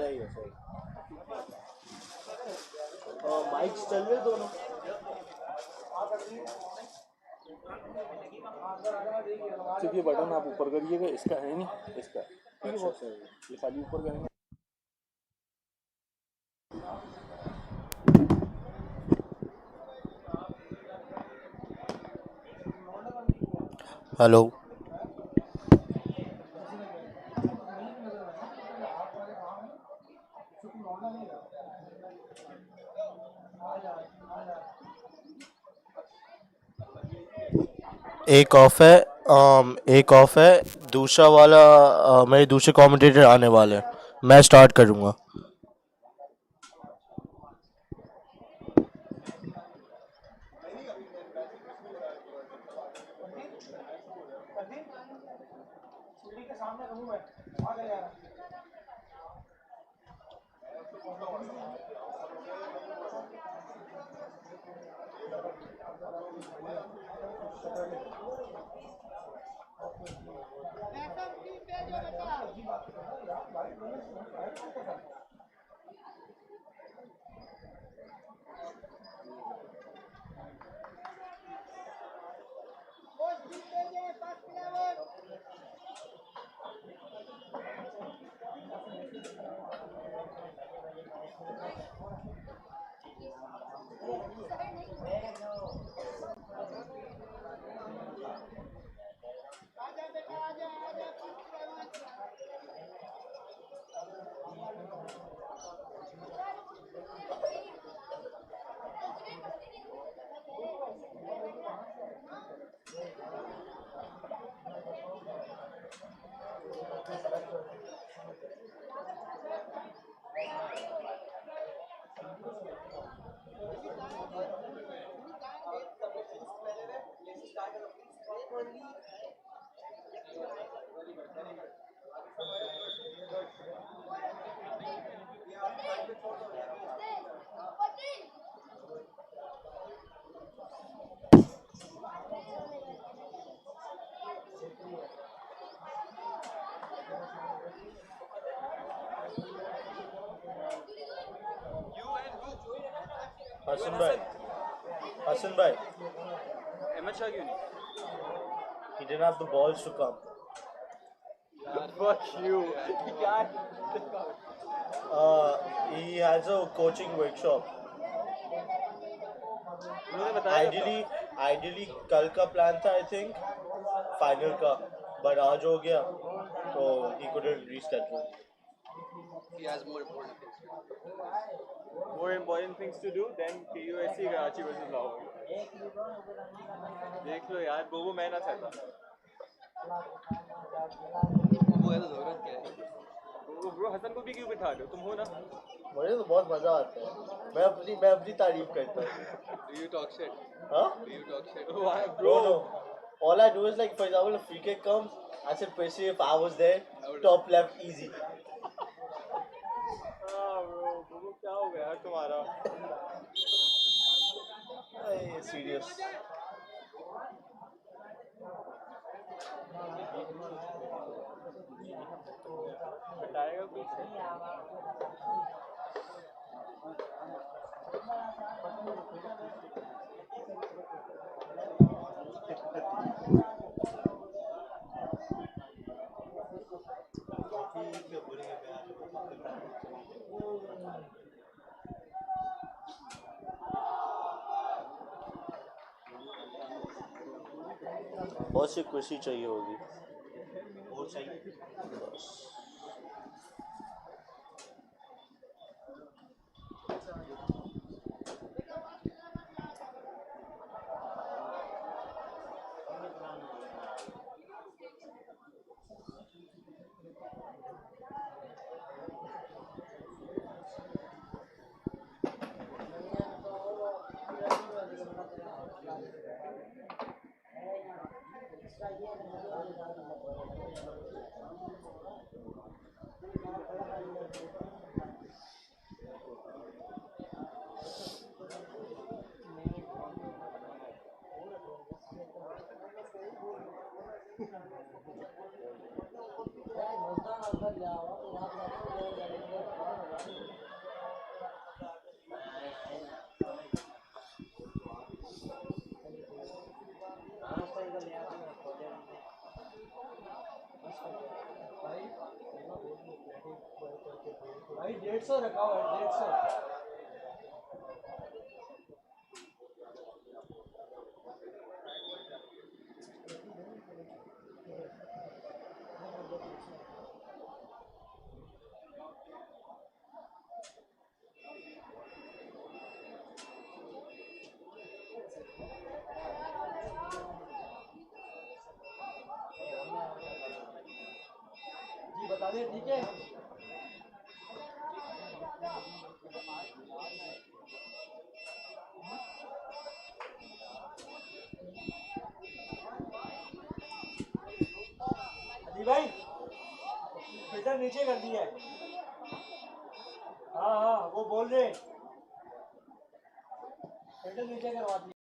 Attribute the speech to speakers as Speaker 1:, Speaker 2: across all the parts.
Speaker 1: सही है सही। माइक्स चल रहे दोनों।
Speaker 2: सिर्फ ये बटन आप ऊपर करिएगा, इसका है नहीं, इसका ठीक है बहुत सही है, ये खाली ऊपर करेंगे।
Speaker 1: हेलो एक ऑफ है, एक ऑफ है, दूसरा वाला मेरे दूसरे कमेंटेटर आने वाले हैं, मैं स्टार्ट करूँगा। हसन भाई, हसन भाई, he didn't have the balls to come.
Speaker 3: Fuck you.
Speaker 1: He has a coaching workshop. Ideally कल का प्लान था आई थिंक फाइनल का, but आज हो गया तो he couldn't reschedule.
Speaker 3: He has more important things to do than KUSC Karachi versus Lahore. देख लो यार, वो मैं ना चाहता। वो है तो जरूरत क्या है? वो ब्रो हसन को भी क्यों बिठा रहे हो? तुम हो ना?
Speaker 1: मुझे तो बहुत मजा आता है, मैं अपनी तारीफ करता हूँ।
Speaker 3: Do you talk shit?
Speaker 1: Huh?
Speaker 3: Do you talk shit? Why,
Speaker 1: Bro, no. All I do is like, for example, a free kick comes, I said, Percy, if I was there, top left, easy.
Speaker 3: bro, वो क्या हो गया तुम्हारा?
Speaker 1: Serious.
Speaker 3: बताएगा कुछ?
Speaker 1: बहुत सी कुर्सी चाहिए होगी, और चाहिए बस।
Speaker 2: भाई 150 रखा हुआ है 150। जी बता दें ठीक है। जी भाई फिल्टर नीचे कर दिया है। हाँ हाँ वो बोल रहे हैं फिल्टर नीचे करवा दिया।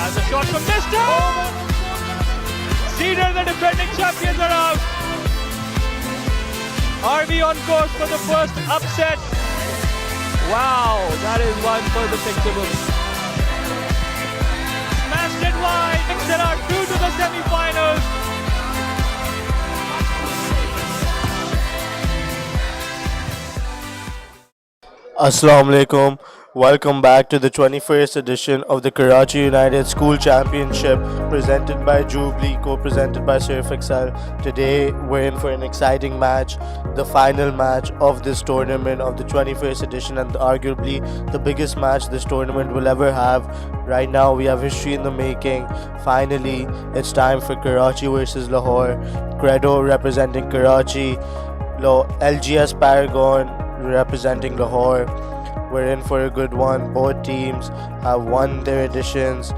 Speaker 4: Has a shot from distance. Cedar, the defending champions, are out. Are we on course for the first upset? Wow, that is one for the Pictable. Smashed it wide. There are two to the semi-finals.
Speaker 1: Assalamu alaikum. Welcome back to the 21st edition of the Karachi United School Championship presented by Jubilee, co-presented by Surf Excel. Today we're in for an exciting match, the final match of this tournament of the 21st edition, and arguably the biggest match this tournament will ever have. Right now we have history in the making. Finally, it's time for Karachi versus Lahore. Credo representing Karachi, LGS Paragon representing Lahore. We're in for a good one. Both teams have won their editions.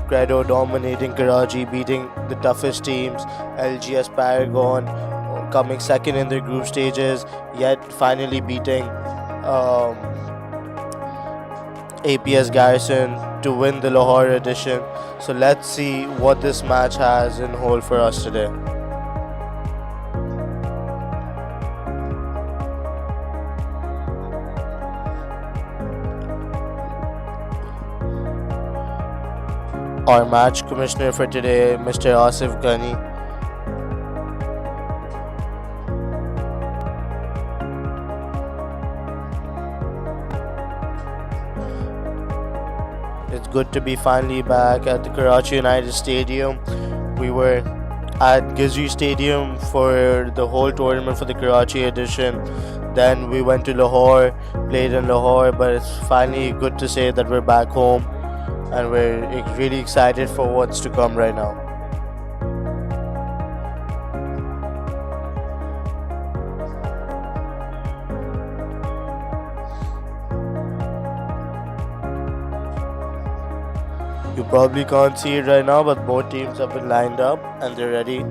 Speaker 1: Credo dominating Karachi, beating the toughest teams. LGS Paragon coming second in their group stages, yet finally beating APS Garrison to win the Lahore edition. So let's see what this match has in hold for us today. Our match commissioner for today, Mr. Asif Ghani. It's good to be finally back at the Karachi United Stadium. We were at Gizri Stadium for the whole tournament for the Karachi edition. Then we went to Lahore, played in Lahore, but it's finally good to say that we're back home and we're really excited for what's to come right now. You probably can't see it right now, but both teams have been lined up and they're ready.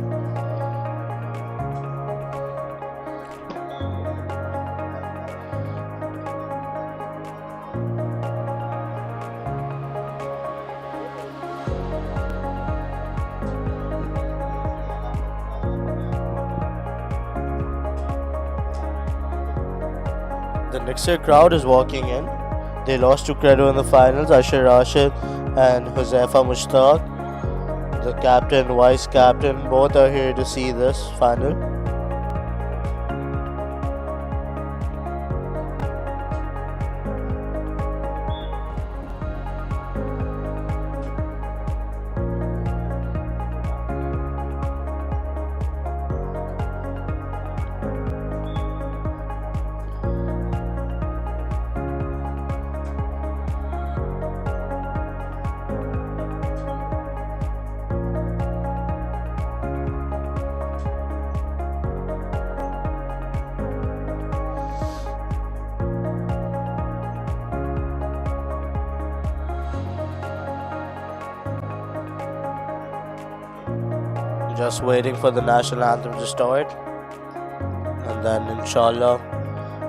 Speaker 1: The Nixer crowd is walking in. They lost to Credo in the finals. Asher Rashid and Huzaifa Mushtaq, the captain, vice captain, both are here to see this final. Just waiting for the national anthem to start, and then inshallah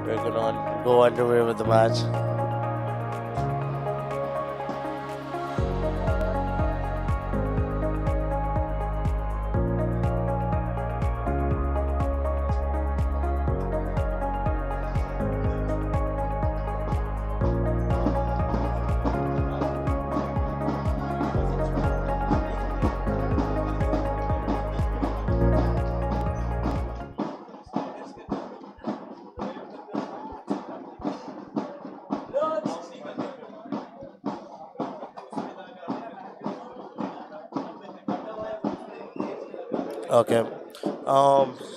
Speaker 1: we're gonna go underway with the match. Okay.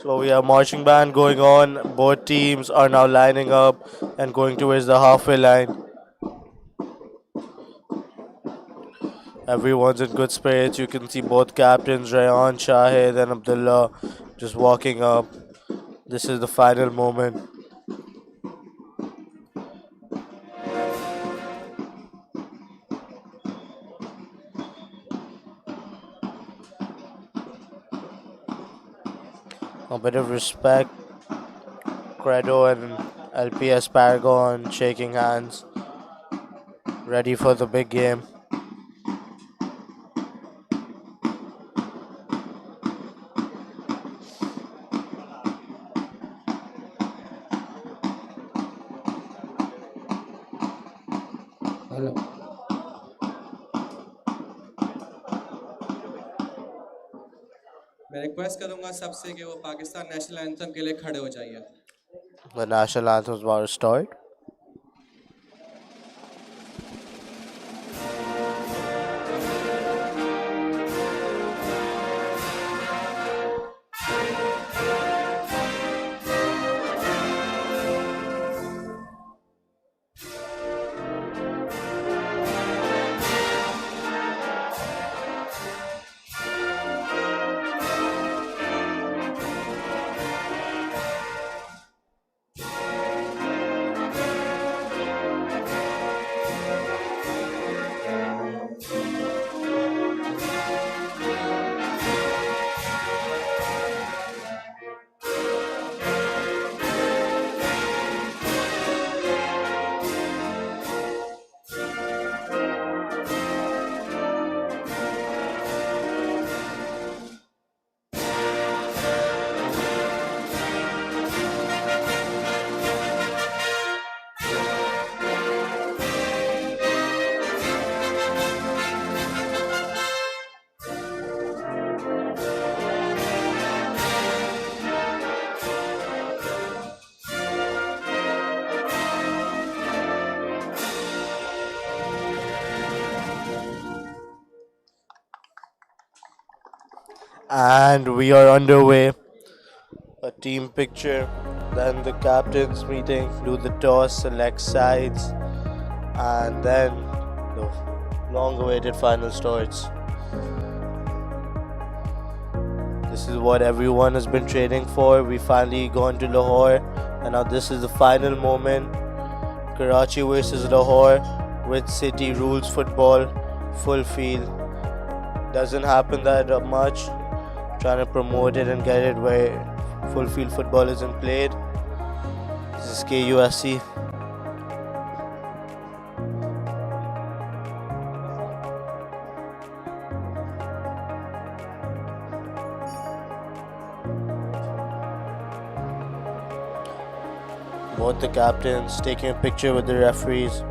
Speaker 1: So we have marching band going on. Both teams are now lining up and going towards the halfway line. Everyone's in good spirits. You can see both captains, Rayan, Shahid, and Abdullah, just walking up. This is the final moment. A bit of respect. Credo and LPS Paragon shaking hands, ready for the big game.
Speaker 5: मैं request करूंगा सबसे कि वो Pakistan national anthem के लिए खड़े हो जाइए.
Speaker 1: The national anthem is about to start. And we are underway. A team picture, then the captains meeting, do the toss, select sides, and then the long-awaited final starts. This is what everyone has been training for. We finally gone to Lahore, and now this is the final moment. Karachi versus Lahore with City rules football, full field. Doesn't happen that much. Trying to promote it and get it where full field football isn't played. This is KUSC. Both the captains taking a picture with the referees.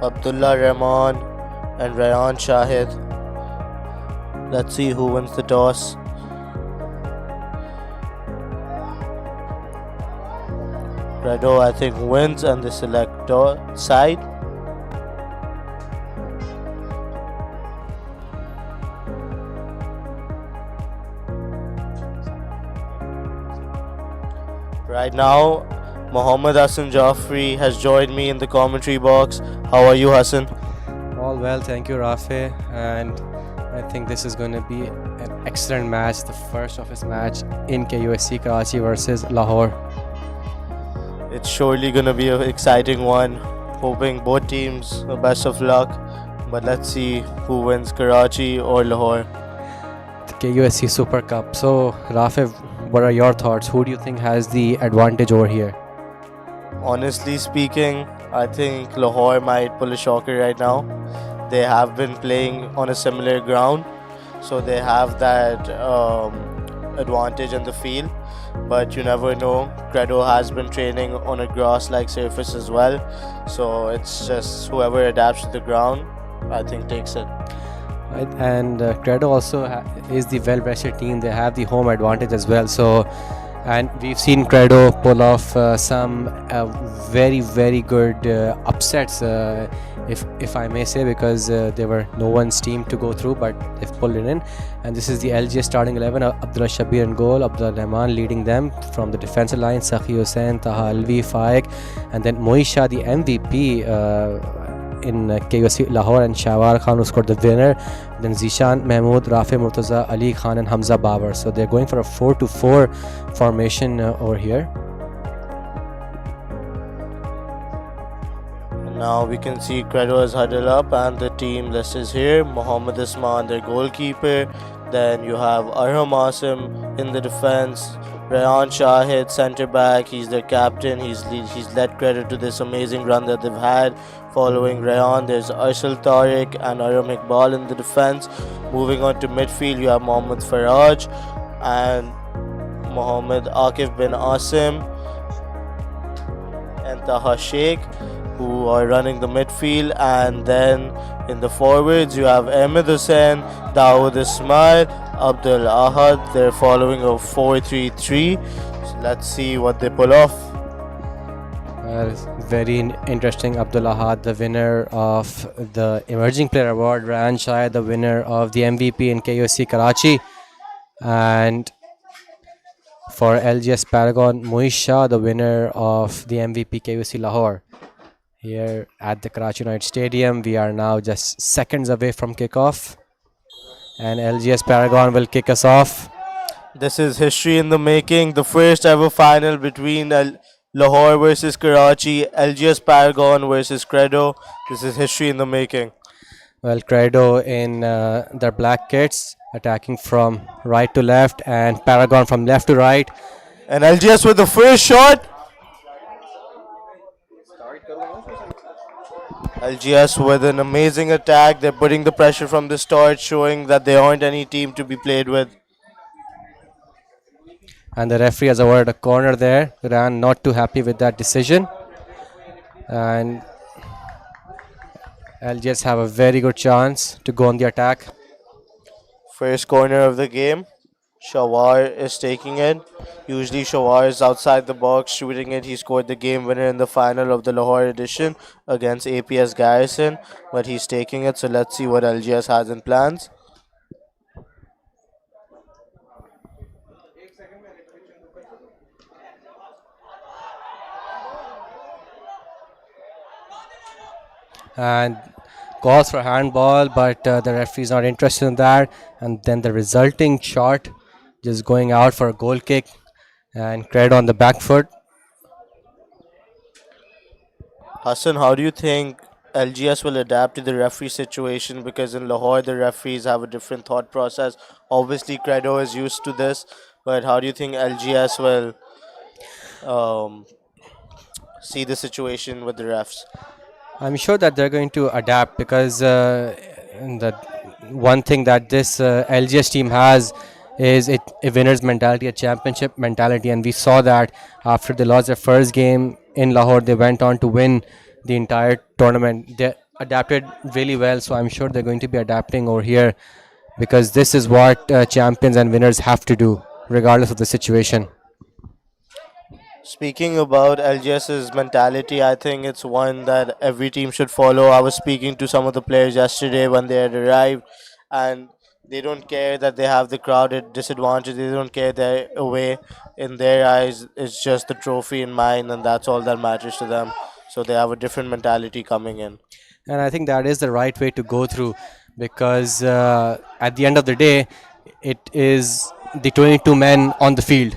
Speaker 1: Abdullah Rahman and Rayan Shahid. Let's see who wins the toss. Credo, I think, wins and they select side. Right now, Mohammad Hassan Jaffrey has joined me in the commentary box. How are you, Hassan?
Speaker 6: All well, thank you, Rafe. And I think this is going to be an excellent match, the first of its match in KUSC Karachi versus Lahore.
Speaker 1: It's surely going to be an exciting one. Hoping both teams the best of luck. But let's see who wins, Karachi or Lahore.
Speaker 6: The KUSC Super Cup. So, Rafe, what are your thoughts? Who do you think has the advantage over here?
Speaker 1: Honestly speaking, I think Lahore might pull a shocker right now. They have been playing on a similar ground, so they have that advantage in the field. But you never know. Credo has been training on a grass-like surface as well, so it's just whoever adapts to the ground, I think, takes it.
Speaker 6: Right? And Credo also is the well-rested team. They have the home advantage as well. So, and we've seen Credo pull off some very, very good upsets, if I may say, because there were no one's team to go through, but they've pulled it in. And this is the LGS starting 11. Abdullah Shabir in goal, Abdullah Rahman leading them from the defensive line, Sakhi Hussain, Taha Alvi, Faik, and then Moisha, the MVP in KUSC Lahore, and Shawar Khan, who scored the winner. Then Zishan Mahmood, Rafi Murtaza, Ali Khan, and Hamza Babar. So they're going for a 4-2-4 formation over here.
Speaker 1: Now we can see Credo is huddled up and the team list is here. Mohammed Isman, their goalkeeper. Then you have Arham Asim in the defense. Rayan Shahid, centre back. He's their captain. He's led Credo to this amazing run that they've had. Following Rayan, there's Arshal Tariq and Aram Iqbal in the defense. Moving on to midfield, you have Mohammad Faraj and Mohammed Akif bin Asim and Taha Sheikh, who are running the midfield. And then in the forwards you have Ahmed Hussain, Dawood Ismail, Abdul Ahad. They're following a 4-3-3. So let's see what they pull off.
Speaker 6: Very interesting. Abdul Ahad, the winner of the Emerging Player Award. Rayan Shahid, the winner of the MVP in KUSC Karachi. And for LGS Paragon, Moish Shah, the winner of the MVP KUSC Lahore. Here at the Karachi United Stadium, we are now just seconds away from kickoff, and LGS Paragon will kick us off.
Speaker 1: This is history in the making. The first ever final between Lahore versus Karachi, LGS Paragon versus Credo. This is history in the making.
Speaker 6: Well, Credo in their black kits, attacking from right to left, and Paragon from left to right.
Speaker 1: And LGS with the first shot. LGS with an amazing attack. They're putting the pressure from the start, showing that they aren't any team to be played with.
Speaker 6: And the referee has awarded a corner there. Ran not too happy with that decision. And LGS have a very good chance to go on the attack.
Speaker 1: First corner of the game. Shawar is taking it. Usually Shawar is outside the box shooting it. He scored the game winner in the final of the Lahore edition against APS Garrison. But he's taking it. So let's see what LGS has in plans.
Speaker 6: And calls for handball, but the referee is not interested in that. And then the resulting shot just going out for a goal kick, and Credo on the back foot.
Speaker 1: Hassan, how do you think LGS will adapt to the referee situation? Because in Lahore the referees have a different thought process. Obviously Credo is used to this, but how do you think LGS will see the situation with the refs?
Speaker 6: I'm sure that they're going to adapt, because the one thing that this LGS team has is a winner's mentality, a championship mentality, and we saw that after they lost their first game in Lahore, they went on to win the entire tournament. They adapted really well, so I'm sure they're going to be adapting over here, because this is what champions and winners have to do, regardless of the situation.
Speaker 1: Speaking about LGS's mentality, I think it's one that every team should follow. I was speaking to some of the players yesterday when they had arrived, and they don't care that they have the crowd at disadvantage. They don't care they're away. In their eyes, it's just the trophy in mind, and that's all that matters to them. So they have a different mentality coming in.
Speaker 6: And I think that is the right way to go through, because at the end of the day, it is the 22 men on the field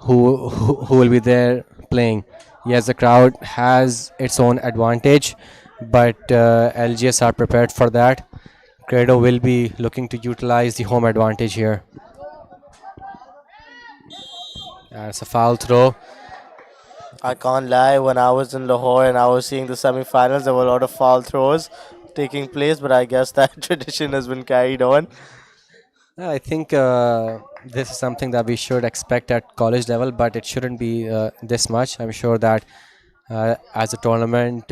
Speaker 6: who will be there playing. Yes, the crowd has its own advantage, but LGS are prepared for that. Credo will be looking to utilize the home advantage here. It's a foul throw.
Speaker 1: I can't lie, when I was in Lahore and I was seeing the semi-finals, there were a lot of foul throws taking place, but I guess that tradition has been carried on.
Speaker 6: I think this is something that we should expect at college level, but it shouldn't be this much. I'm sure that as the tournament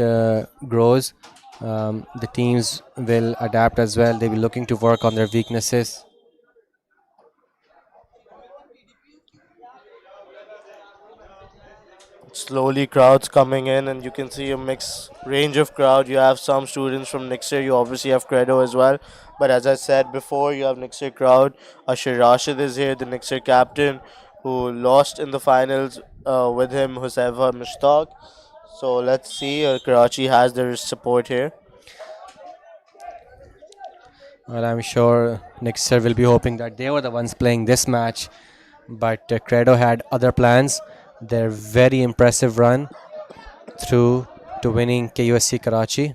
Speaker 6: grows, the teams will adapt as well. They'll be looking to work on their weaknesses.
Speaker 1: Slowly crowds coming in, and you can see a mixed range of crowd. You have some students from Nixer. You obviously have Credo as well, but as I said before, you have Nixer crowd. Ashir Rashid is here, the Nixer captain, who lost in the finals. With him Husaifa Mushtaq. So let's see, Karachi has their support here.
Speaker 6: Well, I'm sure Nixer will be hoping that they were the ones playing this match, but Credo had other plans. Their very impressive run through to winning KUSC Karachi.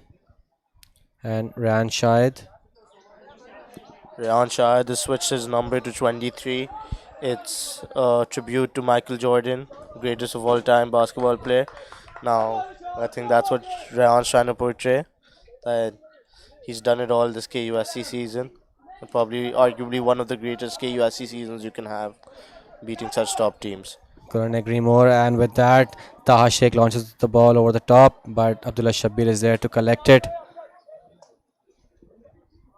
Speaker 6: And Ryan Shahid.
Speaker 1: Rayan Shah has switched his number to 23. It's a tribute to Michael Jordan, greatest of all time basketball player. Now, I think that's what Rayan's trying to portray. That he's done it all this KUSC season. Probably, arguably, one of the greatest KUSC seasons you can have, beating such top teams.
Speaker 6: Couldn't agree more. And with that, Taha Sheikh launches the ball over the top, but Abdullah Shabir is there to collect it.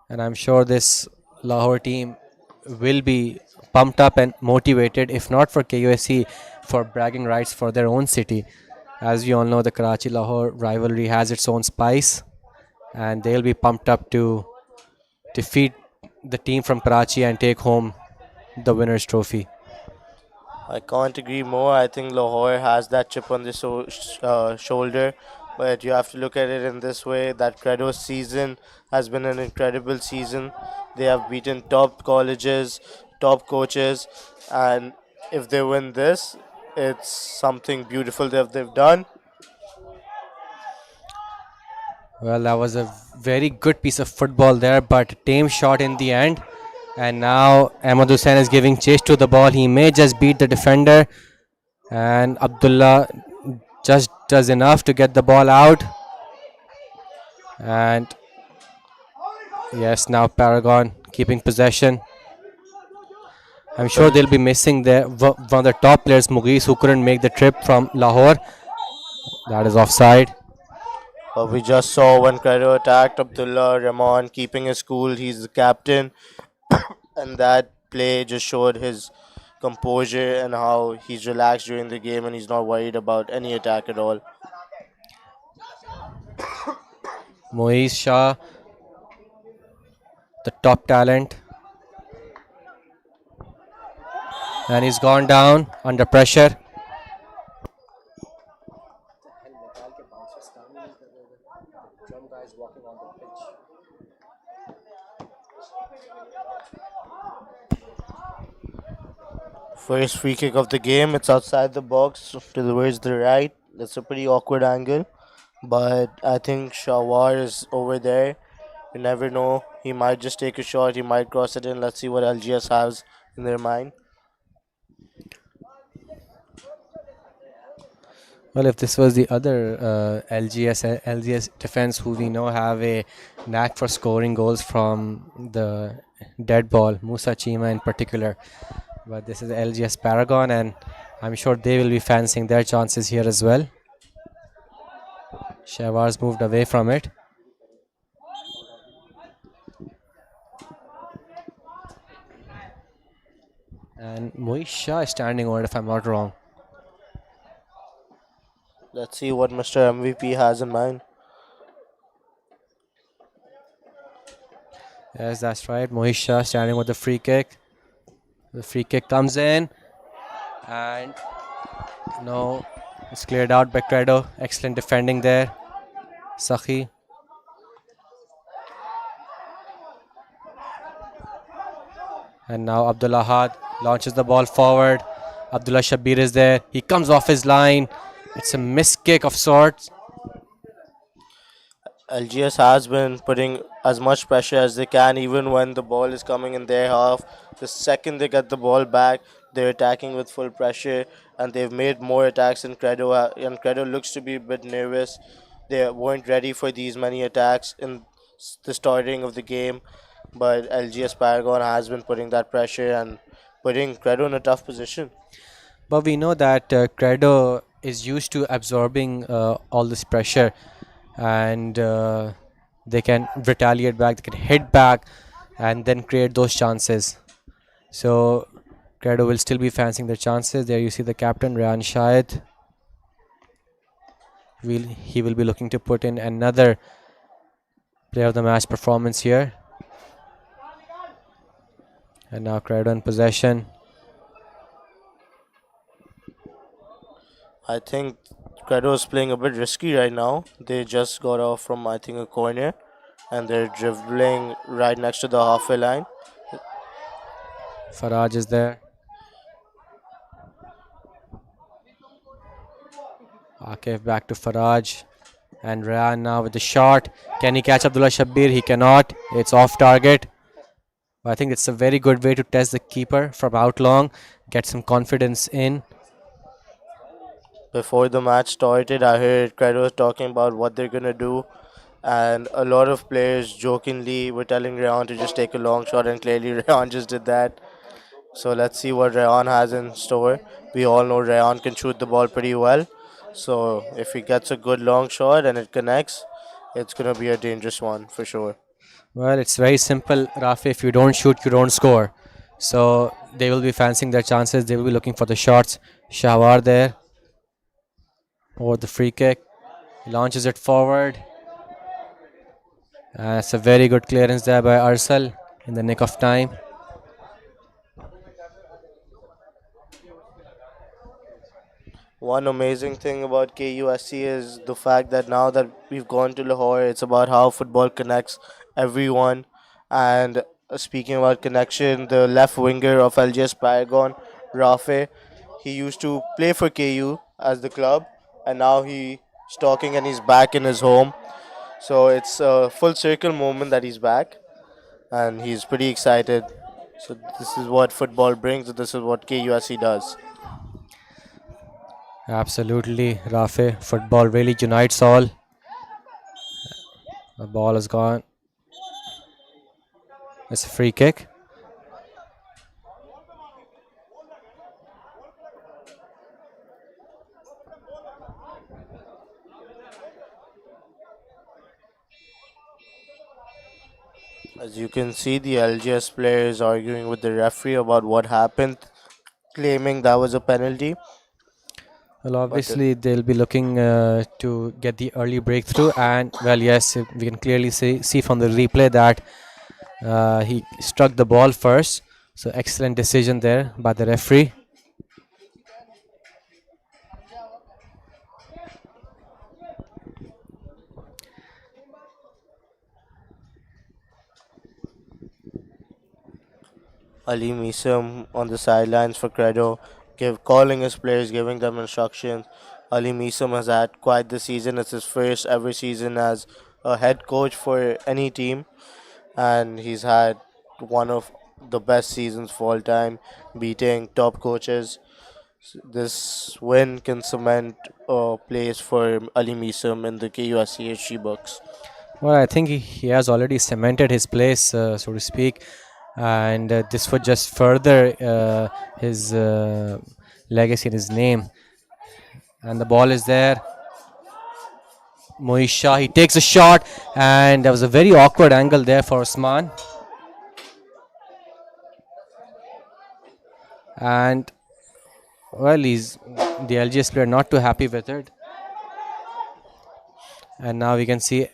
Speaker 6: And I'm sure this Lahore team will be pumped up and motivated, if not for KUSC, for bragging rights for their own city. As we all know, the Karachi-Lahore rivalry has its own spice, and they'll be pumped up to defeat the team from Karachi and take home the winner's trophy.
Speaker 1: I can't agree more. I think Lahore has that chip on the shoulder, but you have to look at it in this way that Credo's season has been an incredible season. They have beaten top colleges, top coaches, and if they win this, it's something beautiful that they've done.
Speaker 6: Well, that was a very good piece of football there, but a tame shot in the end. And now Ahmad Hussain is giving chase to the ball. He may just beat the defender. And Abdullah just does enough to get the ball out. And yes, now Paragon keeping possession. I'm sure they'll be missing one of the top players, Mughis, who couldn't make the trip from Lahore. That is offside.
Speaker 1: But we just saw when Credo attacked Abdullah Rahman, keeping his cool. He's the captain, and that play just showed his composure and how he's relaxed during the game and he's not worried about any attack at all.
Speaker 6: Moiz Shah, the top talent. And he's gone down under pressure.
Speaker 1: First free kick of the game. It's outside the box towards the right. That's a pretty awkward angle. But I think Shawar is over there. You never know. He might just take a shot. He might cross it in. Let's see what LGS has in their mind.
Speaker 6: Well, if this was the other LGS defense, who we know have a knack for scoring goals from the dead ball, Musa Chima in particular. But this is LGS Paragon, and I'm sure they will be fancying their chances here as well. Shahwar's moved away from it. And Moiz Shah is standing on it, if I'm not wrong.
Speaker 1: Let's see what Mr. MVP has in mind.
Speaker 6: Yes, that's right. Moiz Shah standing with the free kick. The free kick comes in. And no, it's cleared out by Credo. Excellent defending there. Sakhi. And now Abdullah Had launches the ball forward. Abdullah Shabir is there. He comes off his line. It's a missed kick of sorts.
Speaker 1: LGS has been putting as much pressure as they can, even when the ball is coming in their half. The second they get the ball back, they're attacking with full pressure, and they've made more attacks than Credo. And Credo looks to be a bit nervous. They weren't ready for these many attacks in the starting of the game, but LGS Paragon has been putting that pressure and putting Credo in a tough position.
Speaker 6: But we know that Credo is used to absorbing all this pressure, and they can retaliate back, they can hit back and then create those chances. So Credo will still be fancying their chances. There you see the captain Ryan Shahid. He will be looking to put in another player of the match performance here. And now Credo in possession.
Speaker 1: I think Credo is playing a bit risky right now. They just got off from, I think, a corner, and they're dribbling right next to the halfway line.
Speaker 6: Faraj is there. Akif back to Faraj. And Rayan now with the shot. Can he catch Abdullah Shabbir? He cannot. It's off target. But I think it's a very good way to test the keeper from out long, get some confidence in.
Speaker 1: Before the match started, I heard Credo talking about what they're gonna do, and a lot of players jokingly were telling Rayan to just take a long shot, and clearly Rayan just did that. So let's see what Rayan has in store. We all know Rayan can shoot the ball pretty well. So if he gets a good long shot and it connects, it's gonna be a dangerous one for sure.
Speaker 6: Well, it's very simple, Rafi. If you don't shoot, you don't score. So they will be fancying their chances. They will be looking for the shots. Shahwar there. Over the free kick. He launches it forward. It's a very good clearance there by Arsal in the nick of time.
Speaker 1: One amazing thing about KUSC is the fact that now that we've gone to Lahore, it's about how football connects everyone. And speaking about connection, the left winger of LGS Paragon, Rafe, he used to play for KU as the club, and now he's talking and he's back in his home. So it's a full circle moment that he's back, and he's pretty excited. So this is what football brings, and this is what KUSC does.
Speaker 6: Absolutely, Rafe. Football really unites all. The ball is gone. It's a free kick.
Speaker 1: As you can see, the LGS player is arguing with the referee about what happened, claiming that was a penalty.
Speaker 6: Well, obviously they'll be looking to get the early breakthrough, and well, yes, we can clearly see from the replay that he struck the ball first. So excellent decision there by the referee.
Speaker 1: Ali Misam on the sidelines for Credo, calling his players, giving them instructions. Ali Misam has had quite the season. It's his first ever season as a head coach for any team, and he's had one of the best seasons of all time, beating top coaches. This win can cement a place for Ali Misam in the KUSC history books.
Speaker 6: Well, I think he has already cemented his place, so to speak, and this would just further his legacy and his name. And the ball is there. Moisha, he takes a shot, and there was a very awkward angle there for Osman. And well, he's the LGS player not too happy with it. And now we can see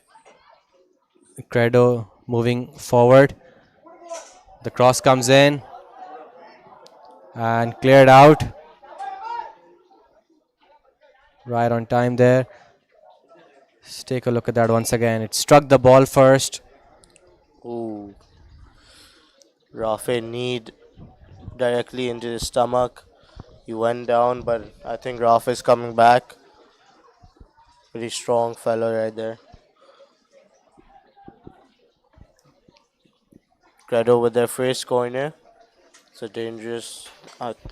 Speaker 6: Credo moving forward. The cross comes in and cleared out. Right on time there. Let's take a look at that once again. It struck the ball first.
Speaker 1: Ooh. Rafe need directly into his stomach. He went down, but I think Rafe is coming back. Pretty strong fellow right there. Credo with their first corner. So dangerous.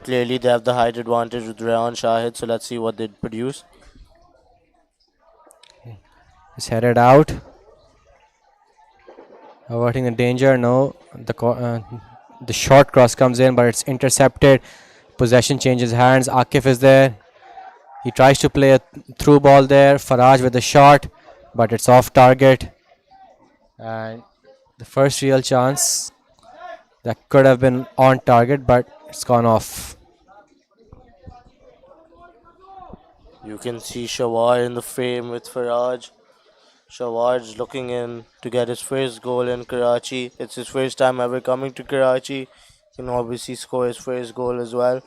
Speaker 1: Clearly they have the height advantage with Rayan Shahid, so let's see what they produce.
Speaker 6: It's headed out. Averting the danger. No, the short cross comes in, but it's intercepted. Possession changes hands. Akif is there. He tries to play a through ball there. Faraj with the shot, but it's off target. And the first real chance that could have been on target, but it's gone off.
Speaker 1: You can see Shawar in the frame with Faraj. Shawar's looking in to get his first goal in Karachi. It's his first time ever coming to Karachi. He can obviously score his first goal as well.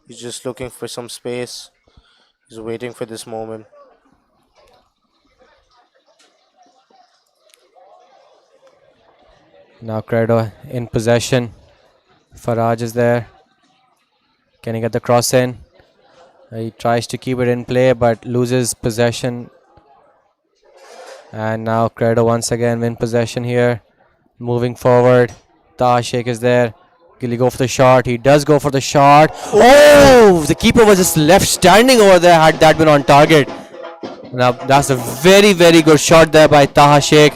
Speaker 1: He's just looking for some space. He's waiting for this moment.
Speaker 6: Now Credo in possession. Faraj is there. Can he get the cross in? He tries to keep it in play, but loses possession. And now Credo once again win possession here. Moving forward. Taha Sheikh is there. Will he go for the shot? He does go for the shot. Oh! The keeper was just left standing over there had that been on target. Now that's a very, very good shot there by Taha Sheikh.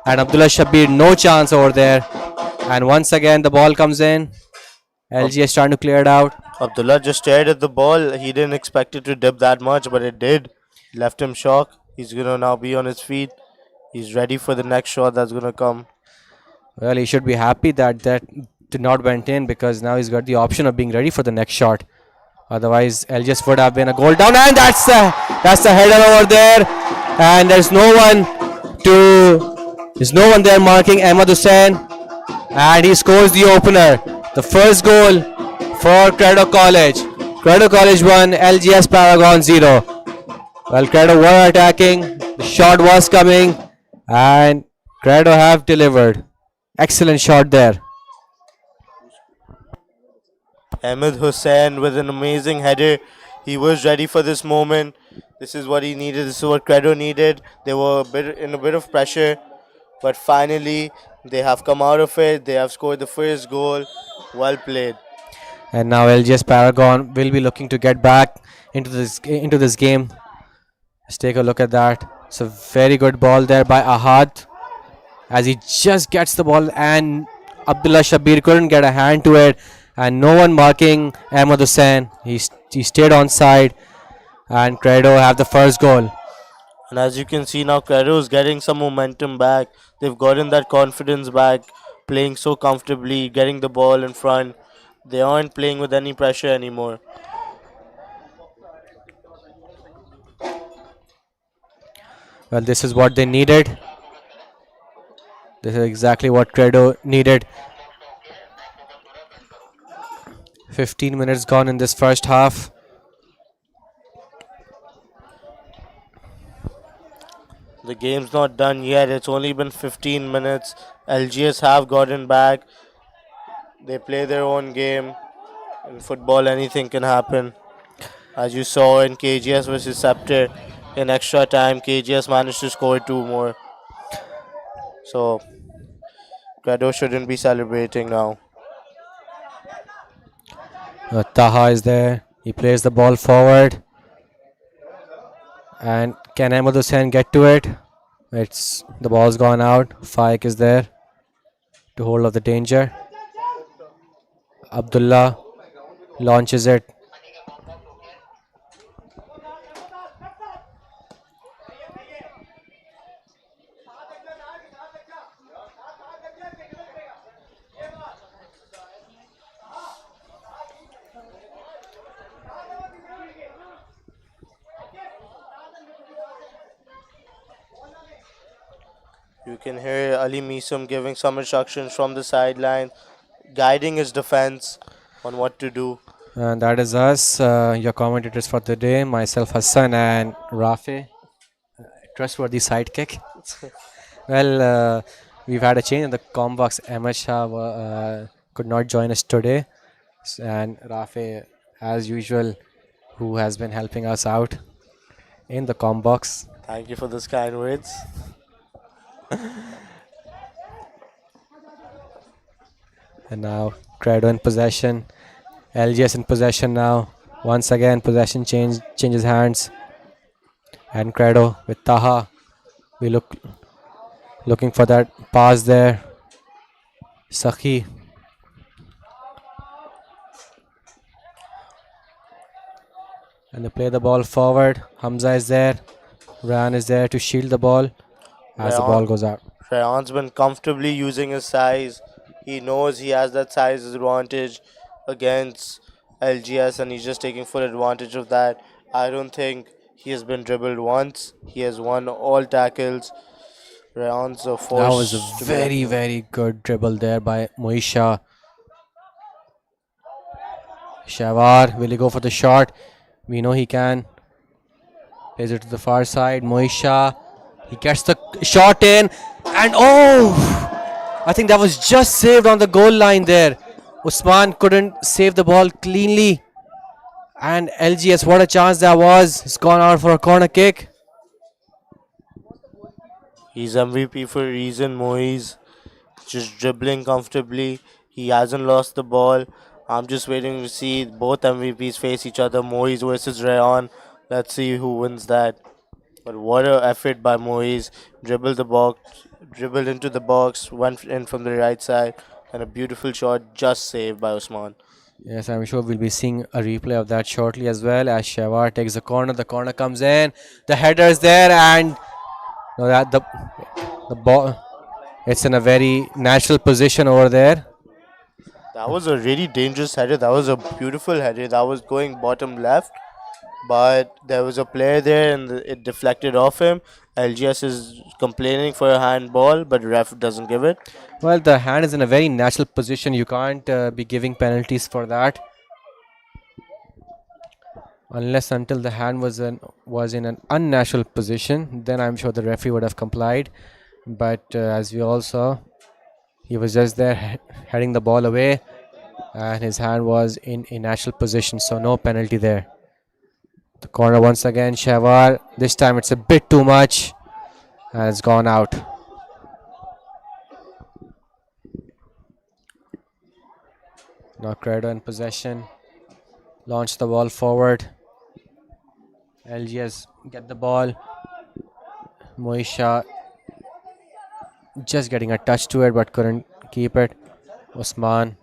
Speaker 6: And Abdullah Shabir, no chance over there. And once again the ball comes in. LGS trying to clear it out.
Speaker 1: Abdullah just stared at the ball. He didn't expect it to dip that much, but it did. Left him shocked. He's gonna now be on his feet. He's ready for the next shot that's gonna come.
Speaker 6: Well, he should be happy that that did not went in, because now he's got the option of being ready for the next shot. Otherwise, LGS would have been a goal down, and that's the header over there. And there's no one there marking Ahmad Hussain, and he scores the opener. The first goal for Credo College. Credo College 1, LGS Paragon 0. Well, Credo were attacking. The shot was coming, and Credo have delivered. Excellent shot there.
Speaker 1: Ahmed Hussain with an amazing header. He was ready for this moment. This is what he needed. This is what Credo needed. They were in a bit of pressure, but finally they have come out of it. They have scored the first goal. Well played.
Speaker 6: And now LGS Paragon will be looking to get back into this game. Let's take a look at that. It's a very good ball there by Ahad, as he just gets the ball, and Abdullah Shabir couldn't get a hand to it, and no one marking Ahmad Hussain. He stayed on side, and Credo have the first goal.
Speaker 1: And as you can see now, Credo is getting some momentum back. They've gotten that confidence back, playing so comfortably, getting the ball in front. They aren't playing with any pressure anymore.
Speaker 6: Well, this is what they needed. This is exactly what Credo needed. 15 minutes gone in this first half.
Speaker 1: The game's not done yet. It's only been 15 minutes. LGS have gotten back. They play their own game. In football, anything can happen. As you saw in KGS versus Scepter, in extra time, KGS managed to score 2 more. So, Credo shouldn't be celebrating now.
Speaker 6: Taha is there. He plays the ball forward. And can Ahmad Hussain get to it? The ball's gone out. Faik is there to hold off the danger. Abdullah launches it.
Speaker 1: You can hear Ali Misum giving some instructions from the sideline, guiding his defense on what to do.
Speaker 6: And that is us, your commentators for the day, myself Hassan and Rafi, trustworthy sidekick. Well, we've had a change in the comm box. Ahmed Shah could not join us today, and Rafi, as usual, who has been helping us out in the comm box.
Speaker 1: Thank you for those kind words.
Speaker 6: And now Credo in possession, LGS in possession now. Once again possession changes hands, and Credo with Taha. We looking for that pass there. Sakhi. And they play the ball forward. Hamza is there. Ryan is there to shield the ball as the ball goes out.
Speaker 1: Rayan's been comfortably using his size. He knows he has that size advantage against LGS, and he's just taking full advantage of that. I don't think he has been dribbled once. He has won all tackles. Rayan's a force.
Speaker 6: That was a very, very good dribble there by Moisha. Shavar, will he go for the shot? We know he can. Plays it to the far side. Moisha, he gets the shot in, and I think that was just saved on the goal line there. Usman couldn't save the ball cleanly, and LGS, what a chance that was. It's gone out for a corner kick.
Speaker 1: He's MVP for a reason. Moise just dribbling comfortably. He hasn't lost the ball. I'm just waiting to see both MVPs face each other. Moise versus Rayon. Let's see who wins that. But what a effort by Moise. Dribbled into the box, went in from the right side, and a beautiful shot just saved by Usman.
Speaker 6: Yes, I'm sure we'll be seeing a replay of that shortly as well. As Shawar takes the corner, comes in, the header is there, and no, that the ball. It's in a very natural position over there.
Speaker 1: That was a really dangerous header. That was a beautiful header. That was going bottom left, but there was a player there and it deflected off him. LGS is complaining for a handball, but ref doesn't give it.
Speaker 6: Well, the hand is in a very natural position. You can't be giving penalties for that, unless until the hand was in an unnatural position. Then I'm sure the referee would have complied. But as we all saw, he was just there heading the ball away, and his hand was in a natural position, so no penalty there. The corner once again, Shawar. This time it's a bit too much, and it's gone out. Now Credo in possession. Launch the ball forward. LGS get the ball. Moisha just getting a touch to it but couldn't keep it. Usman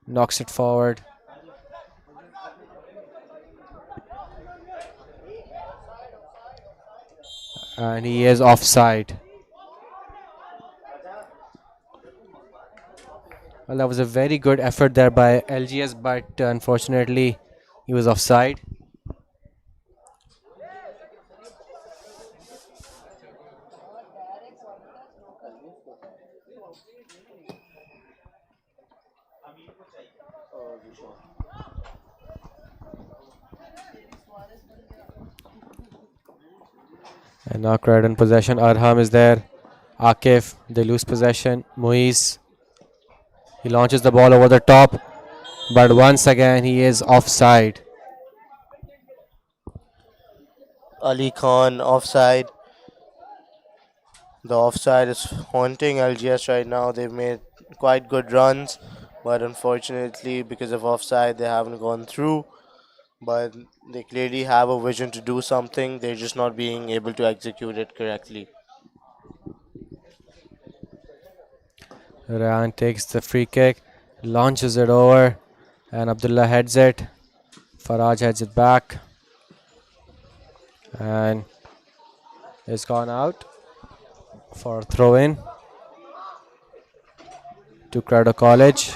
Speaker 6: knocks it forward. And he is offside. Well, that was a very good effort there by LGS, but unfortunately he was offside. And now Credo in possession. Arham is there. Akif, they lose possession. Muiz, he launches the ball over the top, but once again he is offside.
Speaker 1: Ali Khan offside. The offside is haunting LGS right now. They've made quite good runs, but unfortunately, because of offside, they haven't gone through. But they clearly have a vision to do something. They're just not being able to execute it correctly.
Speaker 6: Ryan takes the free kick, launches it over, and Abdullah heads it. Faraj heads it back, and it's gone out for a throw in to Credo College.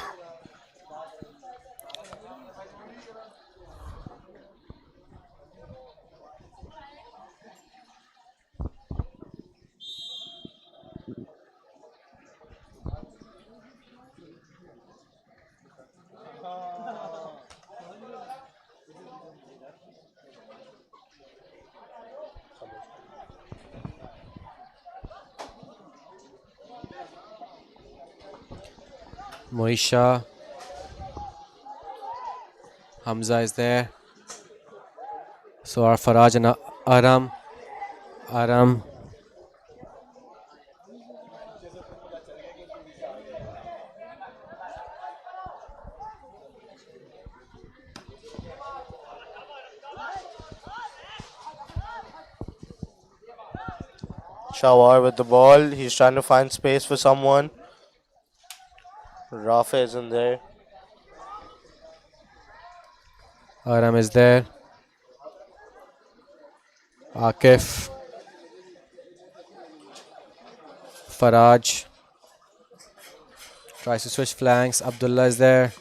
Speaker 6: Moisha, Hamza is there. So are Faraj and Aram.
Speaker 1: Shawar with the ball. He's trying to find space for someone. Rafa isn't there.
Speaker 6: Aram is there. Akif. Faraj tries to switch flanks. Abdullah is there.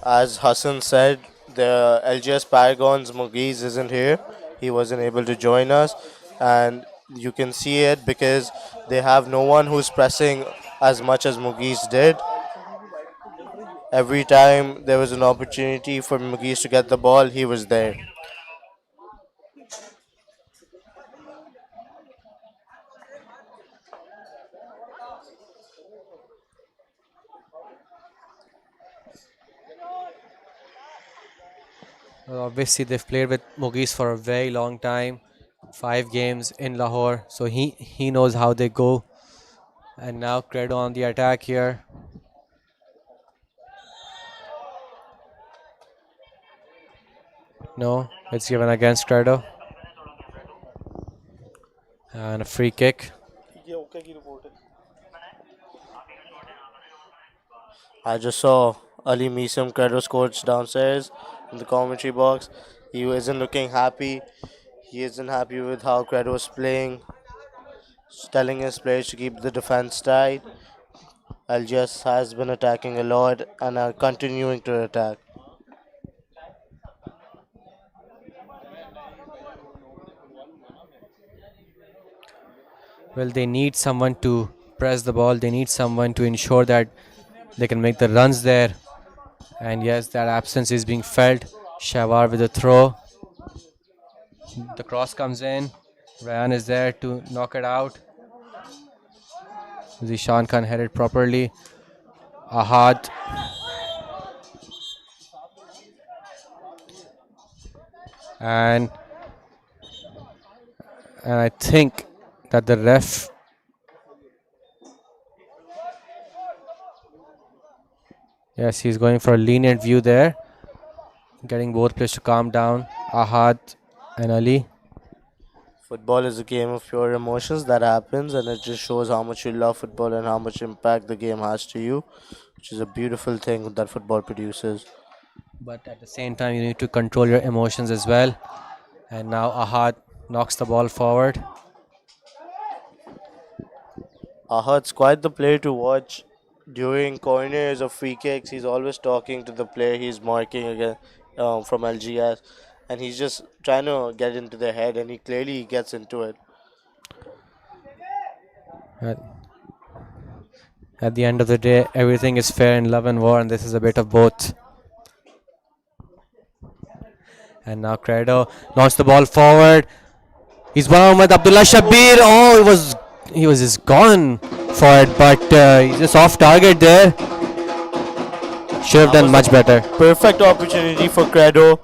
Speaker 1: As Hassan said, the LGS Paragon's Mughis isn't here. He wasn't able to join us, and you can see it because they have no one who's pressing as much as Mughis did. Every time there was an opportunity for Mughis to get the ball, he was there.
Speaker 6: Well, obviously, they've played with Mughis for a very long time, 5 games in Lahore, so he knows how they go. And now Credo on the attack here. No, it's given against Credo. And a free kick.
Speaker 2: ये okay की report है
Speaker 1: I just saw Ali Meesam Credo's coach downstairs in the commentary box. He isn't looking happy. He isn't happy with how Credo is playing. He's telling his players to keep the defense tight. LGS has been attacking a lot and are continuing to attack.
Speaker 6: Well, they need someone to press the ball. They need someone to ensure that they can make the runs there. And yes, that absence is being felt. Shawar with a throw. The cross comes in. Ryan is there to knock it out. Zishan Khan head it properly. Ahad. And I think that the ref, yes, he's going for a lenient view there, getting both players to calm down, Ahad and Ali.
Speaker 1: Football is a game of pure emotions that happens, and it just shows how much you love football and how much impact the game has to you, which is a beautiful thing that football produces.
Speaker 6: But at the same time, you need to control your emotions as well. And now Ahad knocks the ball forward.
Speaker 1: Ahad's quite the player to watch. During corners or free kicks, he's always talking to the player he's marking again from LGS, and he's just trying to get into their head, and he clearly gets into it.
Speaker 6: At the end of the day, everything is fair in love and war, and this is a bit of both. And now Credo launches the ball forward. He's Muhammad Abdullah Shabir. Oh, he was just gone for it, but he's just off target there. Should have done much better.
Speaker 1: Perfect opportunity for Credo.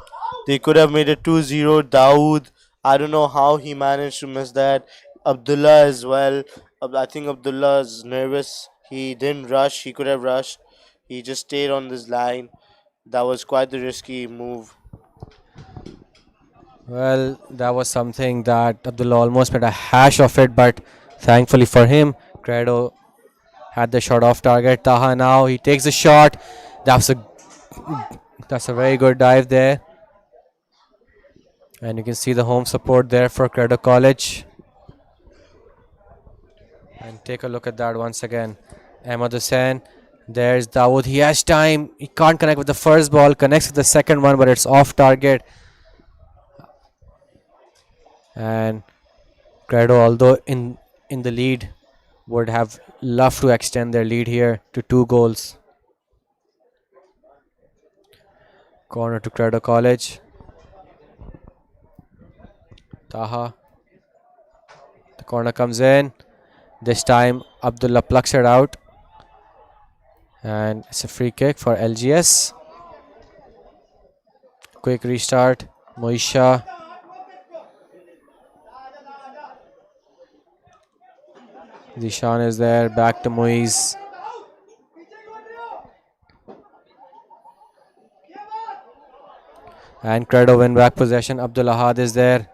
Speaker 1: They could have made it 2-0. Dawood, I don't know how he managed to miss that. Abdullah as well. I think Abdullah is nervous. He didn't rush. He could have rushed. He just stayed on this line. That was quite the risky move.
Speaker 6: Well, that was something that Abdullah almost made a hash of it, but thankfully for him, Credo had the shot off target. Taha now, he takes the shot. That's a very good dive there. And you can see the home support there for Credo College. And take a look at that once again. Ahmad Hussain. There's Dawood. He has time. He can't connect with the first ball. Connects with the second one, but it's off target. And Credo, although in the lead, would have loved to extend their lead here to 2 goals. Corner to Credo College. Taha. The corner comes in. This time Abdullah plucks it out. And it's a free kick for LGS. Quick restart. Moisha. Zishan is there. Back to Moise. And Credo win back possession. Abdul Ahad is there.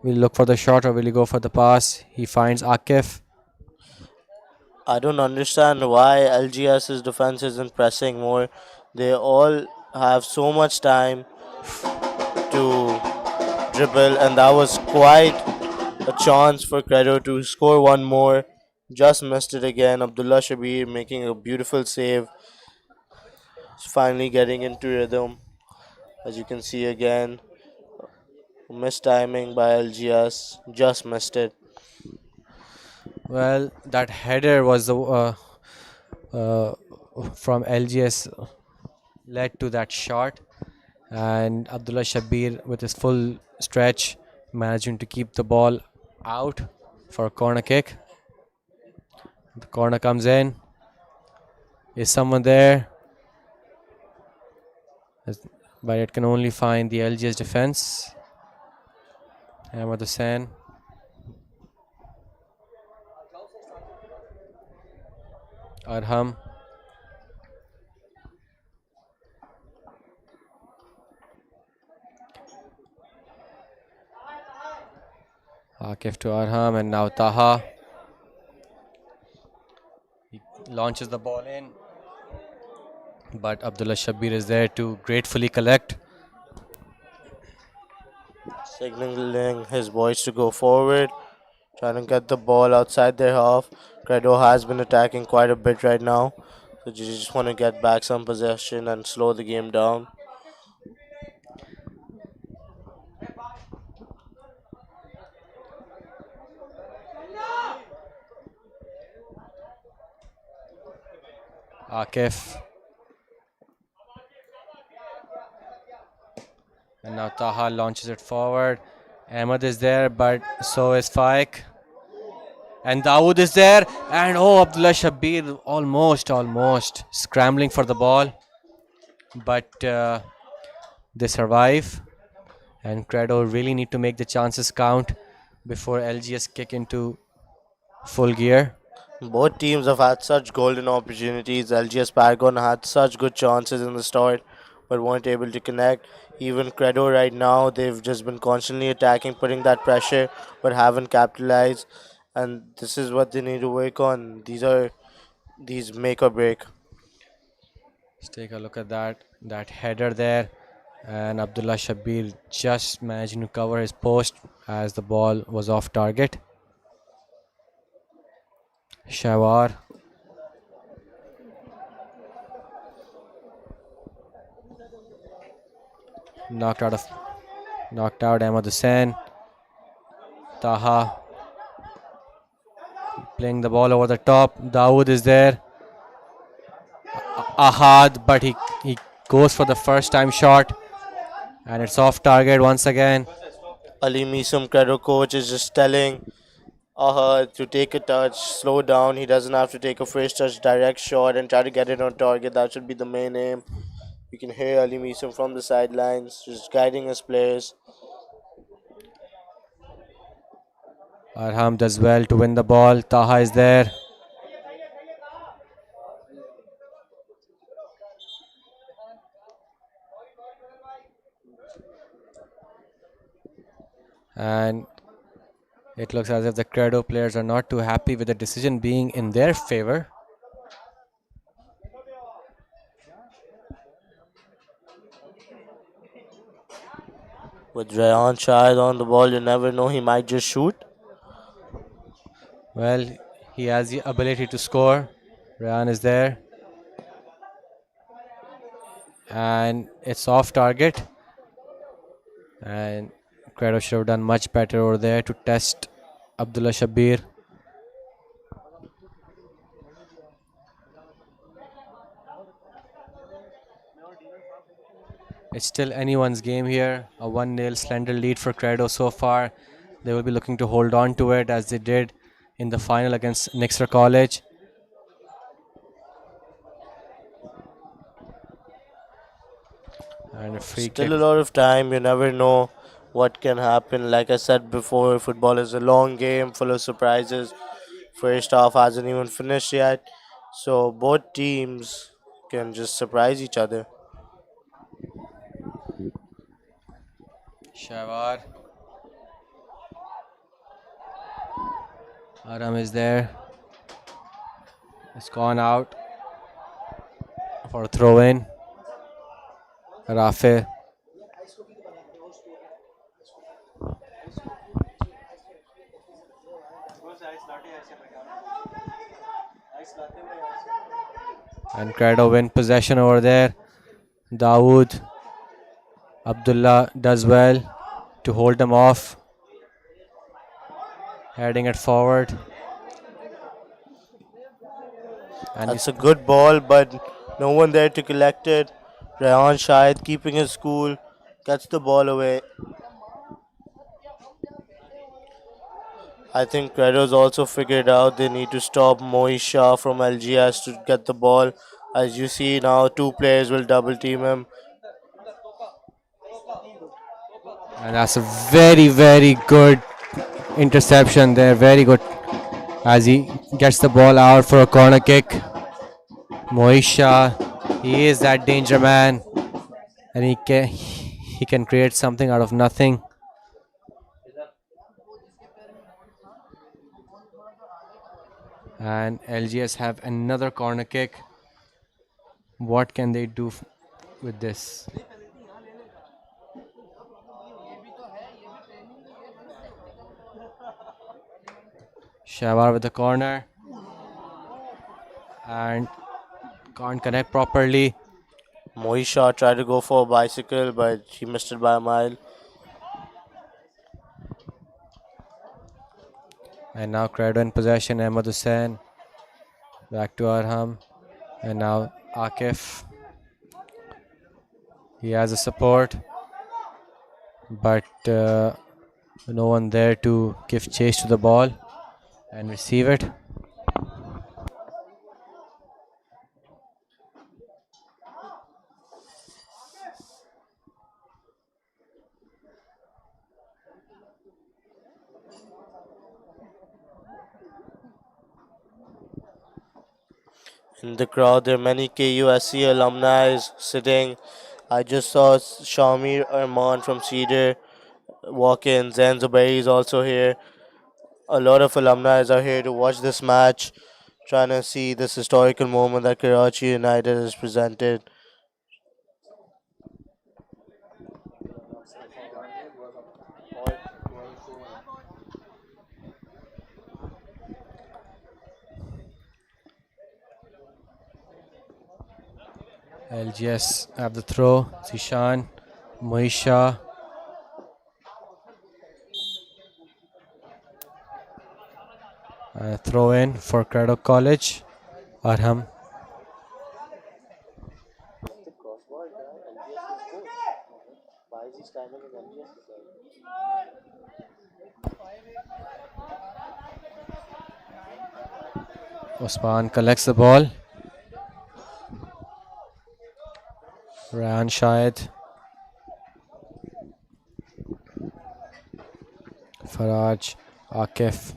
Speaker 6: Will he look for the shot or will he go for the pass? He finds Akif.
Speaker 1: I don't understand why LGS's defense isn't pressing more. They all have so much time to dribble, and that was quite a chance for Credo to score one more. Just missed it again. Abdullah Shabir making a beautiful save. Finally getting into rhythm. As you can see again, missed timing by LGS. Just missed it.
Speaker 6: Well, that header was the from LGS led to that shot, and Abdullah Shabir with his full stretch managing to keep the ball out for a corner kick. The corner comes in. Is someone there? but it can only find the LGS defense. Ahmad Hussain. Arham. Akif to Arham, and now Taha. He launches the ball in, but Abdullah Shabir is there to gratefully collect.
Speaker 1: Signaling his boys to go forward, trying to get the ball outside their half. Credo has been attacking quite a bit right now, so you just want to get back some possession and slow the game down.
Speaker 6: Akif. And now Taha launches it forward. Ahmed is there, but so is Faik. And Dawood is there. And oh, Abdullah Shabir almost scrambling for the ball. But they survive. And Credo really need to make the chances count before LGS kick into full gear.
Speaker 1: Both teams have had such golden opportunities. LGS Paragon had such good chances in the start, but weren't able to connect. Even Credo right now, they've just been constantly attacking, putting that pressure, but haven't capitalized. And this is what they need to work on. These make or break.
Speaker 6: Let's take a look at that header there. And Abdullah Shabir just managing to cover his post as the ball was off target. Shawar. Knocked out Ahmad Hussain. Taha playing the ball over the top. Dawood is there. Ahad, but he goes for the first time shot, and it's off target once again.
Speaker 1: Ali Misum Credo coach is just telling to take a touch, slow down. He doesn't have to take a first touch, direct shot, and try to get it on target. That should be the main aim. You can hear Ali Misum from the sidelines, just guiding his players.
Speaker 6: Arham does well to win the ball. Taha is there. And it looks as if the Credo players are not too happy with the decision being in their favor.
Speaker 1: With Rayan Shahid on the ball, you never know, he might just shoot.
Speaker 6: Well, he has the ability to score. Rayan is there. And it's off target. And Credo should have done much better over there to test Abdullah Shabir. It's still anyone's game here. A 1-0 slender lead for Credo so far. They will be looking to hold on to it as they did in the final against Nixter College. And a free kick.
Speaker 1: Still a lot of time, you never know what can happen. Like I said before, football is a long game full of surprises. First half hasn't even finished yet, so both teams can just surprise each other.
Speaker 6: Shawar. Aram is there. It's gone out for a throw in. Rafe. And Credo win possession over there. Dawood. Abdullah does well to hold them off. Heading it forward. And
Speaker 1: That's a good ball, but no one there to collect it. Rayan Shahid keeping his cool, gets the ball away. I think Credo's also figured out they need to stop Moisha from LGS to get the ball. As you see now, two players will double team him.
Speaker 6: And that's a very, very good interception there. Very good. As he gets the ball out for a corner kick. Moisha, he is that danger man. And he can create something out of nothing. And LGS have another corner kick. What can they do with this? Shavar with the corner. And can't connect properly.
Speaker 1: Moisha tried to go for a bicycle, but he missed it by a mile.
Speaker 6: And now Credo in possession. Ahmad Hussain. Back to Arham. And now Akif. He has a support. But no one there to give chase to the ball and receive it.
Speaker 1: In the crowd, there are many KUSC alumni sitting. I just saw Shamir Arman from Cedar walk in. Zen Zubairi is also here. A lot of alumni are here to watch this match, trying to see this historical moment that Karachi United has presented.
Speaker 6: LGS have the throw. Zishan, Moisha. Throw in for Credo College. Arham. Osman collects the ball. Ryan Shahid. Faraj. Akif.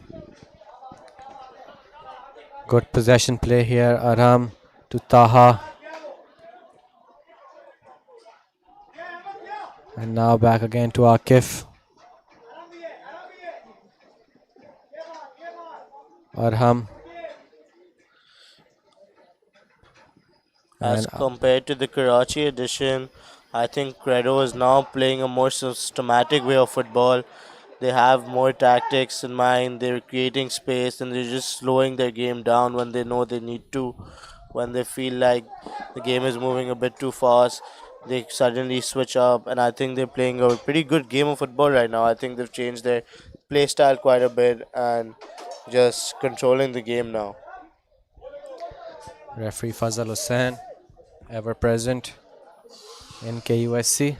Speaker 6: Good possession play here. Arham to Taha. And now back again to Akif. Arham.
Speaker 1: As compared to the Karachi edition, I think Credo is now playing a more systematic way of football. They have more tactics in mind, they're creating space, and they're just slowing their game down when they know they need to. When they feel like the game is moving a bit too fast, they suddenly switch up, and I think they're playing a pretty good game of football right now. I think they've changed their play style quite a bit and just controlling the game now.
Speaker 6: Referee Fazal Hussain, ever present in KUSC.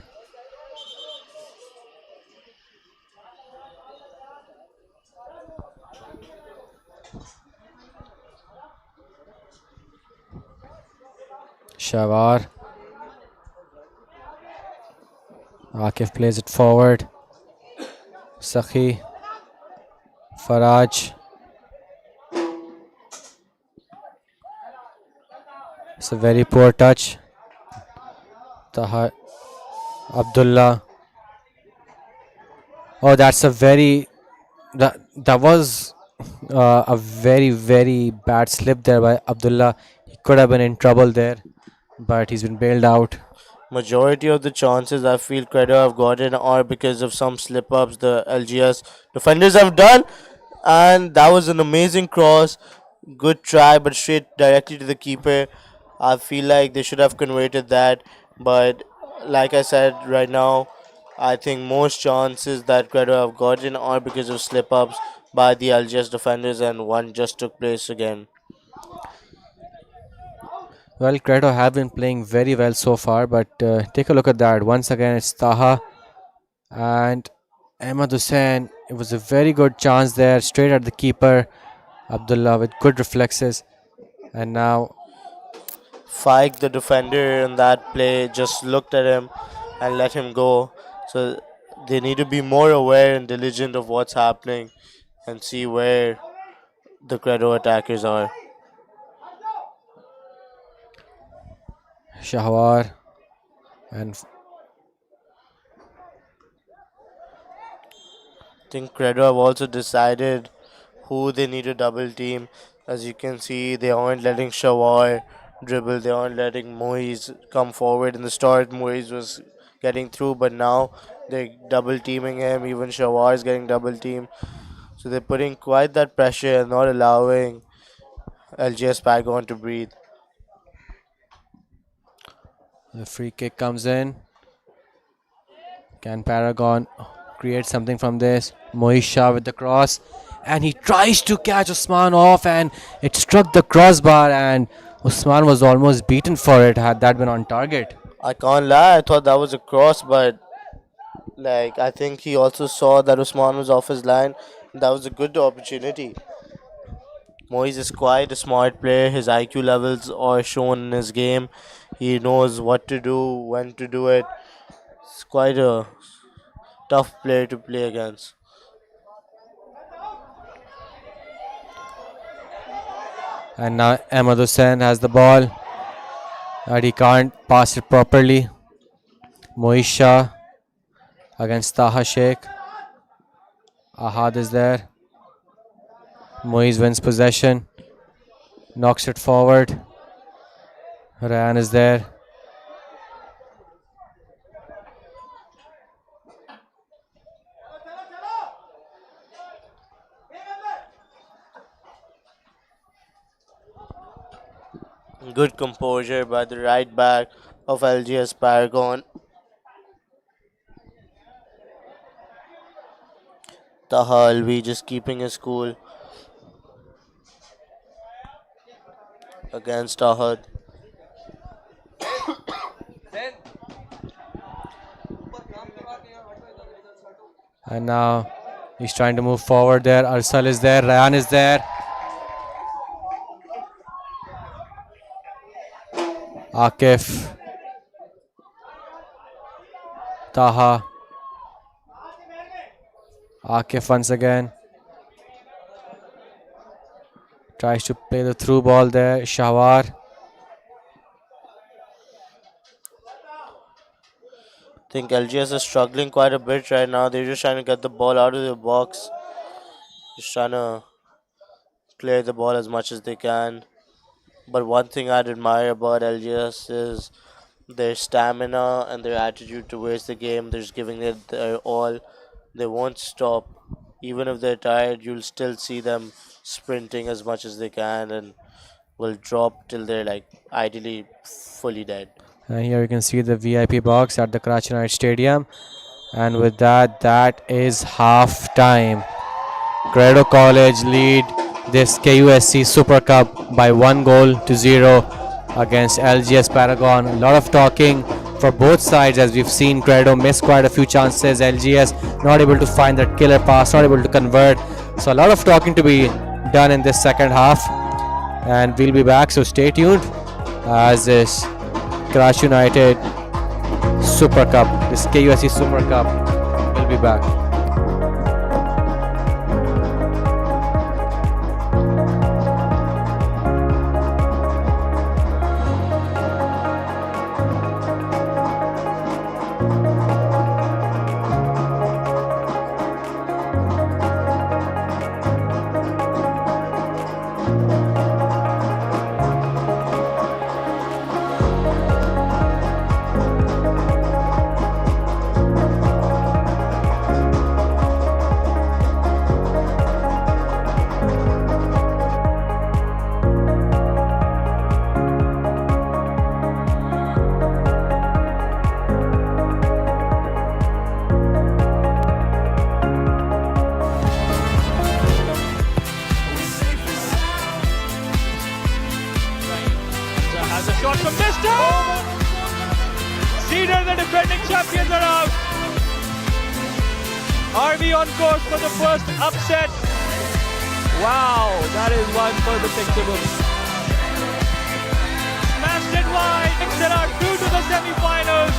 Speaker 6: Shawar. Akif plays it forward. Sakhi. Faraj. It's a very poor touch. Taha. Abdullah. Oh, that's a very... That was a very, very bad slip there by Abdullah. He could have been in trouble there, but he's been bailed out.
Speaker 1: Majority of the chances I feel Credo have gotten are because of some slip ups the LGS defenders have done, and that was an amazing cross. Good try, but straight directly to the keeper. I feel like they should have converted that, but like I said right now, I think most chances that Credo have gotten are because of slip ups by the LGS defenders, and one just took place again.
Speaker 6: Well, Credo have been playing very well so far, but take a look at that. Once again, it's Taha and Ahmad Hussain. It was a very good chance there, straight at the keeper. Abdullah with good reflexes. And now
Speaker 1: Fike, the defender in that play, just looked at him and let him go. So They need to be more aware and diligent of what's happening and see where the Credo attackers are.
Speaker 6: Shahwar and
Speaker 1: I think Credo have also decided who they need to double team. As you can see, they aren't letting Shawar dribble, they aren't letting Moise come forward. In the start, Moise was getting through, but now they're double teaming him. Even Shawar is getting double teamed. So they're putting quite that pressure and not allowing LGS Paragon to breathe.
Speaker 6: the free kick comes in. Can Paragon create something from this? Moisha with the cross, and he tries to catch Usman off, and it struck the crossbar, and Usman was almost beaten for it had that been on target.
Speaker 1: I can't lie, I thought that was a cross, but I think he also saw that Usman was off his line. That was a good opportunity. Moise is quite a smart player. His IQ levels are shown in his game. He knows what to do, when to do it. It's quite a tough player to play against.
Speaker 6: And now Ahmad Hussain has the ball, and he can't pass it properly. Moisha against Taha Sheikh. Ahad is there. Moise wins possession, knocks it forward. Ryan is there.
Speaker 1: Good composure by the right back of LGS Paragon. Taha Alvi just keeping his cool against Ahad.
Speaker 6: And now he's trying to move forward there. Arsal is there. Ryan is there. Akif. Taha. Akif once again. Tries to play the through ball there. Shahwar.
Speaker 1: I think LGS is struggling quite a bit right now. They're just trying to get the ball out of the box. Just trying to clear the ball as much as they can. But one thing I'd admire about LGS is their stamina and their attitude towards the game. They're just giving it their all. They won't stop. Even if they're tired, you'll still see them sprinting as much as they can and will drop till they're ideally fully dead.
Speaker 6: And here you can see the VIP box at the Karachi Night Stadium. And with that, that is half time. Credo College lead this KUSC Super Cup by 1-0 against LGS Paragon. A lot of talking for both sides, as we've seen Credo miss quite a few chances. LGS not able to find that killer pass, not able to convert. So a lot of talking to be done in this second half. And we'll be back, so stay tuned as this Karachi United Super Cup, this KUSC Super Cup, will be back.
Speaker 4: Has a shot from distance. Cedar, the defending champions, are out. Are we on course for the first upset? Wow, that is one for the picture book. Smashed it wide. They are through to the semi-finals.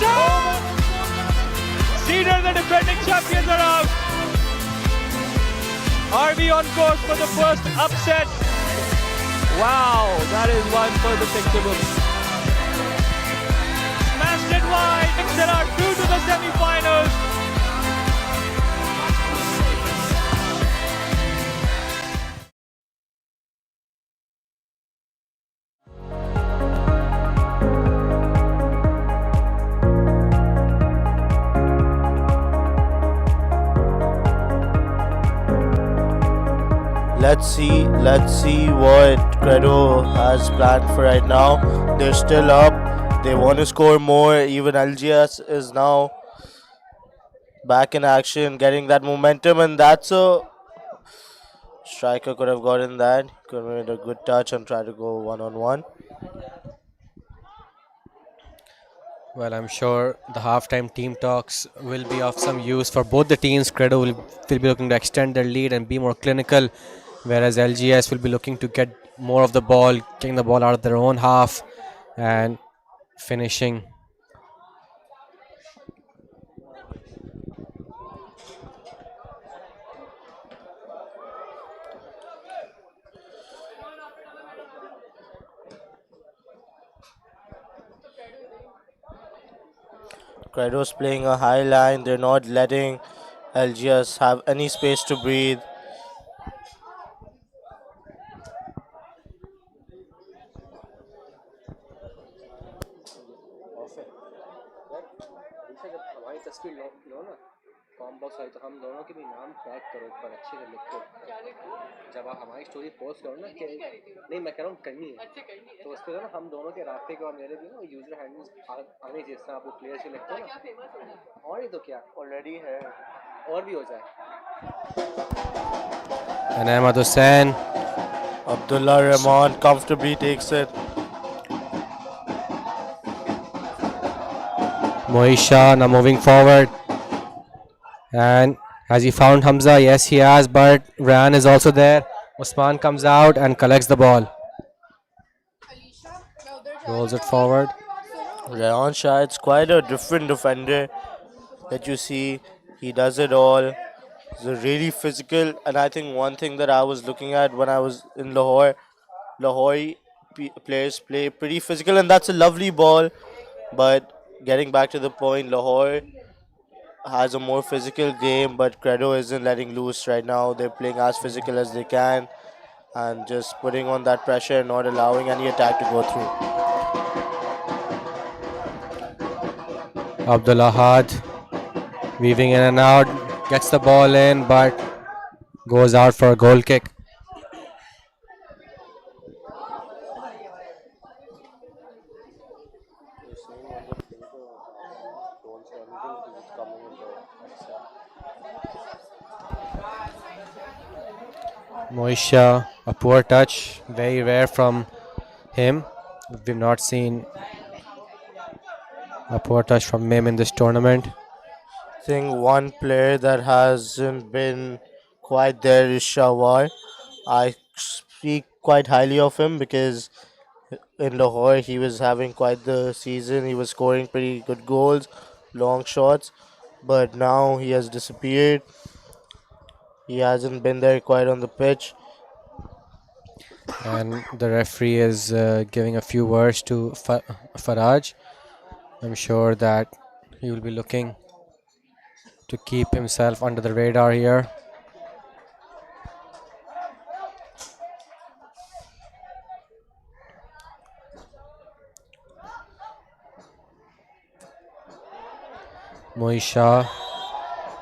Speaker 4: Mr. Cedar, the defending champions, are out. Are we on course for the first upset? Wow, that is one for the picture. Smashed it wide. They are through to the semi-finals.
Speaker 1: Let's see what Credo has planned for right now. They're still up. They want to score more. Even LGS is now back in action, getting that momentum, and that's a striker could have gotten that. Could have made a good touch and try to go 1-on-1.
Speaker 6: Well, I'm sure the halftime team talks will be of some use for both the teams. Credo will be looking to extend their lead and be more clinical, whereas LGS will be looking to get more of the ball, getting the ball out of their own half and finishing.
Speaker 1: Credo's playing a high line. They're not letting LGS have any space to breathe.
Speaker 3: हमारी तस्वीर लो ना com box I तो हम दोनों के भी नाम tag करो ऊपर अच्छे से लिखो जब आप हमारी स्टोरी पोस्ट करो ना कि नहीं मैं कह रहा हूँ करनी है तो उस पर ना हम दोनों के रास्ते के और मेरे भी ना यूजर हैंडल्स आने जिस तरह आप वो प्लेयर्स के लिखते हो ना और ही तो क्या ऑलरेडी है और भी हो जाए
Speaker 6: And Ahmad Hussain.
Speaker 1: Abdullah Rahman comfortably takes it.
Speaker 6: Moisha now moving forward. And has he found Hamza? Yes, he has, but Ryan is also there. Usman comes out and collects the ball. Rolls it forward.
Speaker 1: Rayan Shah, it's quite a different defender that you see. He does it all. He's a really physical, and I think one thing that I was looking at when I was in Lahore, players play pretty physical, and that's a lovely ball. But getting back to the point, Lahore has a more physical game, but Credo isn't letting loose right now. They're playing as physical as they can and just putting on that pressure and not allowing any attack to go through.
Speaker 6: Abdullah Had weaving in and out, gets the ball in, but goes out for a goal kick. Moisha, a poor touch, very rare from him. We've not seen a poor touch from him in this tournament.
Speaker 1: I think one player that hasn't been quite there is Shawar. I speak quite highly of him because in Lahore he was having quite the season. He was scoring pretty good goals, long shots, but now he has disappeared. He hasn't been there quite on the pitch.
Speaker 6: And the referee is giving a few words to Faraj. I'm sure that he will be looking to keep himself under the radar here. Moisha,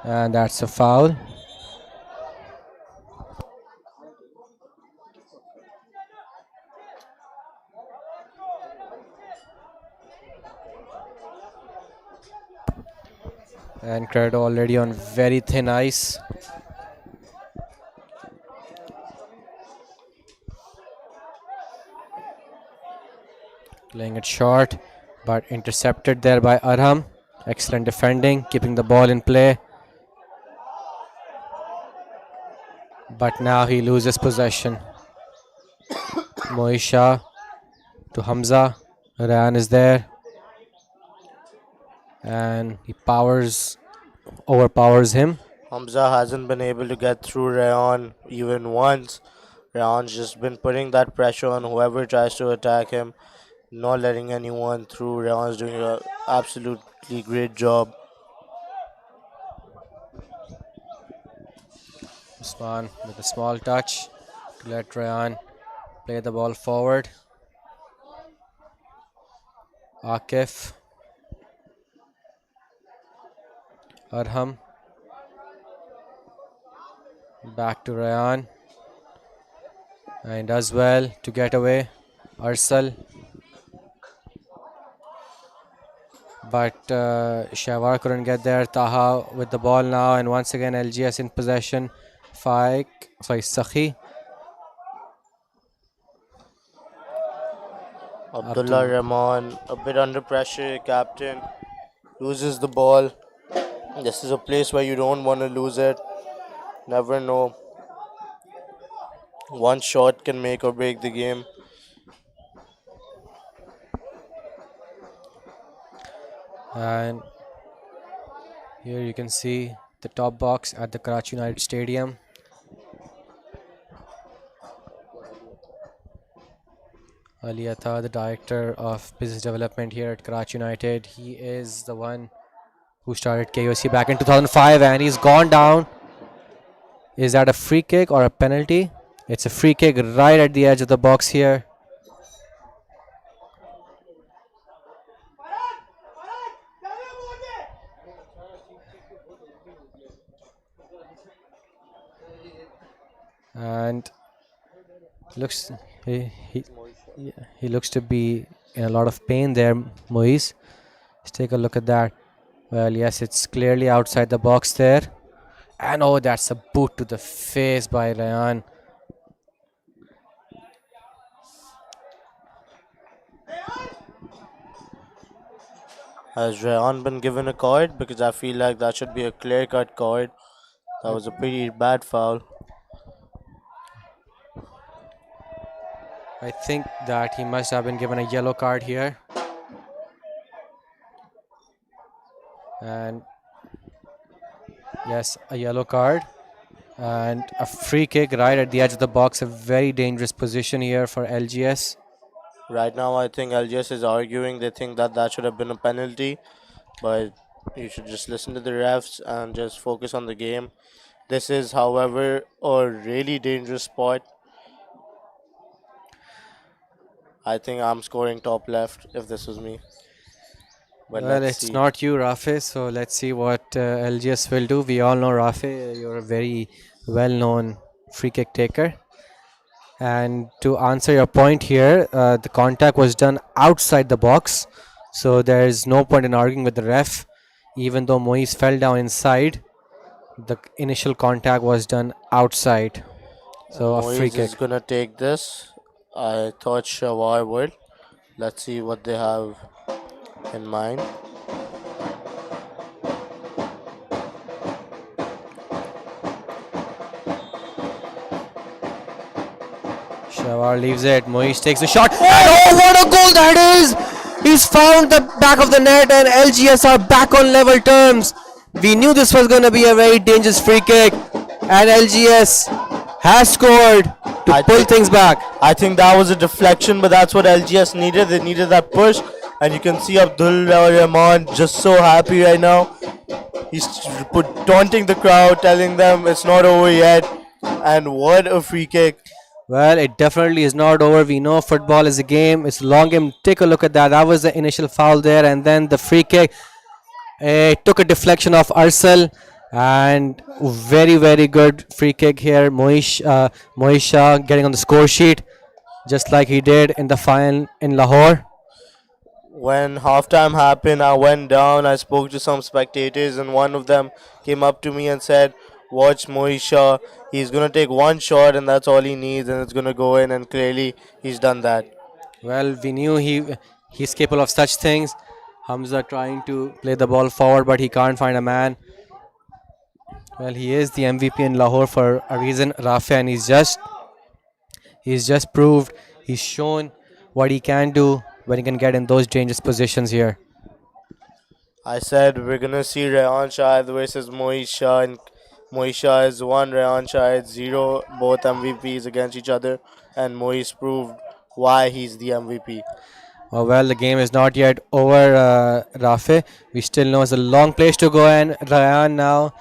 Speaker 6: and that's a foul. And Credo already on very thin ice. Playing it short, but intercepted there by Arham. Excellent defending, keeping the ball in play. But now he loses possession. Moisha to Hamza. Ryan is there. and he overpowers him.
Speaker 1: Hamza hasn't been able to get through Rayon even once. Rayon's just been putting that pressure on whoever tries to attack him, not letting anyone through. Rayon's doing an absolutely great job.
Speaker 6: Usman with a small touch to let Rayan play the ball forward. Akif. Arham. Back to Rayan. And does well to get away. Arsal. But Shawar couldn't get there. Taha with the ball now. And once again LGS in possession. Sakhi.
Speaker 1: Abdullah Rahman, a bit under pressure, captain, loses the ball. This is a place where you don't want to lose it. Never know. One shot can make or break the game.
Speaker 6: And here you can see the top box at the Karachi United Stadium. Ali Atta, the director of business development here at Karachi United, he is the one who started KUSC back in 2005, and he's gone down. Is that a free kick or a penalty? It's a free kick right at the edge of the box here. And looks he looks to be in a lot of pain there, Moise. Let's take a look at that. Well, yes, it's clearly outside the box there. And oh, that's a boot to the face by Rayan.
Speaker 1: Has Rayan been given a card? Because I feel like that should be a clear-cut card. That was a pretty bad foul.
Speaker 6: I think that he must have been given a yellow card here. And yes, a yellow card. And a free kick right at the edge of the box. A very dangerous position here for LGS.
Speaker 1: Right now, I think LGS is arguing. They think that that should have been a penalty. But you should just listen to the refs and just focus on the game. This is, however, a really dangerous spot. I think I'm scoring top left if this was me. But
Speaker 6: Well,
Speaker 1: let's
Speaker 6: it's
Speaker 1: see.
Speaker 6: not you, Rafe, so let's see what LGS will do. We all know Rafe, you're a very well-known free kick taker. And to answer your point here, the contact was done outside the box, so there is no point in arguing with the ref. Even though Moise fell down inside, the initial contact was done outside. So a free
Speaker 1: Moise
Speaker 6: kick.
Speaker 1: is gonna take this. I thought Shawar would. Let's see what they have in mind.
Speaker 6: Shawar leaves it. Moise takes the shot. And oh, what a goal that is! He's found the back of the net, and LGS are back on level terms. We knew this was going to be a very dangerous free kick, and LGS has scored to pull things back.
Speaker 1: I think that was a deflection, but that's what LGS needed. They needed that push, and you can see Abdullah Rahman just so happy right now. He's taunting the crowd, telling them it's not over yet. And what a free kick!
Speaker 6: Well, it definitely is not over. We know football is a game. It's a long game. Take a look at that. That was the initial foul there, and then the free kick. It took a deflection of Arsal, and very, very good free kick here. Moisha getting on the score sheet, just like he did in the final in Lahore.
Speaker 1: When halftime happened, I went down. I spoke to some spectators, and one of them came up to me and said, "Watch Moisha. He's gonna take one shot, and that's all he needs, and it's gonna go in." And clearly, he's done that.
Speaker 6: Well, we knew he's capable of such things. Hamza trying to play the ball forward, but he can't find a man. Well, he is the MVP in Lahore for a reason, Rafa, and he's just proved, he's shown what he can do when he can get in those dangerous positions here.
Speaker 1: I said we're gonna see Rayan Shahid versus Moeez Shah, and Moeez Shah is 1, Rayan Shahid 0, both MVPs against each other, and Moeez proved why he's the MVP.
Speaker 6: Well, the game is not yet over, Rafe. We still know it's a long place to go, and Ryan now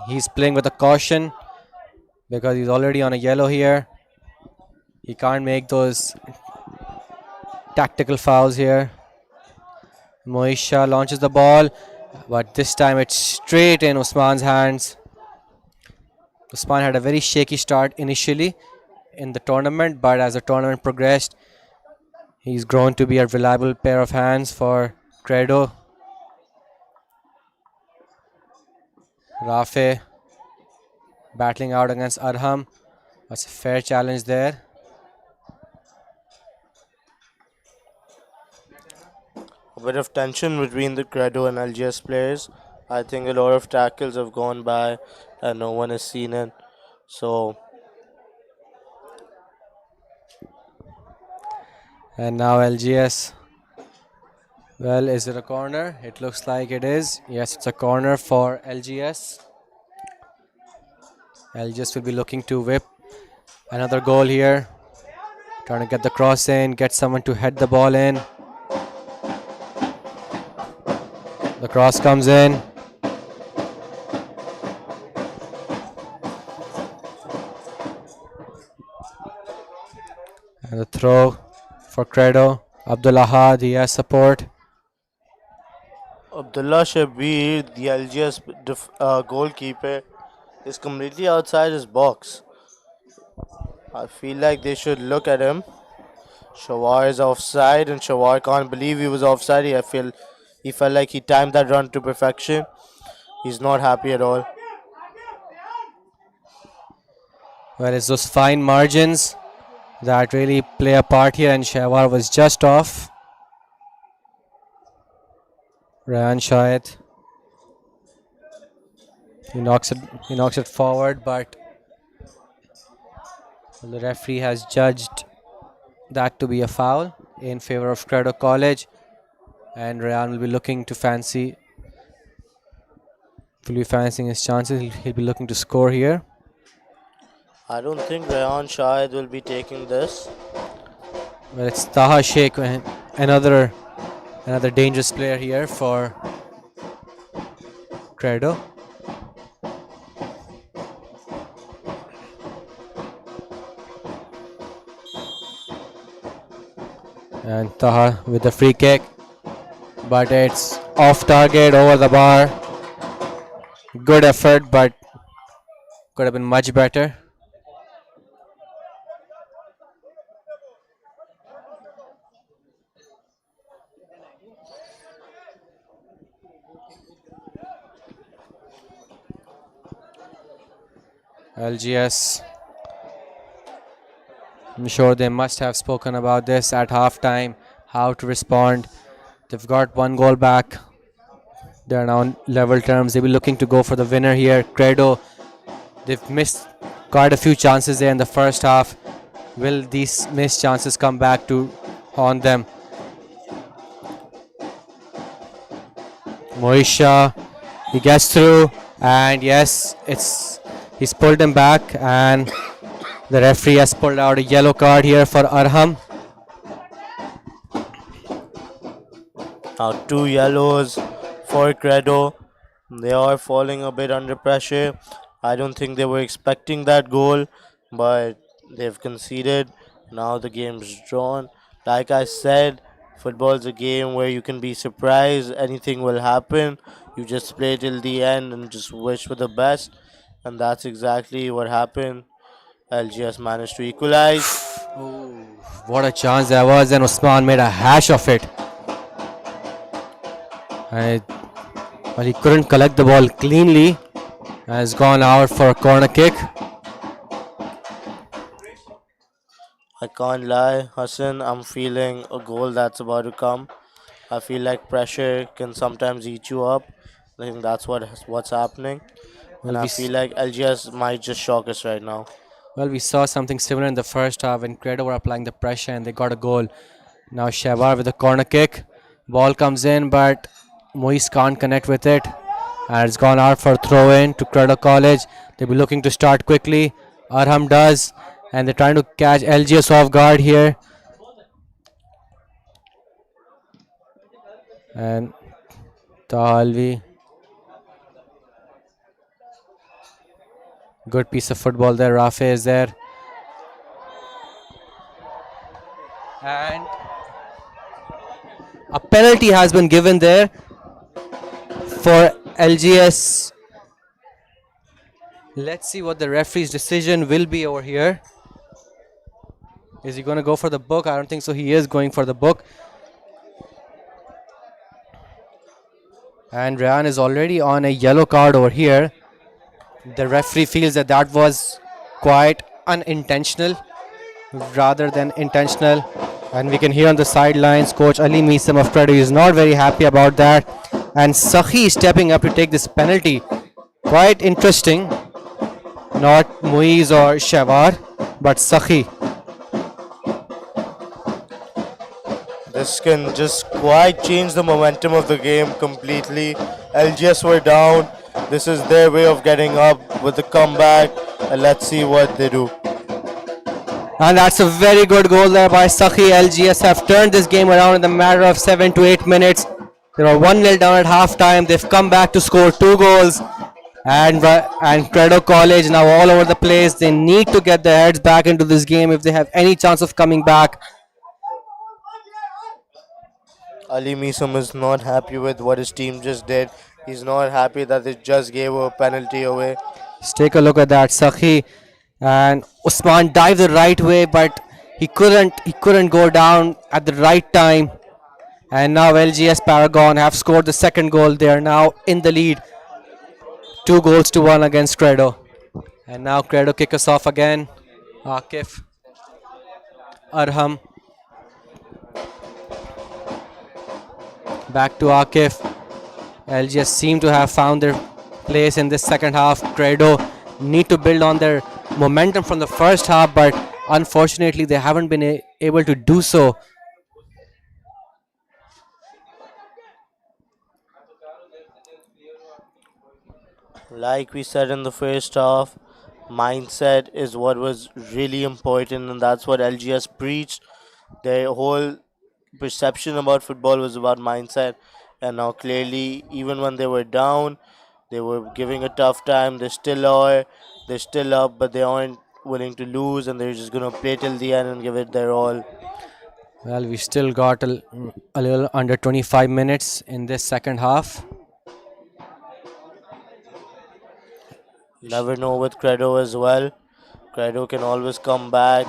Speaker 6: he's playing with a caution because he's already on a yellow here. He can't make those tactical fouls here. Moeez Shah launches the ball, but this time it's straight in Usman's hands. Usman had a very shaky start initially in the tournament, but as the tournament progressed, he's grown to be a reliable pair of hands for Credo. Rafe battling out against Arham. That's a fair challenge there.
Speaker 1: A bit of tension between the Credo and LGS players. I think a lot of tackles have gone by and no one has seen it. So
Speaker 6: And now LGS. Well, is it a corner? It looks like it is. Yes, it's a corner for LGS. LGS will be looking to whip another goal here. Trying to get the cross in, get someone to head the ball in. The cross comes in. And the throw for Credo. Abdullah Had, he has support.
Speaker 1: Abdullah Shabir, the LGS goalkeeper, is completely outside his box. I feel like they should look at him. Shawar is offside, and Shawar can't believe he was offside. He felt like he timed that run to perfection. He's not happy at all.
Speaker 6: Well, it's those fine margins that really play a part here, and Shawar was just off. Rayan Shahid. He knocks it forward, but the referee has judged that to be a foul in favor of Credo College, and Rayan will be looking to fancying his chances. He'll be looking to score here.
Speaker 1: I don't think Rayan Shahid will be taking this.
Speaker 6: Well, it's Taha Sheikh, another dangerous player here for Credo. And Taha with the free kick, but it's off target, over the bar. Good effort, but could have been much better. LGS, I'm sure they must have spoken about this at halftime, how to respond. They've got one goal back. They're now on level terms. They'll be looking to go for the winner here. Credo, they've missed quite a few chances there in the first half. Will these missed chances come back to haunt them? Moeez Shah, he gets through, and yes, he's pulled him back, and the referee has pulled out a yellow card here for Arham.
Speaker 1: Now 2 yellows for Credo. They are falling a bit under pressure. I don't think they were expecting that goal, but they've conceded. Now the game's drawn. Like I said, football's a game where you can be surprised. Anything will happen. You just play till the end and just wish for the best. And that's exactly what happened. LGS managed to equalize.
Speaker 6: What a chance there was, and Usman made a hash of it. But he couldn't collect the ball cleanly. Has gone out for a corner kick.
Speaker 1: I can't lie, Hassan, I'm feeling a goal that's about to come. I feel like pressure can sometimes eat you up. I think that's what's happening. And I feel like LGS might just shock us right now.
Speaker 6: Well, we saw something similar in the first half when Credo were applying the pressure and they got a goal. Now Shawar with a corner kick. Ball comes in, but Moise can't connect with it. And it's gone out for throw in to Credo College. They'll be looking to start quickly. Arham does. And they're trying to catch LGS off guard here. And Talvi. Good piece of football there. Rafe is there. And a penalty has been given there for LGS. Let's see what the referee's decision will be over here. Is he going to go for the book? I don't think so. He is going for the book. And Ryan is already on a yellow card over here. The referee feels that that was quite unintentional rather than intentional. And we can hear on the sidelines, Coach Ali Meesam of Credo is not very happy about that. And Sakhi is stepping up to take this penalty. Quite interesting. Not Muiz or Shawar, but Sakhi.
Speaker 1: This can just quite change the momentum of the game completely. LGS were down. This is their way of getting up with the comeback. And let's see what they do.
Speaker 6: And that's a very good goal there by Sakhi. LGS have turned this game around in the matter of 7 to 8 minutes. They were 1-0 down at halftime. They've come back to score 2 goals. And Credo College now all over the place. They need to get their heads back into this game if they have any chance of coming back.
Speaker 1: Ali Meesam is not happy with what his team just did. He's not happy that they just gave a penalty away.
Speaker 6: Let's take a look at that. Sakhi and Usman dived the right way, but he couldn't go down at the right time. And now LGS Paragon have scored the second goal. They are now in the lead. 2-1 against Credo. And now Credo kick us off again. Akif. Arham. Back to Akif. LGS seem to have found their place in this second half. Credo need to build on their momentum from the first half, but unfortunately they haven't been able to do so.
Speaker 1: Like we said in the first half, mindset is what was really important, and that's what LGS preached. Their whole perception about football was about mindset, and now clearly, even when they were down, they were giving a tough time. They still are, they're still up, but they aren't willing to lose, and they're just gonna play till the end and give it their all.
Speaker 6: Well, we still got a little under 25 minutes in this second half.
Speaker 1: Never know with Credo as well. Credo can always come back.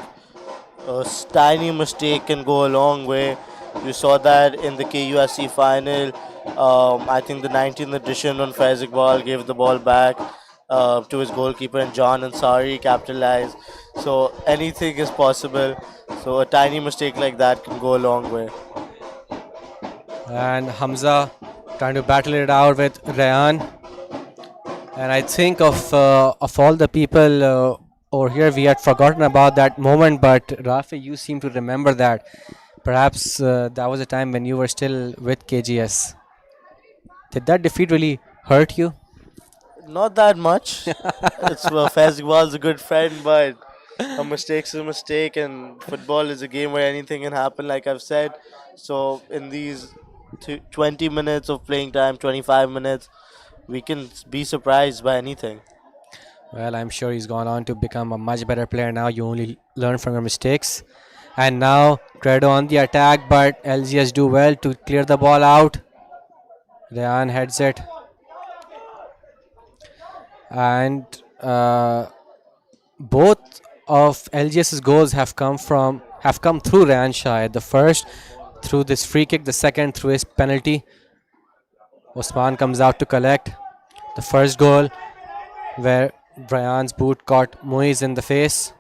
Speaker 1: A tiny mistake can go a long way. You saw that in the KUSC final. I think the 19th edition on Faiz Iqbal gave the ball back to his goalkeeper, and John Ansari capitalized. So anything is possible. So a tiny mistake like that can go a long way.
Speaker 6: And Hamza trying to battle it out with Rayan. And I think of all the people over here, we had forgotten about that moment. But Rafi, you seem to remember that. Perhaps that was a time when you were still with KGS. Did that defeat really hurt you?
Speaker 1: Not that much. Faiz Iqbal's a good friend, but a mistake's a mistake, and football is a game where anything can happen, like I've said. So in these 20 minutes of playing time, 25 minutes, we can be surprised by anything.
Speaker 6: Well, I'm sure he's gone on to become a much better player now. You only learn from your mistakes. And now Credo on the attack, but LGS do well to clear the ball out. Rayan heads it. And both of LGS's goals have come through Rayan Shah. The first through this free kick, the second through his penalty. Osman comes out to collect. The first goal where Brian's boot caught Muiz in the face,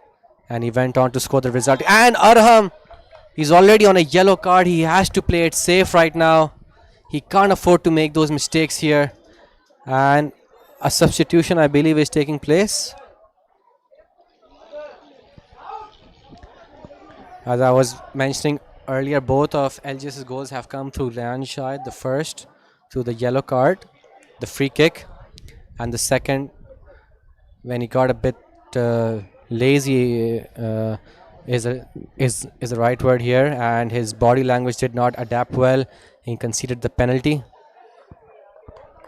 Speaker 6: and he went on to score the result. And Arham, he's already on a yellow card. He has to play it safe right now. He can't afford to make those mistakes here. And a substitution, I believe, is taking place. As I was mentioning earlier, both of LGS's goals have come through Rayan Shah, the first to the yellow card, the free kick, and the second when he got a bit lazy is the right word here, and his body language did not adapt well. He conceded the penalty,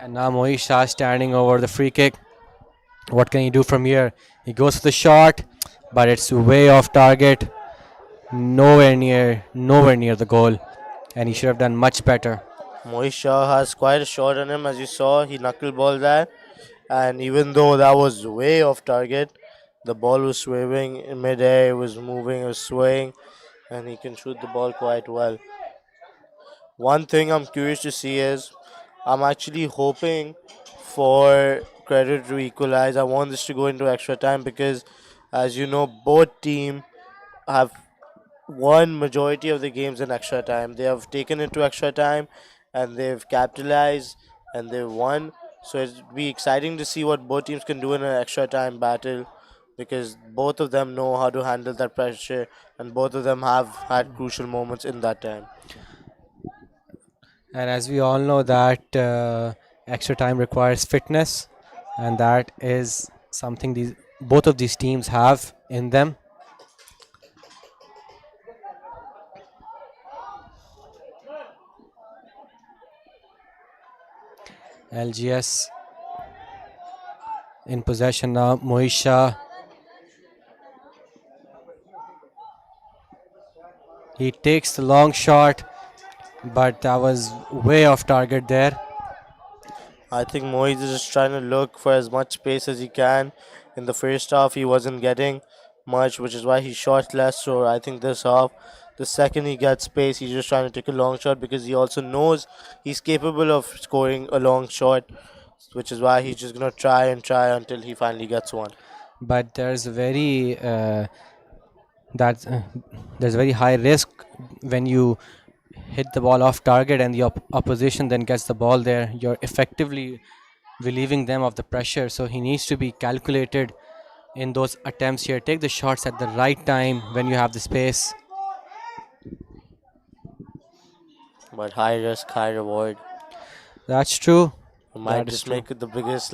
Speaker 6: and now Mohit Shah standing over the free kick. What can he do from here? He goes for the shot, but it's way off target, nowhere near the goal, and he should have done much better.
Speaker 1: Mohit Shah has quite a shot on him, as you saw. He knuckleballed that, and even though that was way off target, the ball was swerving in midair, it was moving, it was swaying, and he can shoot the ball quite well. One thing I'm curious to see is I'm actually hoping for Credo to equalize. I want this to go into extra time because, as you know, both team have won majority of the games in extra time. They have taken it to extra time and they've capitalized and they've won. So it'd be exciting to see what both teams can do in an extra time battle because both of them know how to handle that pressure and both of them have had crucial moments in that time.
Speaker 6: And as we all know that extra time requires fitness, and that is something these both of these teams have in them. LGS in possession now. Mohit Shah. He takes the long shot, but that was way off target there.
Speaker 1: I think Mohit is just trying to look for as much space as he can. In the first half, he wasn't getting much, which is why he shot less. So I think this half, the second he gets space, he's just trying to take a long shot because he also knows he's capable of scoring a long shot, which is why he's just gonna try and try until he finally gets one.
Speaker 6: But that there's very high risk when you hit the ball off target and the opposition then gets the ball there. You're effectively relieving them of the pressure. So he needs to be calculated in those attempts here. Take the shots at the right time when you have the space.
Speaker 1: But high risk, high reward.
Speaker 6: That's true.
Speaker 1: You might
Speaker 6: That is
Speaker 1: just
Speaker 6: true.
Speaker 1: make it the biggest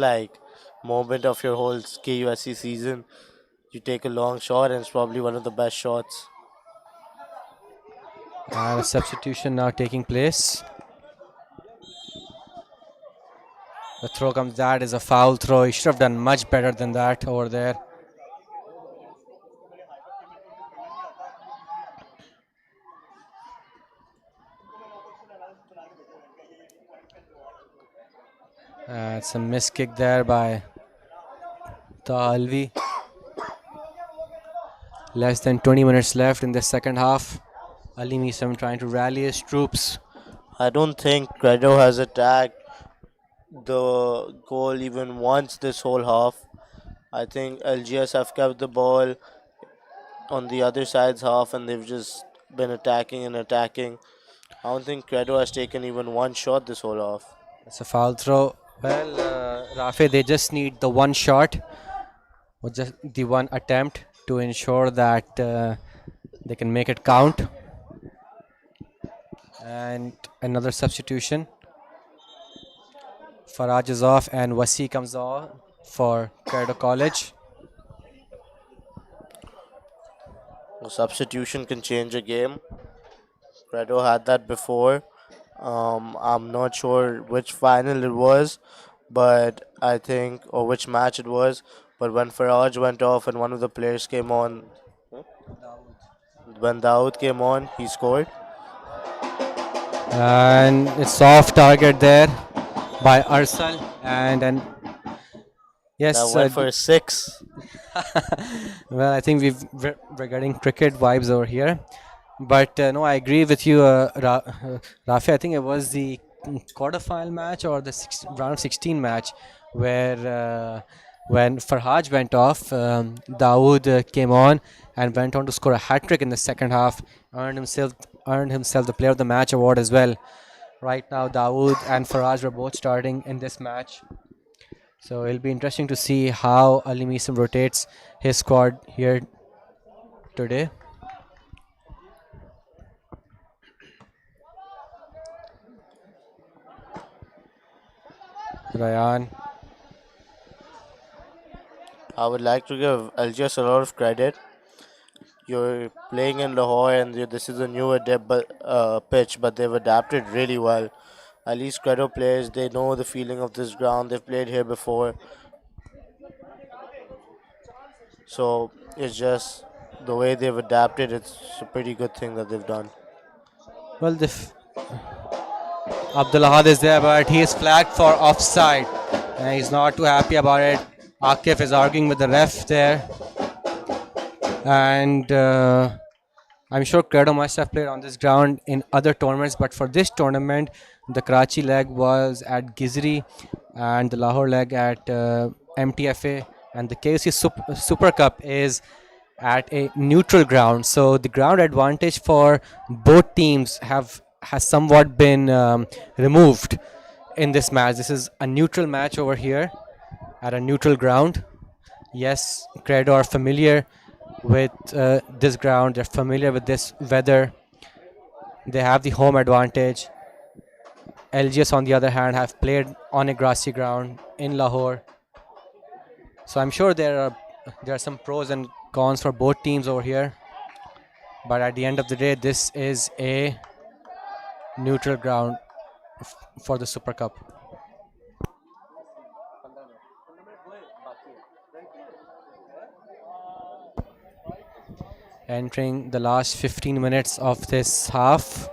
Speaker 1: moment of your whole KUSC season. You take a long shot and it's probably one of the best shots.
Speaker 6: And a substitution now taking place. The throw comes. That is a foul throw. He should have done much better than that over there. It's a missed kick there by Alvi. Less than 20 minutes left in the second half. Ali Misam trying to rally his troops.
Speaker 1: I don't think Credo has attacked the goal even once this whole half. I think LGS have kept the ball on the other side's half and they've just been attacking and attacking. I don't think Credo has taken even one shot this whole half.
Speaker 6: It's a foul throw. Well, Rafe, they just need the one shot or just the one attempt to ensure that they can make it count. And another substitution. Faraj is off and Wasi comes on for Credo College.
Speaker 1: A substitution can change a game. Credo had that before. I'm not sure which final it was, but I think, or which match it was, but when Faraj went off and one of the players came on, when Dawood came on, he scored.
Speaker 6: And it's off target there by Arsal. And yes,
Speaker 1: That went for a 6.
Speaker 6: well, I think we're getting cricket vibes over here. But no, I agree with you, Rafi. I think it was the quarterfinal match or the round of 16 match where when Farhaj went off, Dawood came on and went on to score a hat trick in the second half, earned himself the player of the match award as well. Right now, Dawood and Farhaj were both starting in this match. So it'll be interesting to see how Ali Misam rotates his squad here today. Ryan.
Speaker 1: I would like to give LGS a lot of credit. You're playing in Lahore, and this is a newer pitch, but they've adapted really well. At least Credo players, they know the feeling of this ground. They've played here before, so it's just the way they've adapted. It's a pretty good thing that they've done.
Speaker 6: Well, Abdullah is there, but he is flagged for offside. And he's not too happy about it. Akif is arguing with the ref there. And I'm sure Credo must have played on this ground in other tournaments, but for this tournament, the Karachi leg was at Gizri and the Lahore leg at MTFA, and the KUSC Super Cup is at a neutral ground. So the ground advantage for both teams has somewhat been removed in this match. This is a neutral match over here at a neutral ground. Yes, Credo are familiar with this ground. They're familiar with this weather. They have the home advantage. LGS, on the other hand, have played on a grassy ground in Lahore. So I'm sure there are some pros and cons for both teams over here. But at the end of the day, this is a neutral ground for the Super Cup. Entering the last 15 minutes of this half.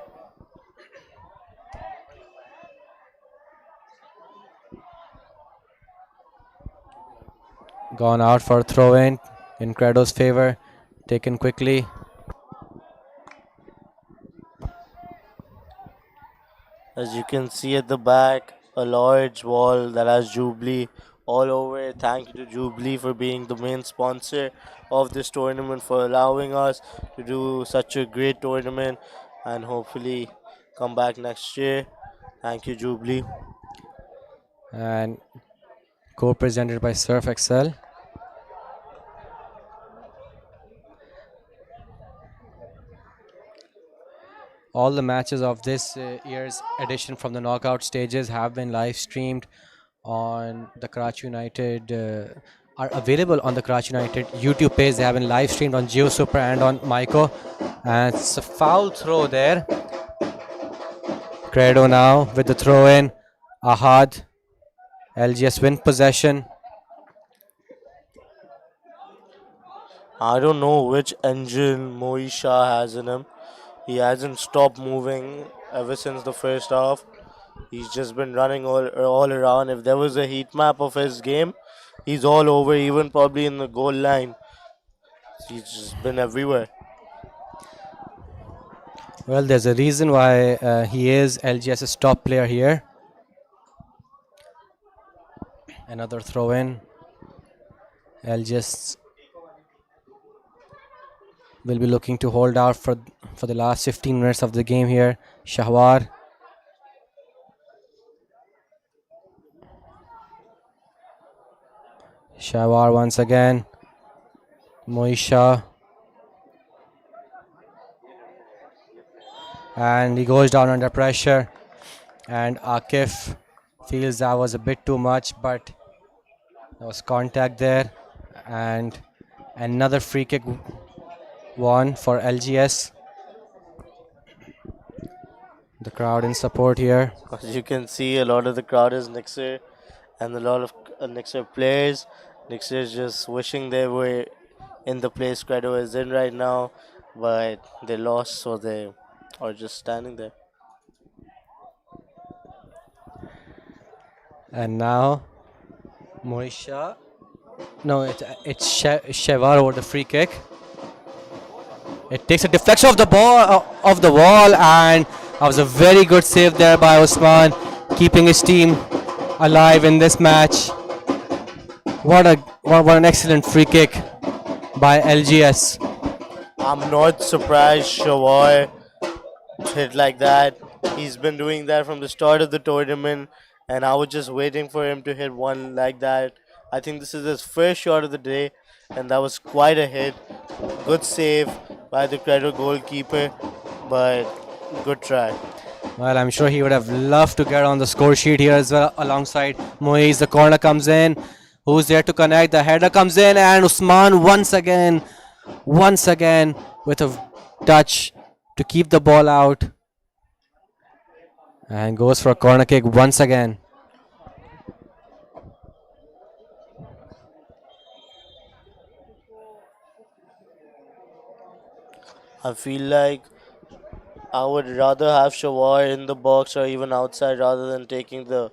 Speaker 6: Gone out for a throw-in Credo's favor. Taken quickly.
Speaker 1: As you can see at the back, a large wall that has Jubilee all over it. Thank you to Jubilee for being the main sponsor of this tournament, for allowing us to do such a great tournament and hopefully come back next year. Thank you, Jubilee.
Speaker 6: And co-presented by Surf Excel. All the matches of this year's edition from the knockout stages have been live streamed on the Karachi United, are available on the Karachi United YouTube page. They have been live streamed on Geo Super and on Myco. And it's a foul throw there. Credo now with the throw in. Ahad. LGS win possession.
Speaker 1: I don't know which engine Moisha has in him. He hasn't stopped moving ever since the first half. He's just been running all around. If there was a heat map of his game, he's all over, even probably in the goal line. He's just been everywhere.
Speaker 6: Well, there's a reason why he is LGS's top player here. Another throw in. LGS will be looking to hold out for the last 15 minutes of the game here. Shahwar. Shahwar once again. Moisha. And he goes down under pressure. And Akif feels that was a bit too much, but there was contact there. And another free kick won for LGS. The crowd in support here.
Speaker 1: As you can see, a lot of the crowd is Nixer and a lot of Nixer players. Nixer is just wishing they were in the place Credo is in right now, but they lost, so they are just standing there.
Speaker 6: And now Moisha. No, it's Shahwar over the free kick. It takes a deflection of the ball of the wall, and that was a very good save there by Osman, keeping his team alive in this match. What an excellent free kick by LGS.
Speaker 1: I'm not surprised Shawar hit like that. He's been doing that from the start of the tournament, and I was just waiting for him to hit one like that. I think this is his first shot of the day, and that was quite a hit. Good save by the Credo goalkeeper, but good try.
Speaker 6: Well, I'm sure he would have loved to get on the score sheet here as well alongside Moiz. The corner comes in. Who's there to connect? The header comes in, and Usman once again with a touch to keep the ball out. And goes for a corner kick once again.
Speaker 1: I feel like I would rather have Shawar in the box or even outside rather than taking the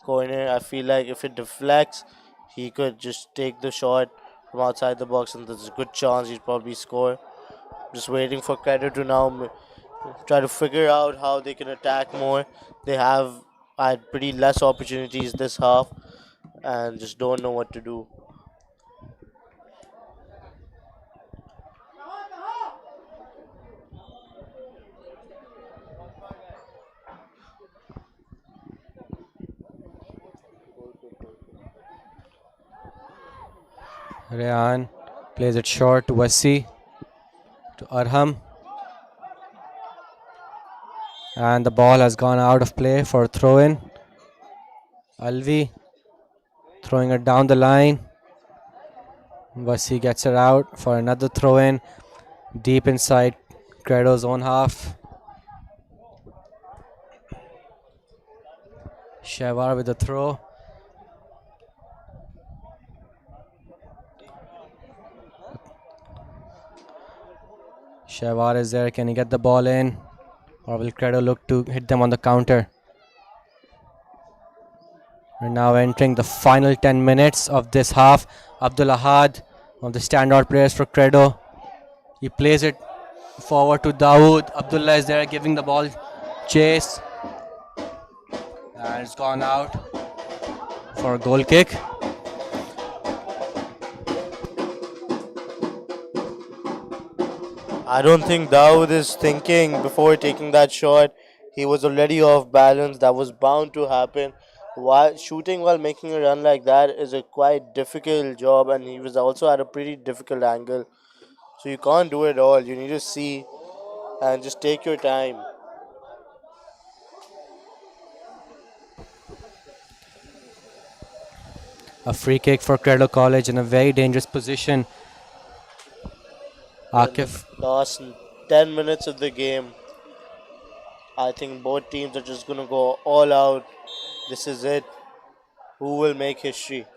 Speaker 1: corner. I feel like if it deflects, he could just take the shot from outside the box, and there's a good chance he'd probably score. Just waiting for Credo to now try to figure out how they can attack more. They have had pretty less opportunities this half and just don't know what to do.
Speaker 6: Rehan plays it short to Wasi, to Arham. And the ball has gone out of play for a throw in. Alvi throwing it down the line. Wasi gets it out for another throw in deep inside Credo's own half. Shawar with the throw. Shawar is there. Can he get the ball in? Or will Credo look to hit them on the counter? We're now entering the final 10 minutes of this half. Abdul Ahad, one of the standout players for Credo. He plays it forward to Dawood. Abdullah is there giving the ball chase. And it's gone out for a goal kick.
Speaker 1: I don't think Dawood is thinking before taking that shot. He was already off balance. That was bound to happen. While shooting while making a run like that is a quite difficult job, and he was also at a pretty difficult angle. So you can't do it all. You need to see and just take your time.
Speaker 6: A free kick for Credo College in a very dangerous position. Akif.
Speaker 1: Last 10 minutes of the game, I think both teams are just going to go all out. This is it. Who will make history?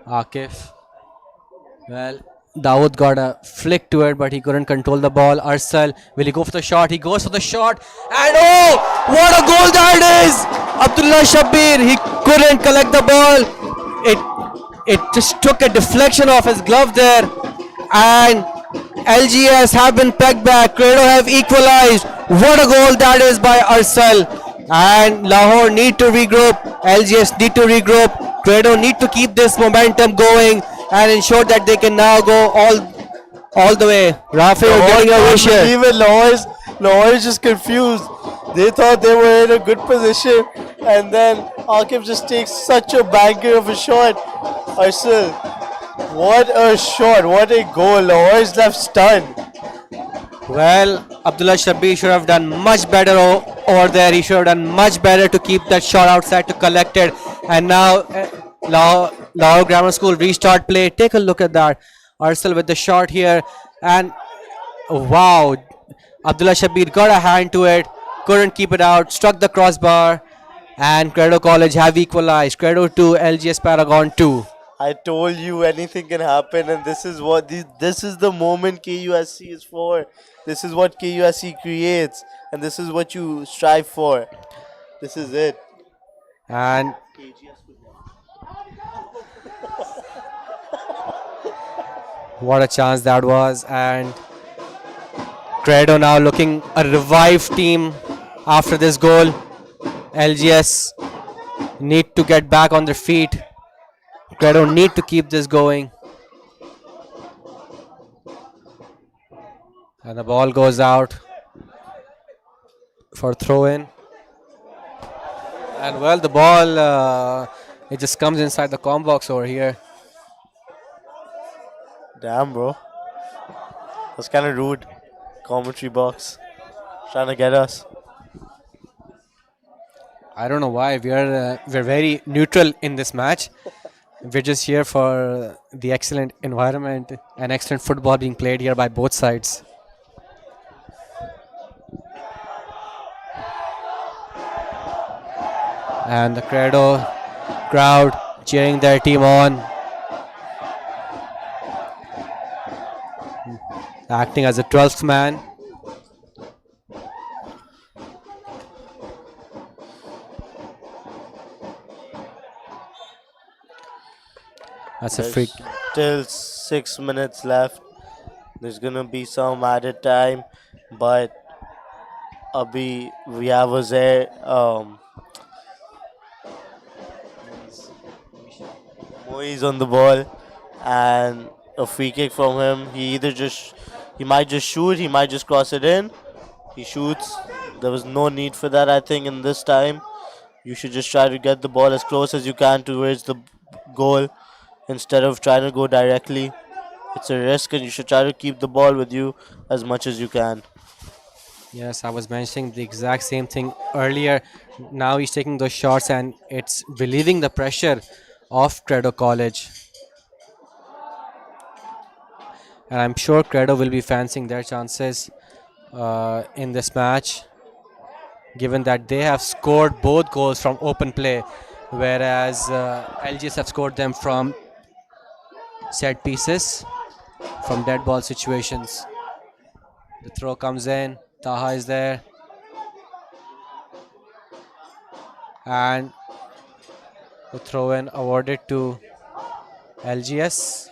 Speaker 6: Akif. Well, Dawood got a flick to it, but he couldn't control the ball. Arsal, will he go for the shot? He goes for the shot. And oh, what a goal that is! Abdullah Shabir, he couldn't collect the ball. It just took a deflection off his glove there. And LGS have been pegged back. Credo have equalized. What a goal that is by Arsal. And Lahore need to regroup. LGS need to regroup. Credo need to keep this momentum going and ensure that they can now go all the way. Rafi, you're getting a wish here.
Speaker 1: Even Lahore is just confused. They thought they were in a good position, and then Akif just takes such a banker of a shot. Arsal, what a shot! What a goal! Lahore is left stunned.
Speaker 6: Well, Abdullah Shabir should have done much better over there. He should have done much better to keep that shot outside to collect it. And now Lahore Grammar School restart play. Take a look at that. Arsal with the shot here. And wow, Abdullah Shabir got a hand to it. Couldn't keep it out. Struck the crossbar. And Credo College have equalized. Credo 2, LGS Paragon 2.
Speaker 1: I told you anything can happen, and this is the moment KUSC is for. This is what KUSC creates, and this is what you strive for. This is it.
Speaker 6: And what a chance that was. And Credo now looking a revived team after this goal. LGS need to get back on their feet. Credo need to keep this going. And the ball goes out for throw in. And well, the ball, it just comes inside the comm box over here.
Speaker 1: Damn, bro. That's kind of rude. Commentary box. Trying to get us.
Speaker 6: I don't know why we're very neutral in this match. We're just here for the excellent environment and excellent football being played here by both sides. And the Credo crowd cheering their team on, acting as a 12th man. That's a freak.
Speaker 1: Still 6 minutes left. There's gonna be some added time, but Abhi we have Uzair, Moise on the ball, and a free kick from him. He might just shoot, he might just cross it in. He shoots. There was no need for that, I think, in this time. You should just try to get the ball as close as you can towards the goal instead of trying to go directly. It's a risk, and you should try to keep the ball with you as much as you can.
Speaker 6: Yes, I was mentioning the exact same thing earlier. Now he's taking those shots and it's relieving the pressure of Credo College. And I'm sure Credo will be fancying their chances in this match, given that they have scored both goals from open play, whereas LGS have scored them from set pieces, from dead ball situations. The throw comes in, Taha is there, and the throw in awarded to LGS.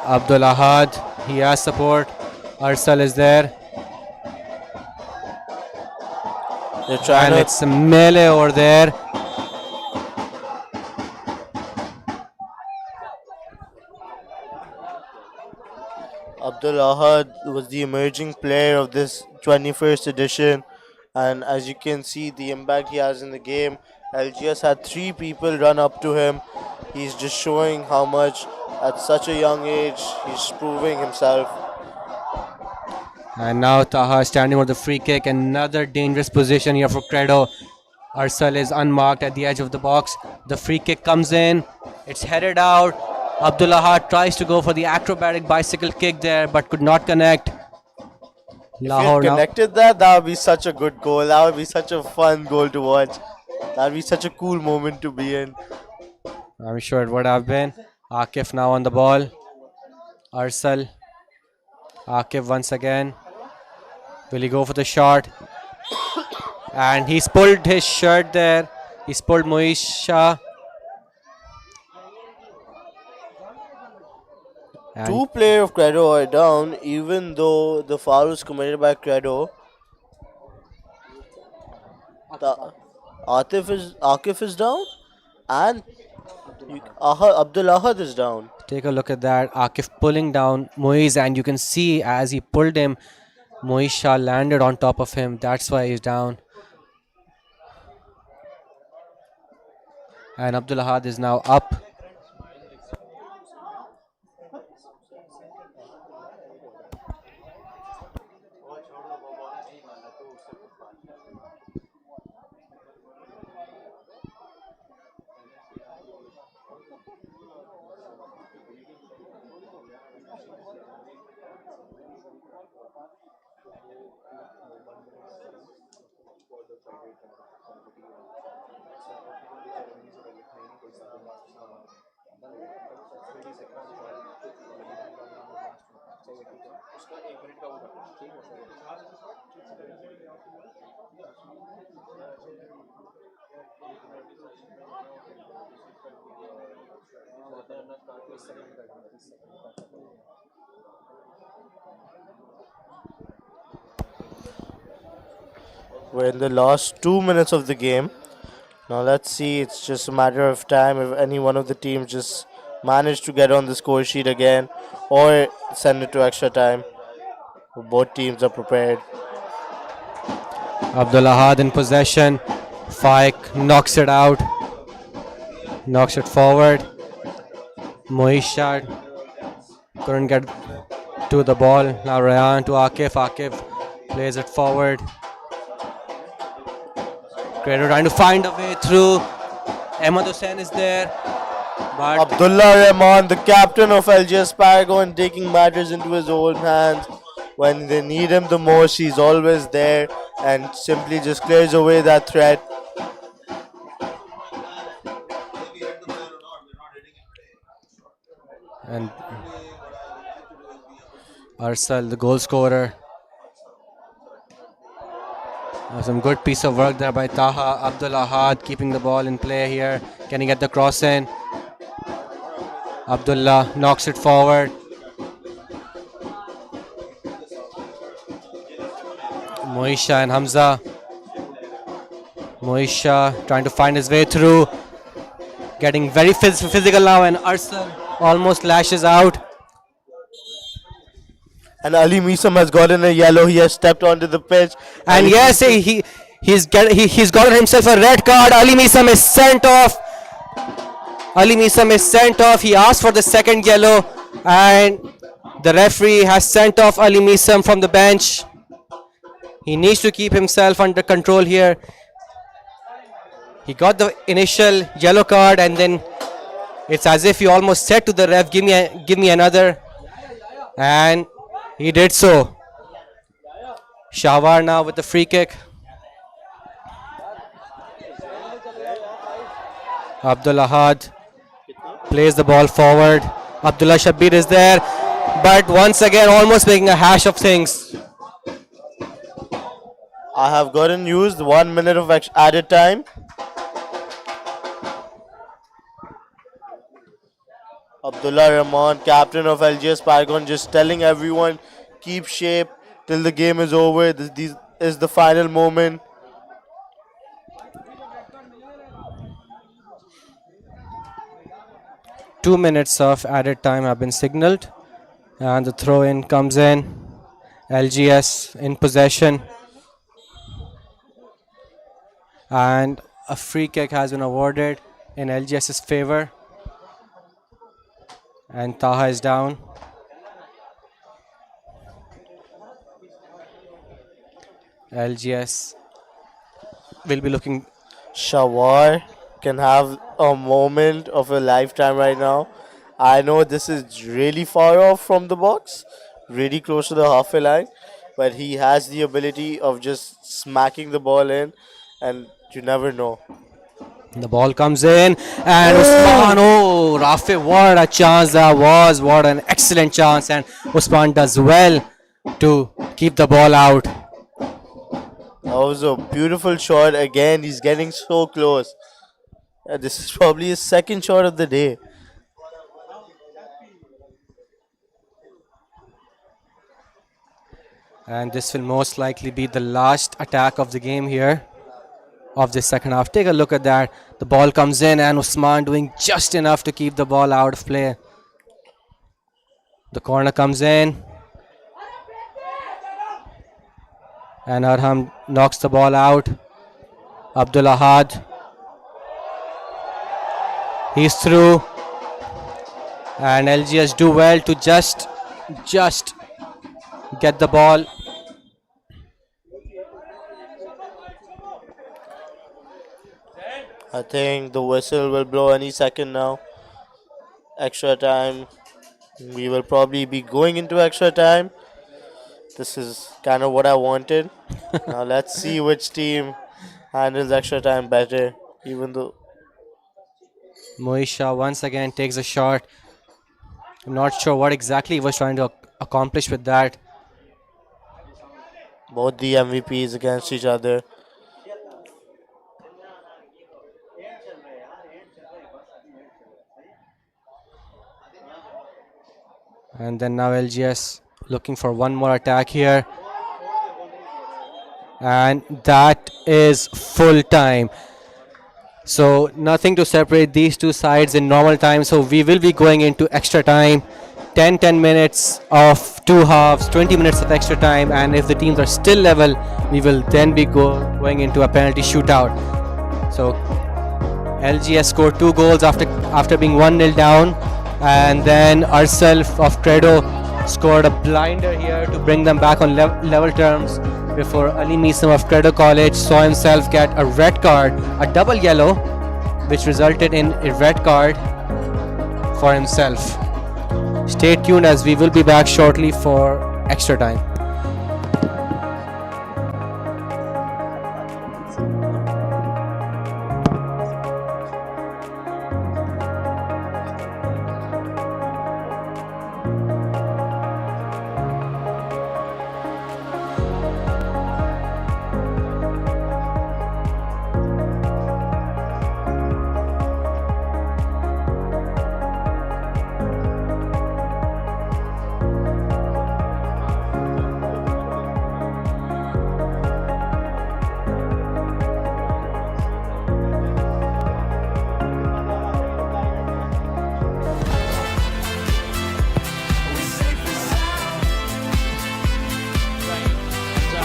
Speaker 6: Abdul Ahad, he has support. Arsal is there,
Speaker 1: They're trying
Speaker 6: and
Speaker 1: to
Speaker 6: it's a melee over there.
Speaker 1: Abdul Ahad was the emerging player of this 21st edition, and as you can see, the impact he has in the game. LGS had 3 people run up to him. He's just showing how much, at such a young age, he's proving himself.
Speaker 6: And now Taha standing on the free kick. Another dangerous position here for Credo. Arsal is unmarked at the edge of the box. The free kick comes in. It's headed out. Abdullah tries to go for the acrobatic bicycle kick there, but could not connect.
Speaker 1: If he
Speaker 6: Lahore
Speaker 1: had
Speaker 6: now.
Speaker 1: connected that would be such a good goal. That would be such a fun goal to watch. That would be such a cool moment to be in.
Speaker 6: I'm sure it would have been. Akif now on the ball. Arsal. Akif once again. Will he go for the shot? And he's pulled his shirt there. He's pulled Moisha. And
Speaker 1: 2 players of Credo are down, even though the foul was committed by Credo. Akif is down, and Abdul Ahad is down.
Speaker 6: take a look at that. Akif pulling down Moise, and you can see as he pulled him, Moisha landed on top of him. That's why he's down. And Abdul Ahad is now up.
Speaker 1: We're in the last 2 minutes of the game. Now let's see, it's just a matter of time if any one of the teams just manage to get on the score sheet again or send it to extra time. Both teams are prepared.
Speaker 6: Abdul Ahad in possession. Faik knocks it out, knocks it forward. Moisha couldn't get to the ball. Now Rayan to Akif. Akif plays it forward. Credo trying to find a way through. Ahmad Hussain is there, but
Speaker 1: Abdullah Rahman, the captain of LGS Paragon, taking matters into his own hands. When they need him the most, he's always there and simply just clears away that threat.
Speaker 6: and Arsal, the goal scorer. Some good piece of work there by Taha. Abdul Ahad keeping the ball in play here. Can he get the cross in? Abdullah knocks it forward. Moisha and Hamza. Moisha trying to find his way through. Getting very physical now, and Arsal almost lashes out.
Speaker 1: And Ali Misam has gotten a yellow. He has stepped onto the pitch.
Speaker 6: And yes, he's gotten himself a red card. Ali Misam is sent off. Ali Misam is sent off. He asked for the second yellow, and the referee has sent off Ali Misam from the bench. He needs to keep himself under control here. He got the initial yellow card, and then it's as if he almost said to the ref, give me another, and he did so. Shawar now with the free kick. Abdul Ahad plays the ball forward. Abdullah Shabir is there, but once again almost making a hash of things.
Speaker 1: I have gotten used 1 minute of added time. Abdullah Rahman, captain of LGS Paragon, just telling everyone, keep shape till the game is over. This is the final moment.
Speaker 6: Two minutes of added time have been signaled, and the throw-in comes in. LGS in possession, and a free kick has been awarded in LGS's favor. And Taha is down. LGS will be looking.
Speaker 1: Shawar can have a moment of a lifetime right now. I know this is really far off from the box, really close to the halfway line, but he has the ability of just smacking the ball in, and you never know.
Speaker 6: The ball comes in, and Usman, oh, Rafi, what a chance that was. What an excellent chance, and Usman does well to keep the ball out.
Speaker 1: That was a beautiful shot. Again, he's getting so close. This is probably his second shot of the day.
Speaker 6: And this will most likely be the last attack of the game here, of this second half. Take a look at that. The ball comes in, and Usman doing just enough to keep the ball out of play. The corner comes in, and Arham knocks the ball out. Abdul Ahad, he's through, and LGS do well to just get the ball.
Speaker 1: I think the whistle will blow any second now. Extra time. We will probably be going into extra time. This is kind of what I wanted. Now let's see which team handles extra time better. Even though
Speaker 6: Moisha once again takes a shot. I'm not sure what exactly he was trying to accomplish with that.
Speaker 1: both the MVPs against each other.
Speaker 6: And then now LGS looking for one more attack here. And that is full time. So nothing to separate these two sides in normal time. So we will be going into extra time. 10 minutes of two halves, 20 minutes of extra time. And if the teams are still level, we will then be going into a penalty shootout. So LGS scored 2 goals after being 1-0 down, and then ourselves of Credo scored a blinder here to bring them back on level terms before Ali Meesam of Credo College saw himself get a red card, a double yellow, which resulted in a red card for himself. Stay tuned as we will be back shortly for extra time.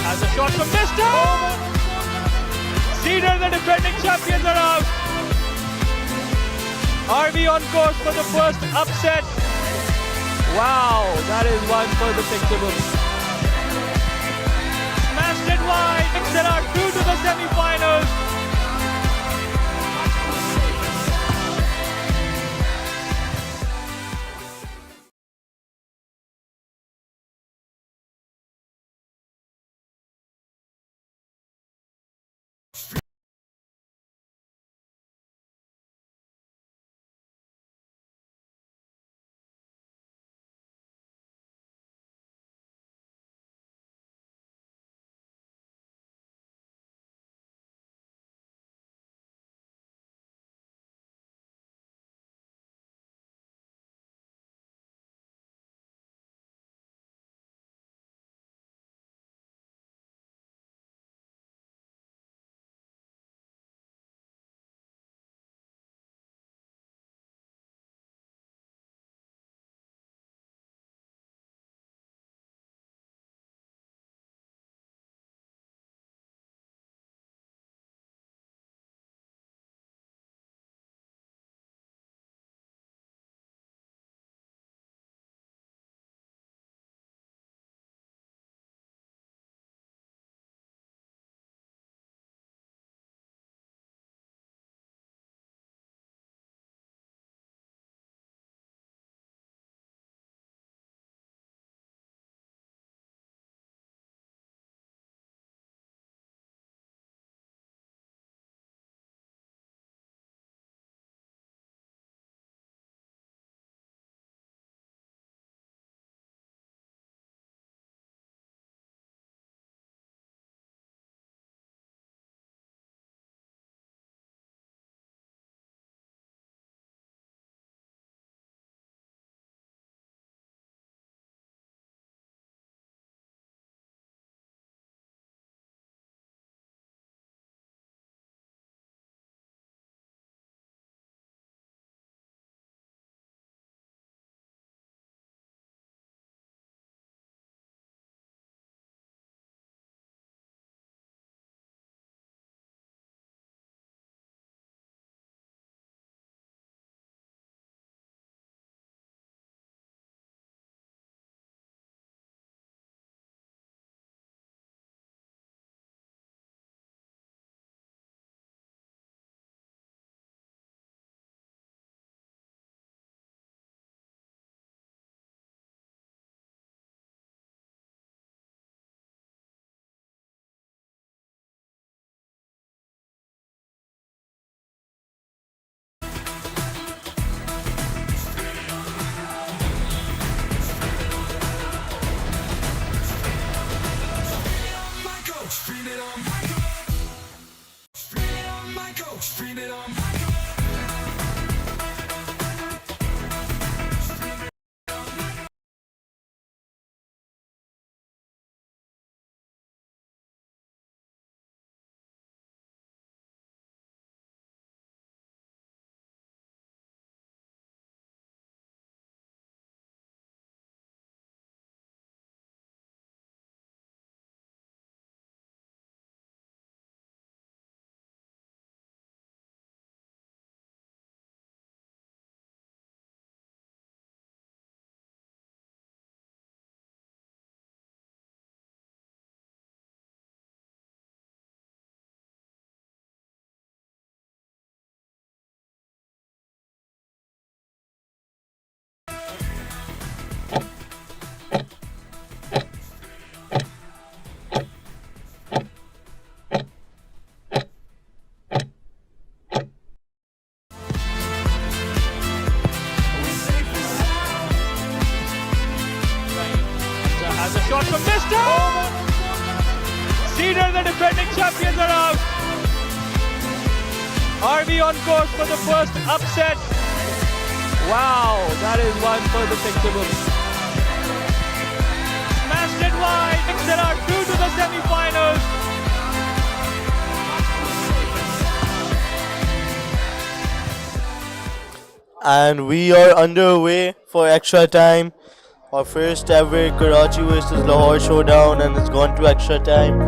Speaker 4: Has a shot from distance. Cedar, the defending champions, are out. Are we on course for the first upset? Wow, that is one for the picture book. Smashed it wide. They are through to the semi-finals. As a shot from distance! Cedar, the defending champions, are out. Are we on course for the first upset? Wow, that is one for the fixable. Smashed it wide. They are through to the semi-finals.
Speaker 1: And we are underway for extra time. Our first ever Karachi versus Lahore showdown, and it's gone to extra time.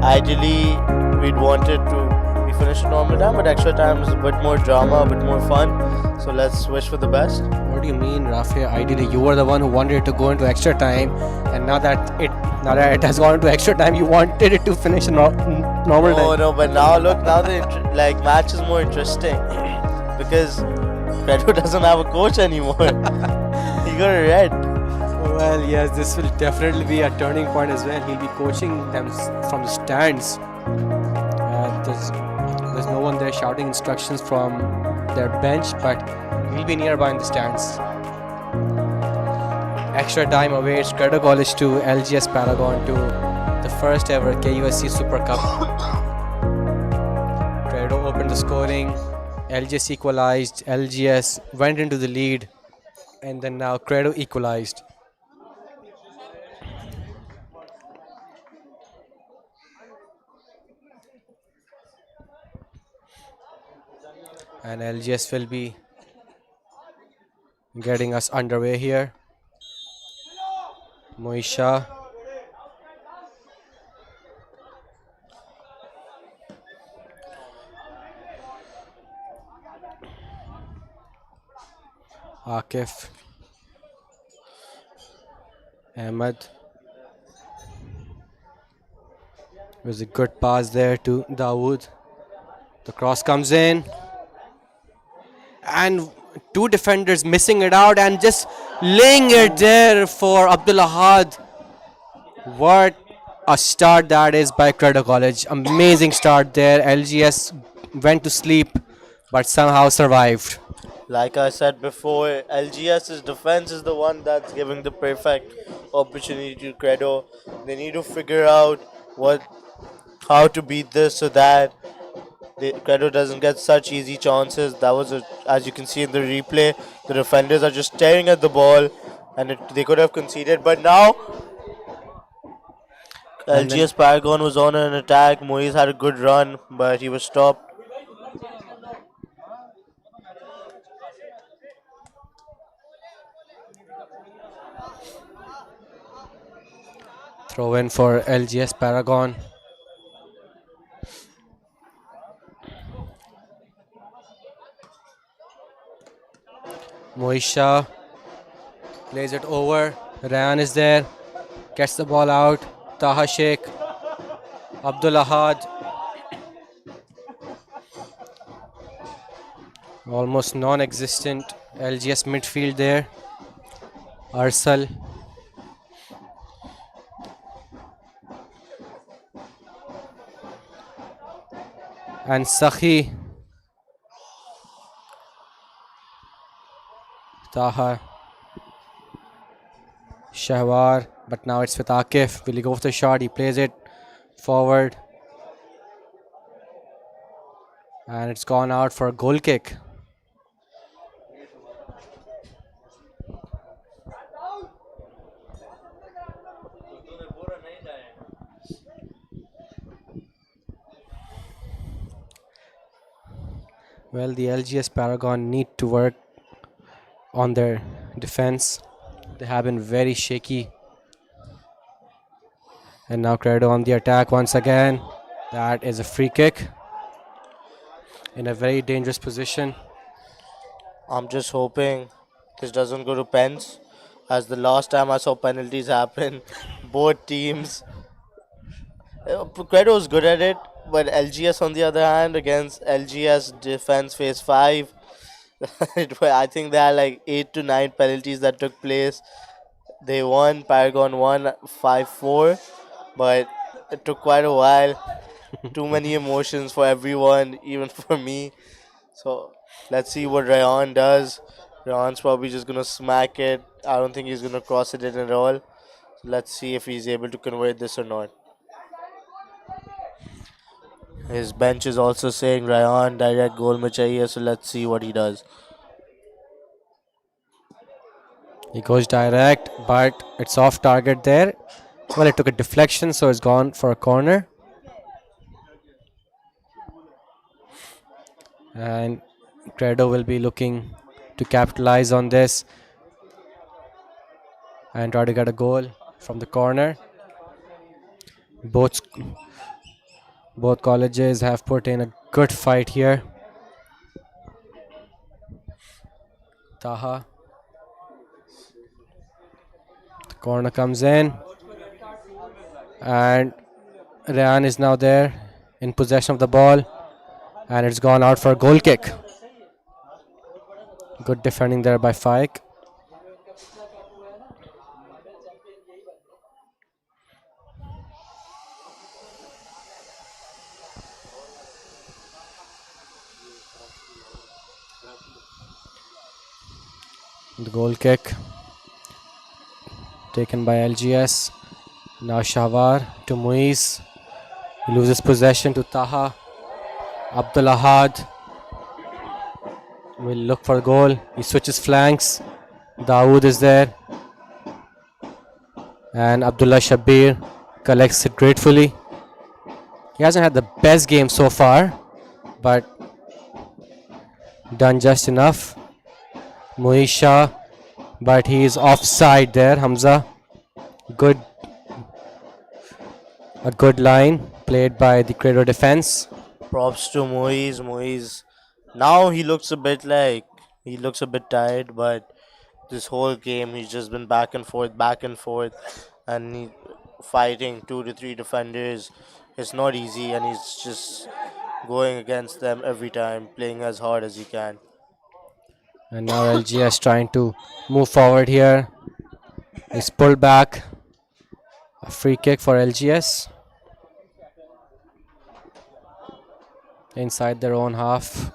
Speaker 1: Ideally, we'd wanted to be finished in normal time, but extra time is a bit more drama, a bit more fun. So let's wish for the best.
Speaker 6: What do you mean, Rafi? Ideally, you were the one who wanted it to go into extra time, and now that it has gone into extra time, you wanted it to finish in normal time.
Speaker 1: No, but now look, now the match is more interesting because Credo doesn't have a coach anymore. He got a red.
Speaker 6: Well, yes, this will definitely be a turning point as well. He'll be coaching them from the stands. There's no one there shouting instructions from their bench, but he'll be nearby in the stands. Extra time awaits Credo College to LGS Paragon to the first ever KUSC Super Cup. Credo opened the scoring, LGS equalized, LGS went into the lead, and then now Credo equalized. And LGS will be getting us underway here. Moisha. Akif. Ahmed. It was a good pass there to Dawood. The cross comes in. And two defenders missing it out and just laying it there for Abdulahad. What a start that is by Credo College. Amazing start there. LGS went to sleep but somehow survived.
Speaker 1: Like I said before, LGS's defense is the one that's giving the perfect opportunity to Credo. They need to figure out how to beat this so that Credo doesn't get such easy chances. As you can see in the replay, the defenders are just staring at the ball, and they could have conceded. But now, LGS Paragon was on an attack. Moise had a good run, but he was stopped.
Speaker 6: Throw in for LGS Paragon. Moisha plays it over. Ryan is there. Gets the ball out. Taha Sheikh. Abdulahad. Almost non-existent LGS midfield there. Arsal. And Sakhi. Taha. Shahwar. But now it's with Akif. Will he go for the shot? He plays it forward. And it's gone out for a goal kick. Well, the LGS Paragon need to work on their defense. They have been very shaky. And now Credo on the attack once again. That is a free kick in a very dangerous position.
Speaker 1: I'm just hoping this doesn't go to pens, as the last time I saw penalties happen, both teams. Credo was good at it, but LGS on the other hand, against LGS defense phase 5, I think there are like 8 to 9 penalties that took place. They won, Paragon won 5-4, but it took quite a while. Too many emotions for everyone, even for me. So let's see what Rayan does. Rayan's probably just gonna smack it. I don't think he's gonna cross it in at all. Let's see if he's able to convert this or not. His bench is also saying Ryan direct goal mein chahiye, so let's see what he does.
Speaker 6: He goes direct, but it's off target there. Well, it took a deflection, so it's gone for a corner. And Credo will be looking to capitalize on this and try to get a goal from the corner. Both colleges have put in a good fight here. Taha. The corner comes in. And Rayan is now there in possession of the ball. And it's gone out for a goal kick. Good defending there by Faik. The goal kick taken by LGS. Now Shahwar to Muiz. He loses possession to Taha. Abdul Ahad will look for a goal. He switches flanks. Dawood is there. And Abdullah Shabir collects it gratefully. He hasn't had the best game so far, but done just enough. Muiz Shah, but he is offside there. Hamza. A good line played by the Credo defense.
Speaker 1: Props to Muiz. Now he looks a bit tired, but this whole game he's just been back and forth, and fighting 2 to 3 defenders. It's not easy, and he's just going against them every time, playing as hard as he can.
Speaker 6: And now LGS trying to move forward here. He's pulled back. A free kick for LGS. Inside their own half.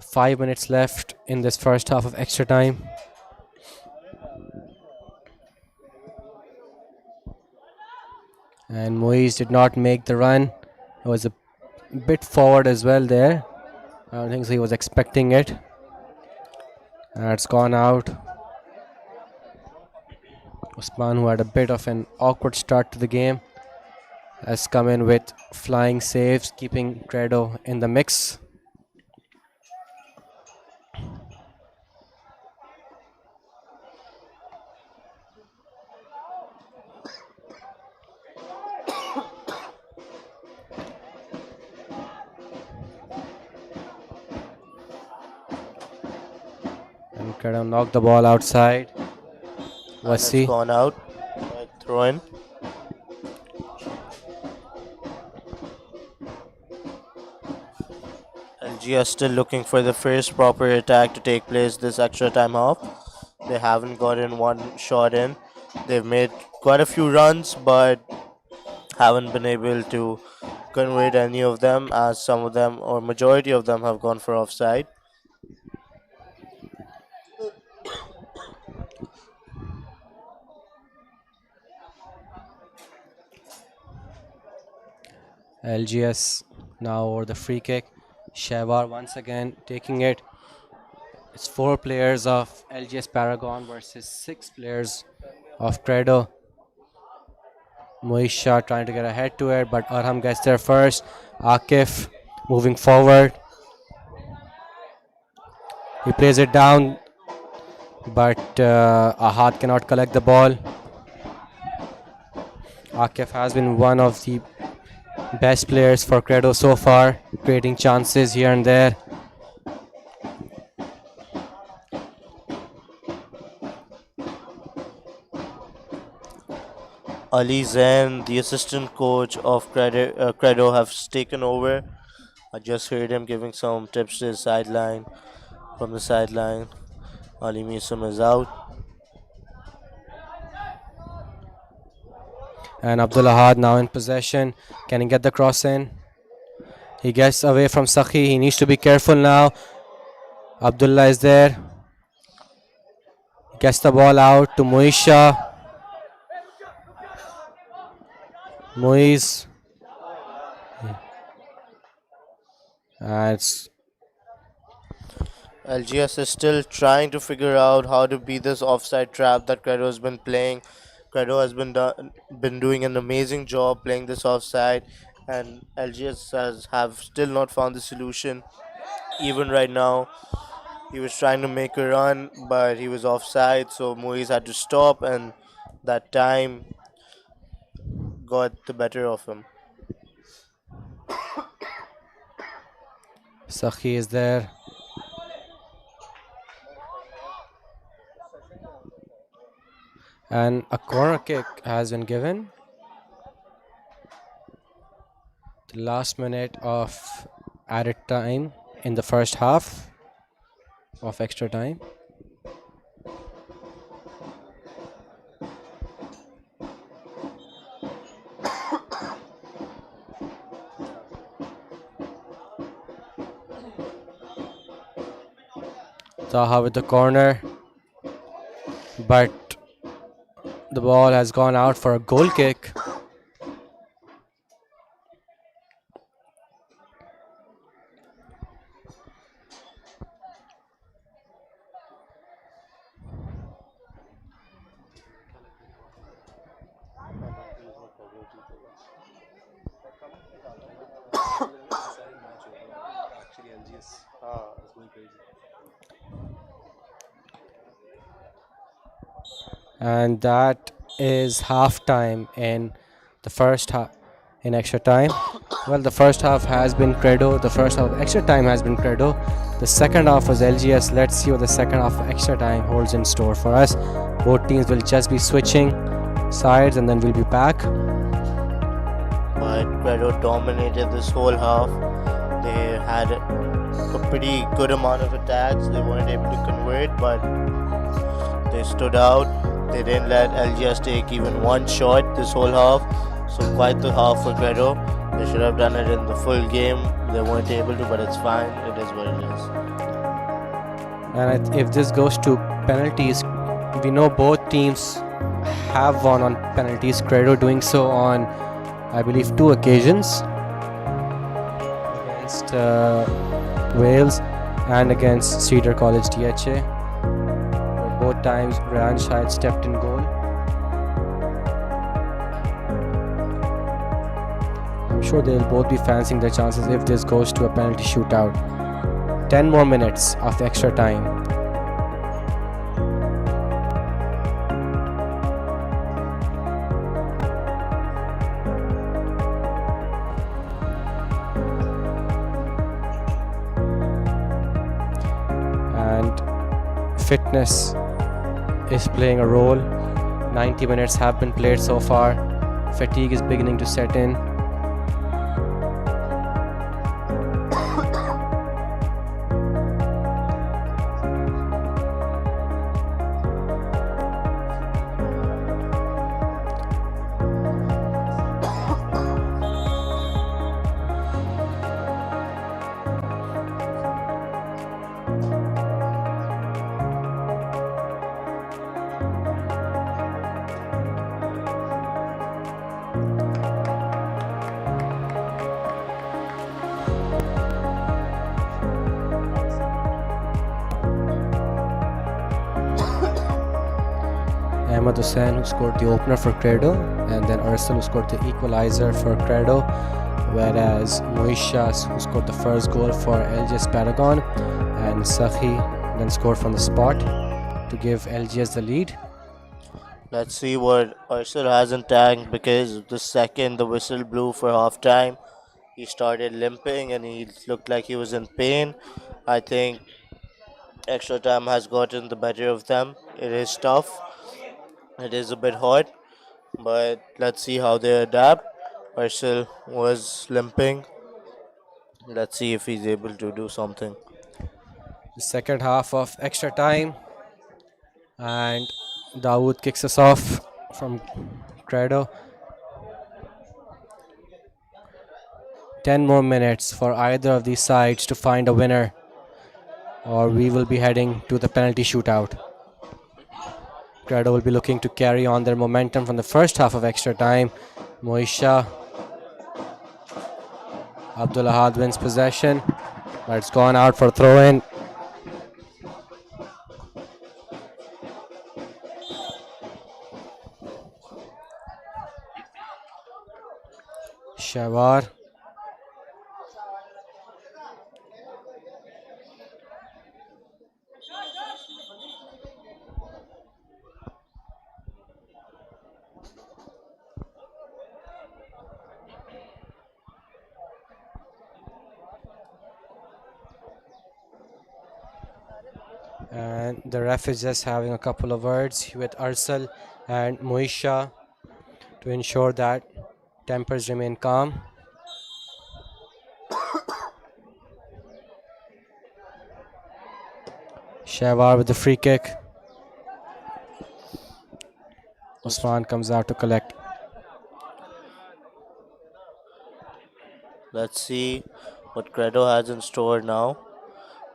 Speaker 6: 5 minutes left in this first half of extra time. And Muiz did not make the run. It was a bit forward as well there. I don't think so he was expecting it. And it's gone out. Usman, who had a bit of an awkward start to the game, has come in with flying saves, keeping Credo in the mix. And Credo knocked the ball outside.
Speaker 1: It's gone out. Throw in. LGS still looking for the first proper attack to take place this extra time half. They haven't gotten one shot in. They've made quite a few runs, but haven't been able to convert any of them, as some of them or majority of them have gone for offside.
Speaker 6: LGS now over the free kick. Shahwar once again taking it. It's 4 players of LGS Paragon versus 6 players of Credo. Moisha trying to get ahead to it, but Arham gets there first. Akif moving forward. He plays it down, but Ahad cannot collect the ball. Akif has been one of the best players for Credo so far, creating chances here and there.
Speaker 1: Ali Zain, the assistant coach of Credo, has taken over. I just heard him giving some tips to his sideline. From the sideline, Ali Misum is out.
Speaker 6: And Abdul Ahad now in possession. Can he get the cross in? He gets away from Sakhi. He needs to be careful now. Abdullah is there. Gets the ball out to Moisha. Moise. And
Speaker 1: LGS is still trying to figure out how to beat this offside trap that Credo has been playing. Credo has been doing an amazing job playing this offside, and LGS has have still not found the solution. Even right now, he was trying to make a run, but he was offside, so Moise had to stop, and that time got the better of him.
Speaker 6: Sakhi is there. And a corner kick has been given. The last minute of added time in the first half of extra time. Taha with the corner, but the ball has gone out for a goal kick. And that is half time in the first half in extra time. Well, the first half has been Credo. The first half of extra time has been Credo. The second half was LGS. Let's see what the second half of extra time holds in store for us. Both teams will just be switching sides and then we'll be back.
Speaker 1: But Credo dominated this whole half. They had a pretty good amount of attacks. They weren't able to convert, but they stood out. They didn't let LGS take even one shot this whole half. So quite the half for Credo. They should have done it in the full game. They weren't able to, but it's fine. It is what it is.
Speaker 6: And if this goes to penalties, we know both teams have won on penalties. Credo doing so on, I believe, 2 occasions against Wales and against Cedar College DHA. But both times Ryan Shahid stepped in goal. I'm sure they'll both be fancying their chances if this goes to a penalty shootout. 10 more minutes of extra time. Fitness is playing a role. 90 minutes have been played so far. Fatigue is beginning to set in. Ahmed Hussain, who scored the opener for Credo, and then Ursel, who scored the equalizer for Credo, whereas Moishas, who scored the first goal for LGS Paragon, and Sakhi then scored from the spot to give LGS the lead.
Speaker 1: Let's see what Ursel has in tank, because the second the whistle blew for half time, he started limping and he looked like he was in pain. I think extra time has gotten the better of them. It is tough. It is a bit hot, but let's see how they adapt. Ursel was limping. Let's see if he's able to do something.
Speaker 6: The second half of extra time, and Dawood kicks us off from Credo. 10 more minutes for either of these sides to find a winner, or we will be heading to the penalty shootout. Credo will be looking to carry on their momentum from the first half of extra time Moisha. Abdul Ahad wins possession, but it's gone out for throw-in. Shawar. And the ref is just having a couple of words with Arsal and Moisha to ensure that tempers remain calm. Shawar with the free kick. Usman comes out to collect.
Speaker 1: Let's see what Credo has in store now.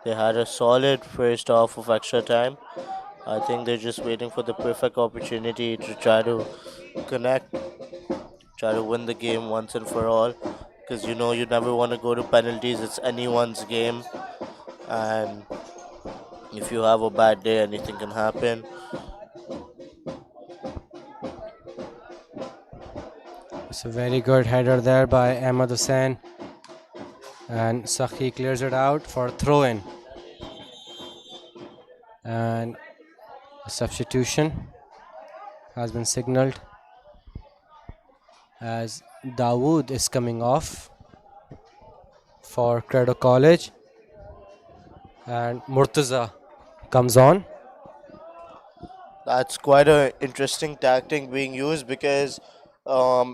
Speaker 1: They had a solid first half of extra time. I think they're just waiting for the perfect opportunity to try to connect, try to win the game once and for all. Because you know you never want to go to penalties, it's anyone's game. And if you have a bad day, anything can happen.
Speaker 6: It's a very good header there by Ahmad Hussain. And Sakhi clears it out for throw-in. And a substitution has been signaled as Dawood is coming off for Credo College. And Murtaza comes on.
Speaker 1: That's quite an interesting tactic being used because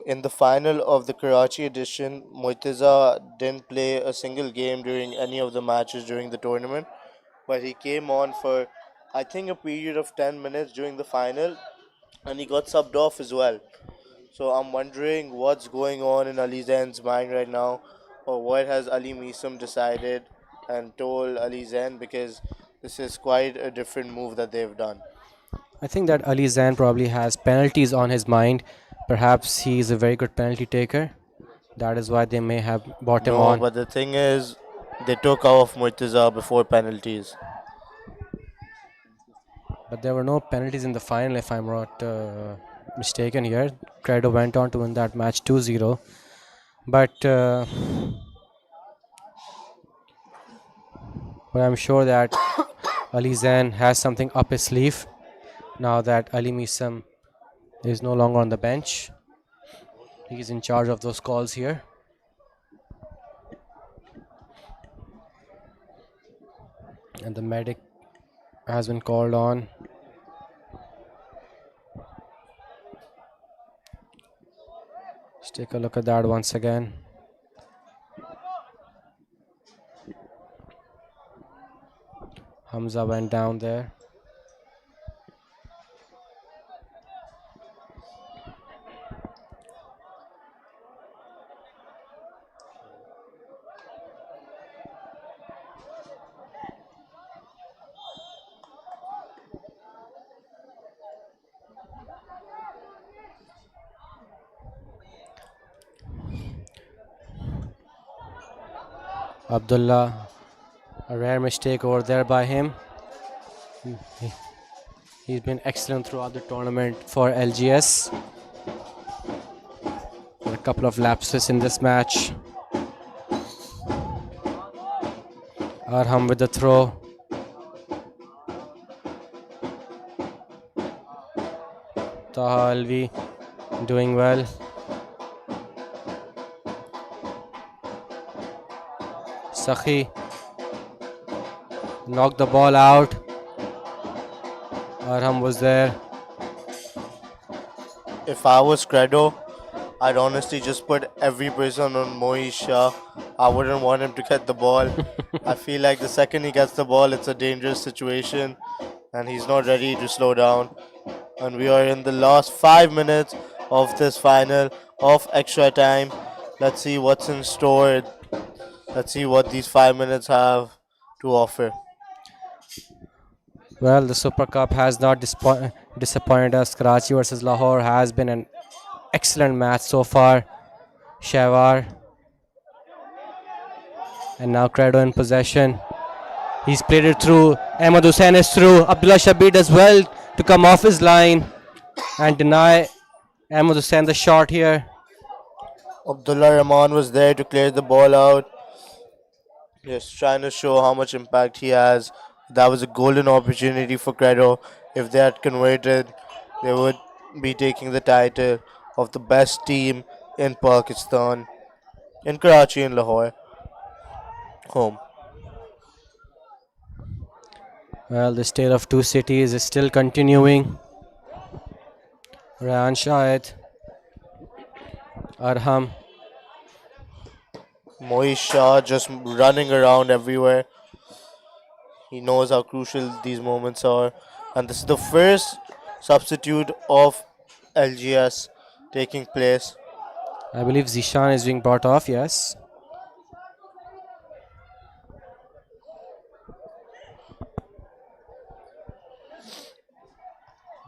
Speaker 1: in the final of the Karachi edition, Murtaza didn't play a single game during any of the matches during the tournament, but he came on for I think a period of 10 minutes during the final and he got subbed off as well. So I'm wondering what's going on in Ali Zain's mind right now, or what has Ali Misam decided and told Ali Zain, because this is quite a different move that they've done.
Speaker 6: I think that Ali Zain probably has penalties on his mind. Perhaps he is a very good penalty taker. That is why they may have brought him
Speaker 1: No,
Speaker 6: on.
Speaker 1: but the thing is, they took off Murtaza before penalties.
Speaker 6: But there were no penalties in the final, if I'm not mistaken here. Credo went on to win that match 2-0. But I'm sure that Ali Zain has something up his sleeve now that Ali Misam is no longer on the bench. He's in charge of those calls here. And the medic has been called on. Let's take a look at that once again. Hamza went down there. Abdullah, a rare mistake over there by him. He's been excellent throughout the tournament for LGS. A couple of lapses in this match. Arham with the throw. Taha Alvi doing well. Sakhi knocked the ball out. Arham was there.
Speaker 1: If I was Credo, I'd honestly just put every person on Moisha. I wouldn't want him to get the ball. I feel like the second he gets the ball, it's a dangerous situation and he's not ready to slow down. And we are in the last 5 minutes of this final of extra time. Let's see what's in store. Let's see what these 5 minutes have to offer.
Speaker 6: Well, the Super Cup has not disappointed us. Karachi versus Lahore has been an excellent match so far. Shawar. And now Credo in possession. He's played it through. Ahmad Hussain is through. Abdullah Shabir does well to come off his line and deny Ahmad Hussain the shot here.
Speaker 1: Abdullah Rahman was there to clear the ball out. Just trying to show how much impact he has. That was a golden opportunity for Credo. If they had converted, they would be taking the title of the best team in Pakistan, in Karachi and Lahore. Home.
Speaker 6: Well, this tale of two cities is still continuing. Rayan Shahid, Arham.
Speaker 1: Moish Shah just running around everywhere. He knows how crucial these moments are. And this is the first substitute of LGS taking place.
Speaker 6: I believe Zishan is being brought off, yes.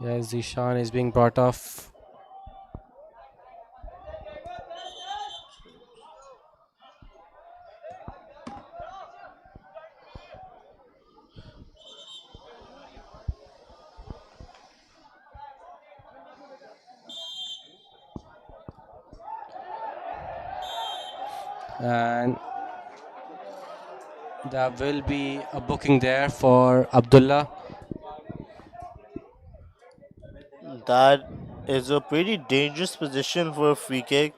Speaker 6: Yes, Zishan is being brought off. And there will be a booking there for Abdullah.
Speaker 1: That is a pretty dangerous position for a free kick.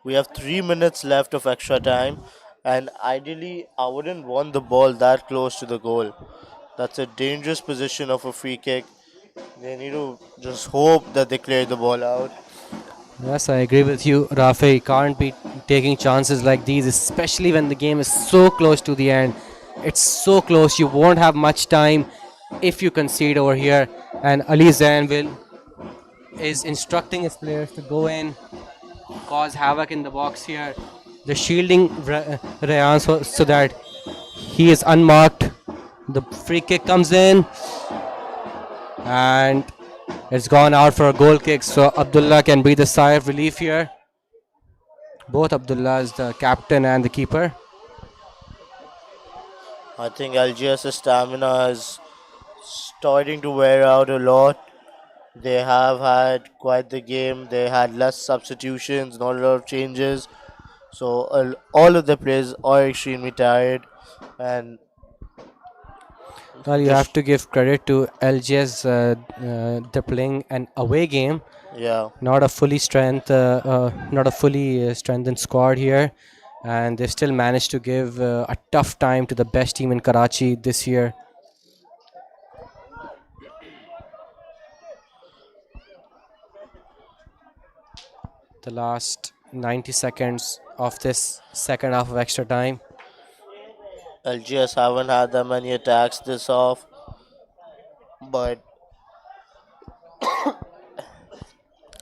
Speaker 1: We have 3 minutes left of extra time, and ideally, I wouldn't want the ball that close to the goal. That's a dangerous position of a free kick. They need to just hope that they clear the ball out.
Speaker 6: Yes, I agree with you, Rafi. Can't be taking chances like these, especially when the game is so close to the end. It's so close, you won't have much time if you concede over here. And Ali Zain is instructing his players to go in, cause havoc in the box here. The shielding Rayan so that he is unmarked. The free kick comes in, and it's gone out for a goal kick, so Abdullah can breathe a sigh of relief here. Both Abdullahs, the captain and the keeper.
Speaker 1: I think LGS's stamina is starting to wear out a lot. They have had quite the game. They had less substitutions, not a lot of changes. So all of the players are extremely tired, and
Speaker 6: Well, you have to give credit to LGS. They're playing an away game,
Speaker 1: yeah,
Speaker 6: not a fully strengthened squad here, and they still managed to give a tough time to the best team in Karachi this year. The last 90 seconds of this second half of extra time.
Speaker 1: LGS haven't had that many attacks this off, but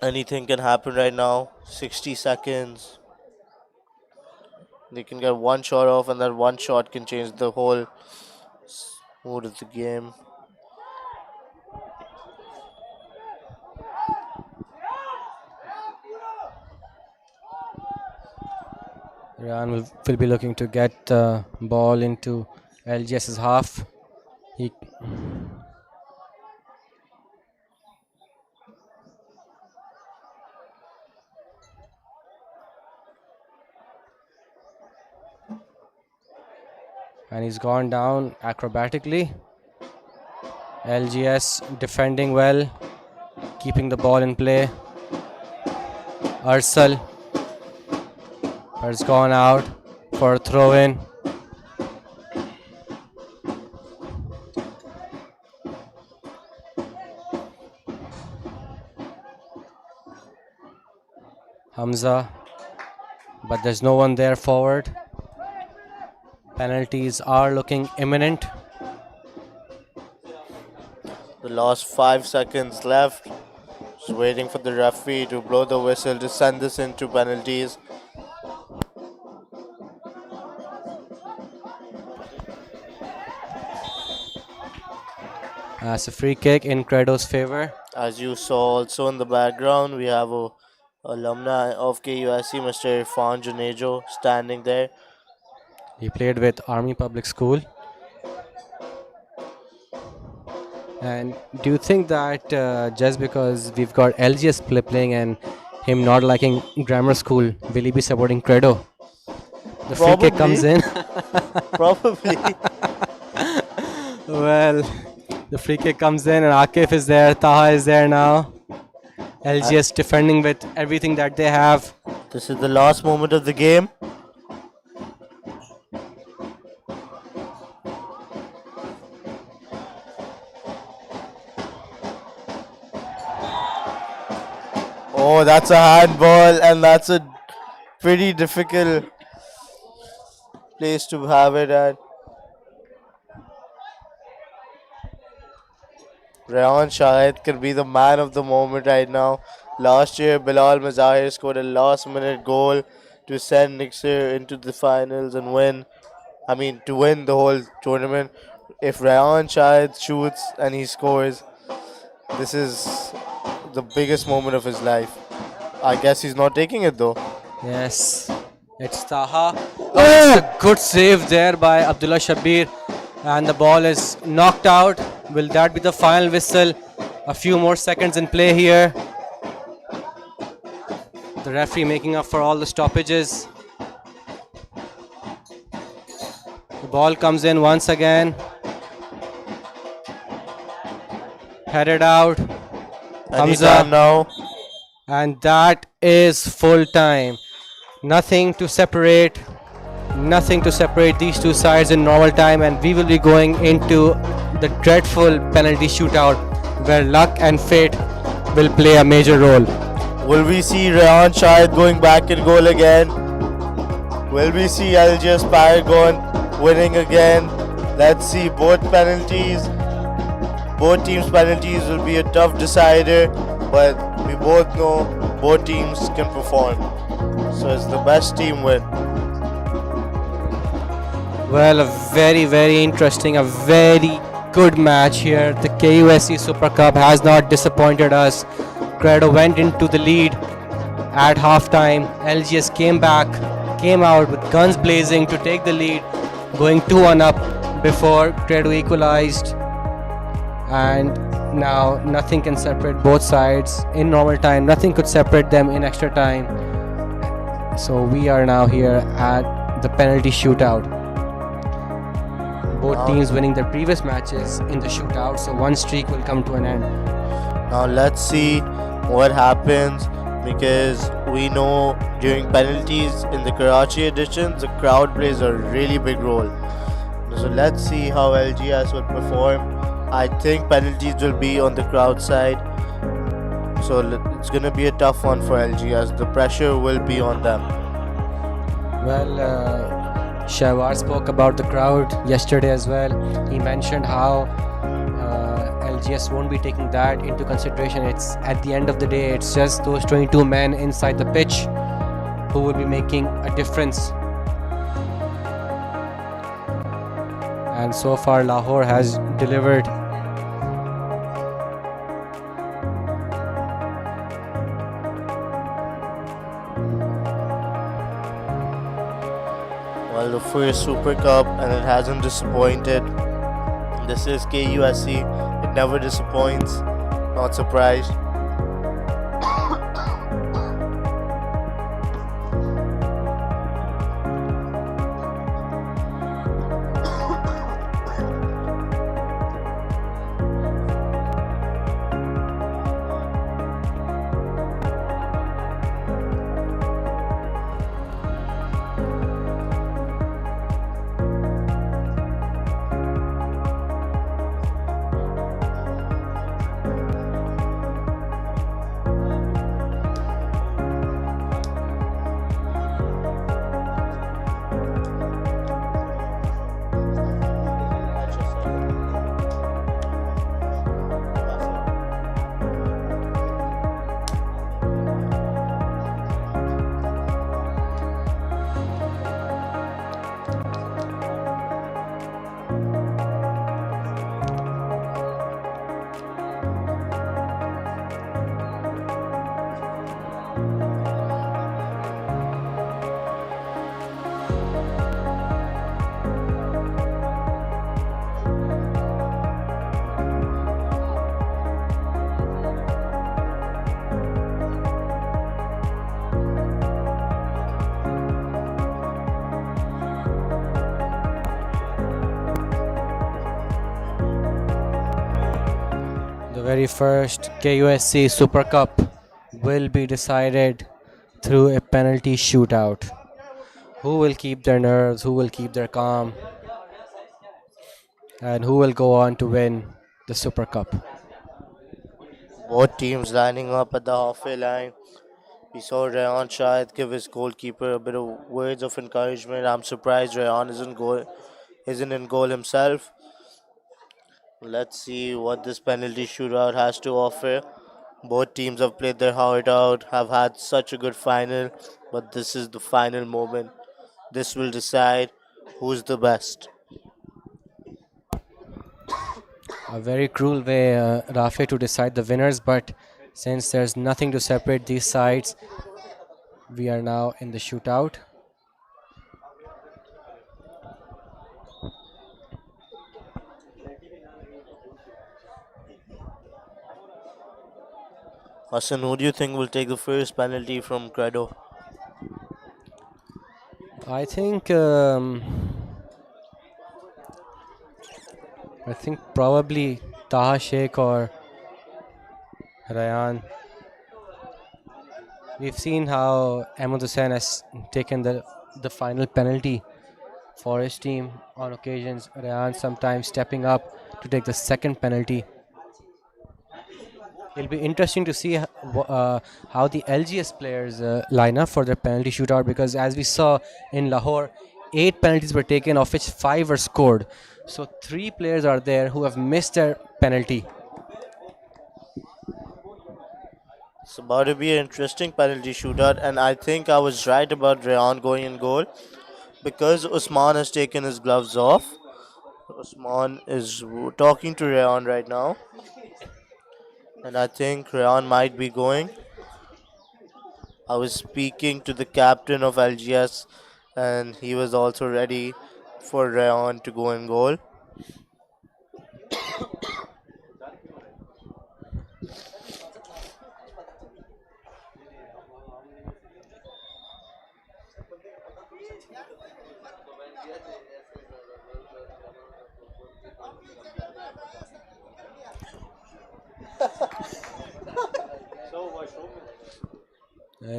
Speaker 1: anything can happen right now. 60 seconds. They can get one shot off, and that one shot can change the whole mood of the game.
Speaker 6: Ryan will be looking to get the ball into LGS's half. He and he's gone down acrobatically. LGS defending well, keeping the ball in play. Arsal has gone out for a throw in. Hamza, but there's no one there forward. Penalties are looking imminent.
Speaker 1: The last 5 seconds left. Just waiting for the referee to blow the whistle to send this into penalties.
Speaker 6: That's a free kick in Credo's favor.
Speaker 1: As you saw also in the background, we have a alumni of KUSC, Mr. Irfan Junejo, standing there.
Speaker 6: He played with Army Public School. And do you think that just because we've got LGS playing and him not liking grammar school, will he be supporting Credo? The free kick comes
Speaker 1: Probably.
Speaker 6: in.
Speaker 1: Probably.
Speaker 6: Well, the free kick comes in and Akif is there, Taha is there now. LGS defending with everything that they have.
Speaker 1: This is the last moment of the game. Oh, that's a handball, and that's a pretty difficult place to have it at. Rayan Shahid could be the man of the moment right now. Last year, Bilal Mazahir scored a last-minute goal to send Nixer into the finals and win. I mean, to win the whole tournament. If Rayan Shahid shoots and he scores, this is the biggest moment of his life. I guess he's not taking it though.
Speaker 6: Yes, it's Taha. Oh, it's a good save there by Abdullah Shabir. And the ball is knocked out. Will that be the final whistle? A few more seconds in play here. The referee making up for all the stoppages. The ball comes in once again. Headed out.
Speaker 1: Anytime now.
Speaker 6: And that is full time. Nothing to separate these two sides in normal time, and we will be going into the dreadful penalty shootout where luck and fate will play a major role.
Speaker 1: Will we see Rayan Shahid going back in goal again? Will we see LGS Paragon winning again? Let's see. Both teams' penalties will be a tough decider, but we both know both teams can perform. So it's the best team win.
Speaker 6: Well, a very, very interesting, a very good match here. The KUSC Super Cup has not disappointed us. Credo went into the lead at halftime. LGS came out with guns blazing to take the lead, going 2-1 up before Credo equalized. And now nothing can separate both sides in normal time. Nothing could separate them in extra time. So we are now here at the penalty shootout. Both teams winning their previous matches in the shootout, so one streak will come to an end.
Speaker 1: Now let's see what happens, because we know during penalties in the Karachi edition, the crowd plays a really big role. So let's see how LGS will perform. I think penalties will be on the crowd side. So it's going to be a tough one for LGS. The pressure will be on them.
Speaker 6: Well, Shahwar spoke about the crowd yesterday as well. He mentioned how LGS won't be taking that into consideration. It's at the end of the day, it's just those 22 men inside the pitch who will be making a difference. And so far, Lahore has delivered.
Speaker 1: Well, the first Super Cup, and it hasn't disappointed. This is KUSC. It never disappoints. Not surprised.
Speaker 6: very first KUSC Super Cup will be decided through a penalty shootout. Who will keep their nerves? Who will keep their calm? And who will go on to win the Super Cup?
Speaker 1: Both teams lining up at the halfway line. We saw Rayan Shahid give his goalkeeper a bit of words of encouragement. I'm surprised Rayan isn't in goal himself. Let's see what this penalty shootout has to offer. Both teams have played their heart out, have had such a good final, but this is the final moment. This will decide who's the best.
Speaker 6: A very cruel way, Rafe, to decide the winners, but since there's nothing to separate these sides, we are now in the shootout.
Speaker 1: Hassan, who do you think will take the first penalty from Credo?
Speaker 6: I think probably Taha Sheikh or Rayan. We've seen how Ahmed Hussain has taken the final penalty for his team on occasions. Rayan sometimes stepping up to take the second penalty. It'll be interesting to see how the LGS players line up for their penalty shootout, because as we saw in Lahore, 8 penalties were taken, of which 5 were scored. So 3 players are there who have missed their penalty.
Speaker 1: It's about to be an interesting penalty shootout, and I think I was right about Rayan going in goal because Usman has taken his gloves off. Usman is talking to Rayan right now, and I think Rayan might be going. I was speaking to the captain of LGS, and he was also ready for Rayan to go in goal.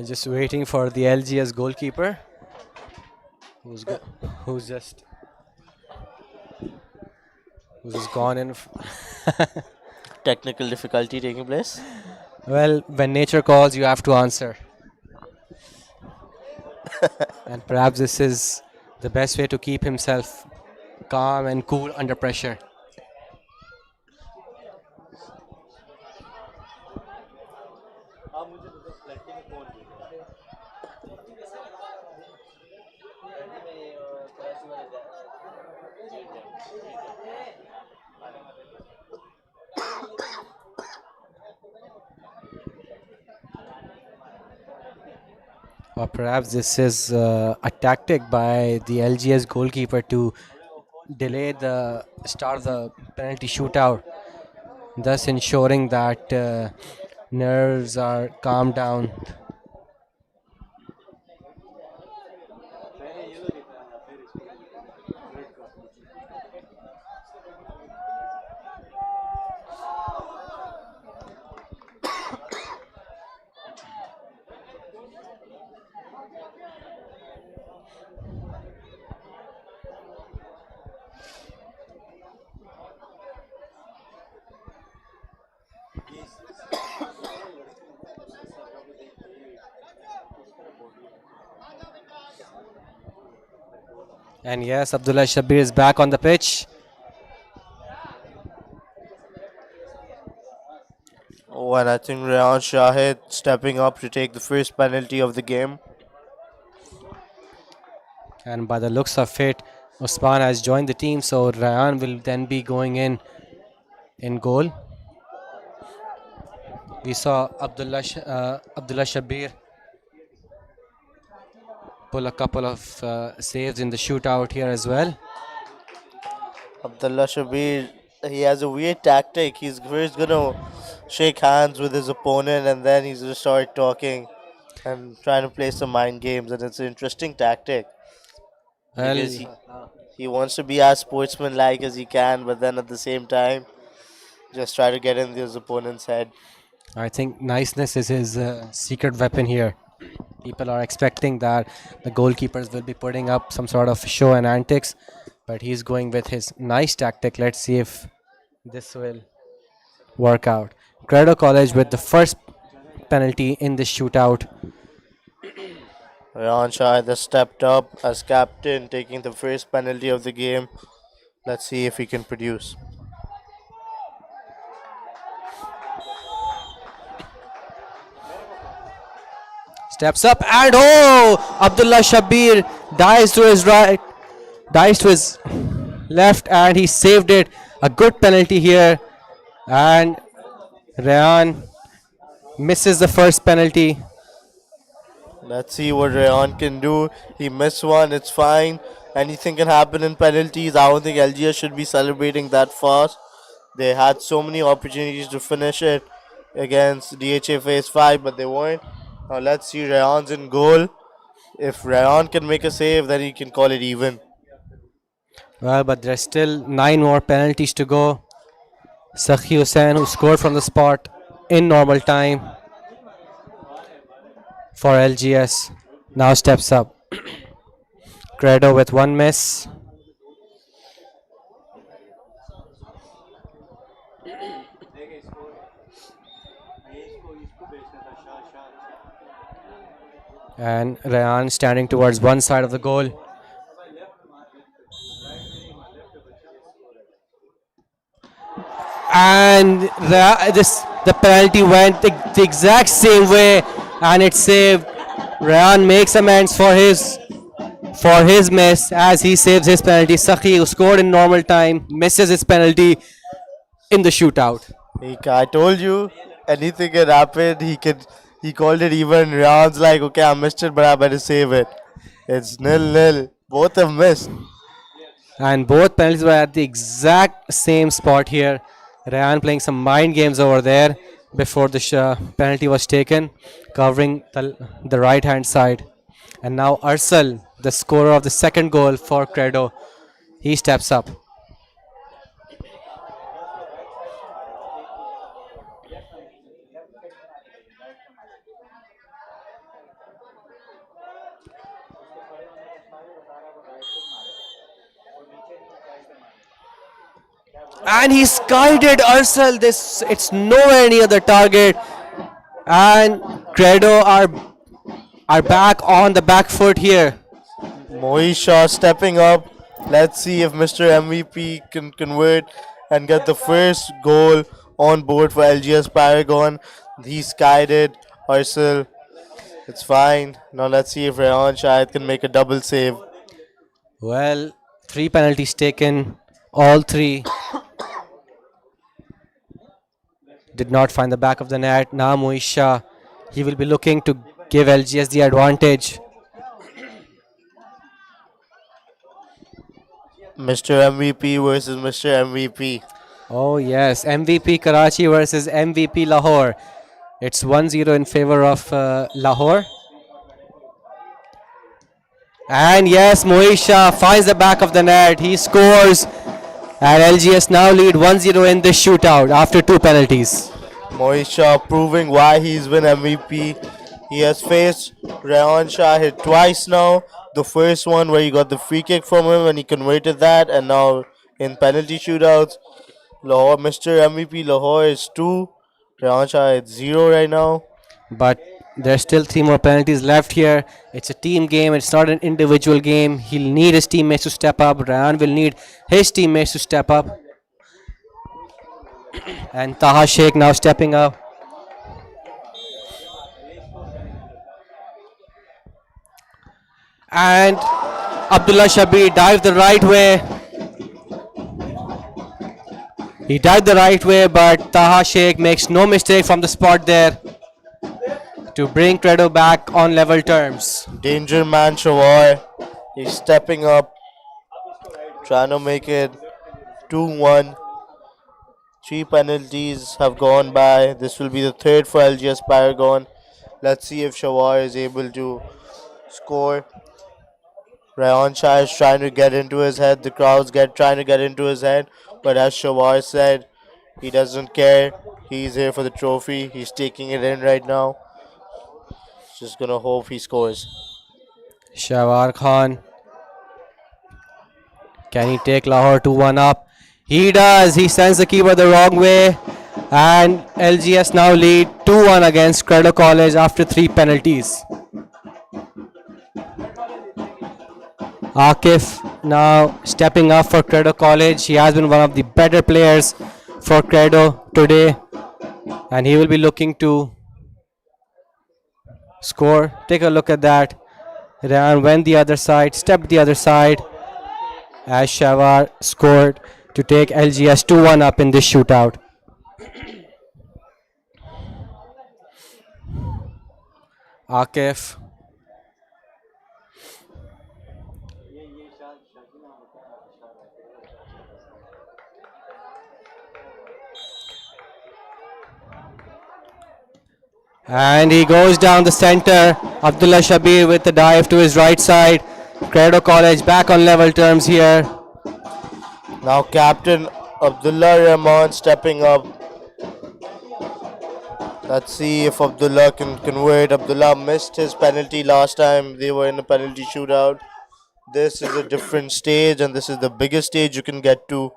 Speaker 6: Just waiting for the LGS goalkeeper, who's just gone in.
Speaker 1: Technical difficulty taking place.
Speaker 6: Well, when nature calls, you have to answer. And perhaps this is the best way to keep himself calm and cool under pressure. Or perhaps this is a tactic by the LGS goalkeeper to delay the start of the penalty shootout, thus ensuring that nerves are calmed down. And yes, Abdullah Shabir is back on the pitch.
Speaker 1: Oh, and I think Rayan Shahid stepping up to take the first penalty of the game.
Speaker 6: And by the looks of it, Usman has joined the team, so Rayan will then be going in goal. We saw Abdullah Shabir pull a couple of saves in the shootout here as well.
Speaker 1: Abdullah Shabir, he has a weird tactic. He's first gonna shake hands with his opponent, and then he's gonna start talking and trying to play some mind games, and it's an interesting tactic
Speaker 6: Well,
Speaker 1: because he wants to be as sportsmanlike as he can, but then at the same time Just try to get in his opponent's head.
Speaker 6: I think niceness is his secret weapon here. People are expecting that the goalkeepers will be putting up some sort of show and antics, but he's going with his nice tactic. Let's see if this will work out. Credo College with the first penalty in this shootout.
Speaker 1: Rayan Shah has stepped up as captain, taking the first penalty of the game. Let's see if he can produce.
Speaker 6: Steps up and oh! Abdullah Shabir dives to his right, dives to his left, and he saved it. A good penalty here, and Rayan misses the first penalty.
Speaker 1: Let's see what Rayan can do. He missed one, it's fine. Anything can happen in penalties. I don't think LGS should be celebrating that fast. They had so many opportunities to finish it against DHA Phase 5, but they weren't. Now let's see Rayan's in goal. If Rayan can make a save, then he can call it even.
Speaker 6: Well, but there's still 9 more penalties to go. Sakhi Hussain, who scored from the spot in normal time for LGS, now steps up. Credo with one miss. And Rayan standing towards one side of the goal. And the penalty went the exact same way, and it saved. Rayan makes amends for his miss as he saves his penalty. Sakhi, who scored in normal time, misses his penalty in the shootout.
Speaker 1: I told you, anything can happen. He called it even. Rayan's like, okay, I missed it, but I better save it. It's 0-0. Both have missed.
Speaker 6: And both penalties were at the exact same spot here. Rayan playing some mind games over there before the penalty was taken, covering the right hand side. And now Arsal, the scorer of the second goal for Credo, he steps up. And he's guided Arsal. It's nowhere near the target. And Credo are back on the back foot here.
Speaker 1: Moisha stepping up. Let's see if Mr. MVP can convert and get the first goal on board for LGS Paragon. He's guided Arsal. It's fine. Now let's see if Rayan Shahid can make a double save.
Speaker 6: Well, 3 penalties taken. All 3 did not find the back of the net. Now Moisha, he will be looking to give LGS the advantage.
Speaker 1: Mr. MVP versus Mr. MVP.
Speaker 6: Oh yes, MVP Karachi versus MVP Lahore. It's 1-0 in favor of Lahore. And yes, Moisha finds the back of the net. He scores. And LGS now lead 1-0 in this shootout after 2 penalties.
Speaker 1: Moisha proving why he's been MVP. He has faced Rayan Shahid twice now. The first one where he got the free kick from him and he converted that, and now in penalty shootouts, Lahore, Mr. MVP Lahore is 2. Rayan Shahid 0 right now.
Speaker 6: But there's still 3 more penalties left here. It's a team game. It's not an individual game. He'll need his teammates to step up. Rayan will need his teammates to step up. And Taha Sheikh now stepping up. And Abdullah Shabir dived the right way. He dived the right way, but Taha Sheikh makes no mistake from the spot there to bring Credo back on level terms.
Speaker 1: Danger man Shawar. He's stepping up, trying to make it 2-1. 3 penalties have gone by. This will be the 3rd for LGS Paragon. Let's see if Shawar is able to score. Rayan Shah is trying to get into his head. The crowd's trying to get into his head. But as Shawar said, He doesn't care. He's here for the trophy. He's taking it in right now. Just gonna hope he scores.
Speaker 6: Shawar Khan. Can he take Lahore 2-1 up? He does. He sends the keeper the wrong way. And LGS now lead 2-1 against Credo College after 3 penalties. Akif now stepping up for Credo College. He has been one of the better players for Credo today. And he will be looking to score. Take a look at that. Ryan went the other side, stepped the other side as Shawar scored to take LGS 2-1 up in this shootout. Akif. And he goes down the center. Abdullah Shabir with the dive to his right side. Credo College back on level terms here.
Speaker 1: Now Captain Abdullah Rahman stepping up. Let's see if Abdullah can convert. Abdullah missed his penalty last time they were in a penalty shootout. This is a different stage and this is the biggest stage you can get to.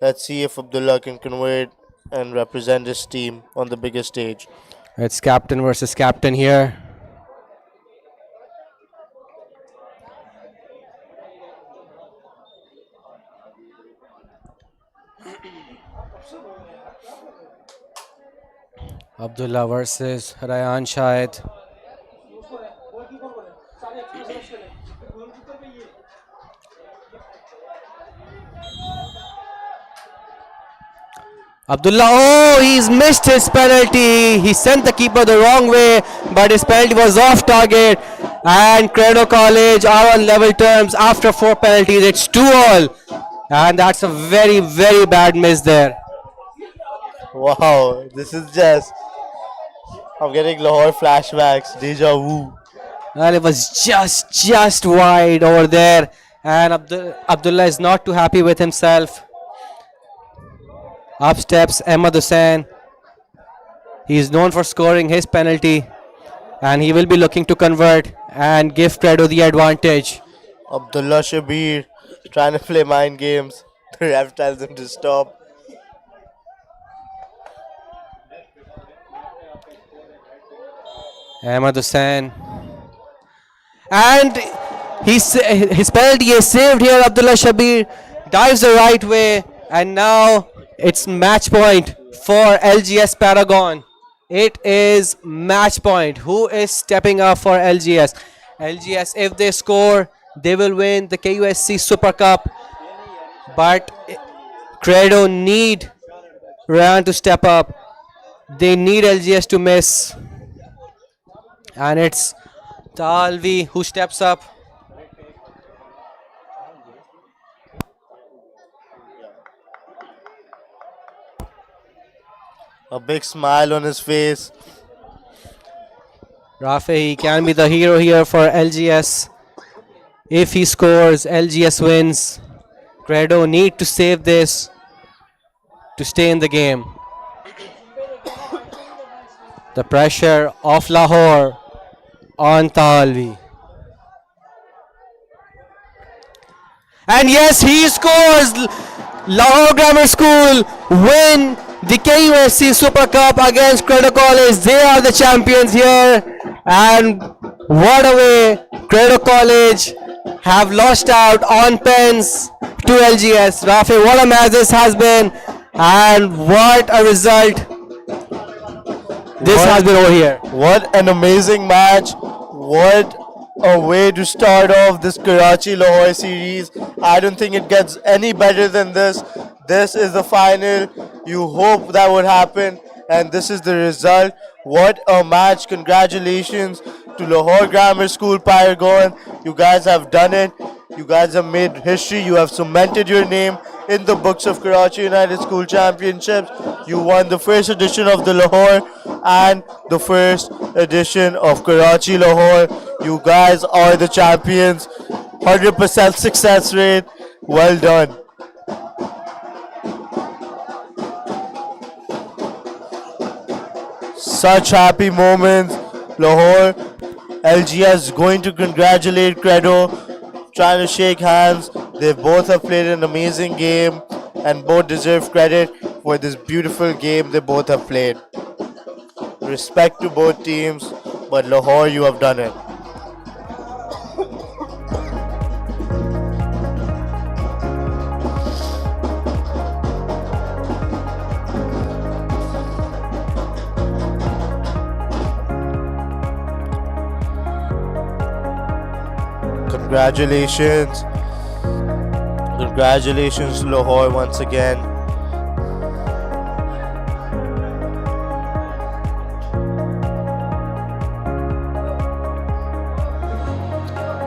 Speaker 1: Let's see if Abdullah can convert and represent his team on the biggest stage.
Speaker 6: It's captain versus captain here. Abdullah versus Rayan Shahid. Abdullah, oh, he's missed his penalty. He sent the keeper the wrong way, but his penalty was off target. And Credo College are on level terms after 4 penalties. It's 2-all. And that's a very, very bad miss there.
Speaker 1: Wow, this is just... I'm getting Lahore flashbacks, deja vu.
Speaker 6: Well, it was just wide over there. And Abdullah is not too happy with himself. Up steps Ahmad Hussain. He is known for scoring his penalty. And he will be looking to convert and give Credo the advantage.
Speaker 1: Abdullah Shabir trying to play mind games. The ref tells him to stop.
Speaker 6: Ahmad Hussain. And his penalty is saved here. Abdullah Shabir dives the right way. And now it's match point for LGS Paragon. It is match point. Who is stepping up for LGS? LGS, if they score, they will win the KUSC Super Cup. But Credo need Ryan to step up. They need LGS to miss. And it's Talvi who steps up.
Speaker 1: A big smile on his face.
Speaker 6: Rafe, he can be the hero here for LGS. If he scores, LGS wins. Credo need to save this to stay in the game. The pressure of Lahore on Talvi. And yes, he scores. Lahore Grammar School win the KUSC Super Cup against Credo College. They are the champions here. And what a way Credo College have lost out on pens to LGS. Rafi, what a match this has been. And what a result this has been over here.
Speaker 1: What an amazing match. What a way to start off this Karachi Lahore series. I don't think it gets any better than this. This is the final. You hope that would happen. And this is the result. What a match. Congratulations to Lahore Grammar School Paragon. You guys have done it. You guys have made history. You have cemented your name in the books of Karachi United School Championships. You won the first edition of the Lahore and the first edition of Karachi Lahore. You guys are the champions. 100% success rate. Well done. such happy moments. Lahore, LGS going to congratulate Credo, trying to shake hands. They both have played an amazing game and both deserve credit for this beautiful game they both have played. Respect to both teams, but Lahore, you have done it. Congratulations. Congratulations to Lahore once again.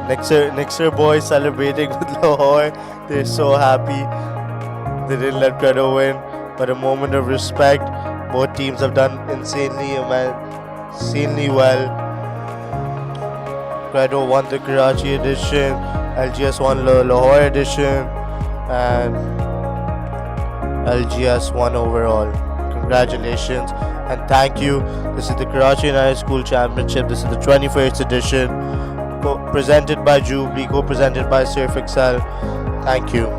Speaker 1: Nixer boys celebrating with Lahore. They're so happy. They didn't let Credo win, but a moment of respect. Both teams have done insanely well. Credo won the Karachi edition, LGS won the Lahore edition, and LGS won overall. Congratulations and thank you. This is the Karachi United School Championship. This is the 21st edition, presented by Jubilee, co-presented by Surf Excel. Thank you.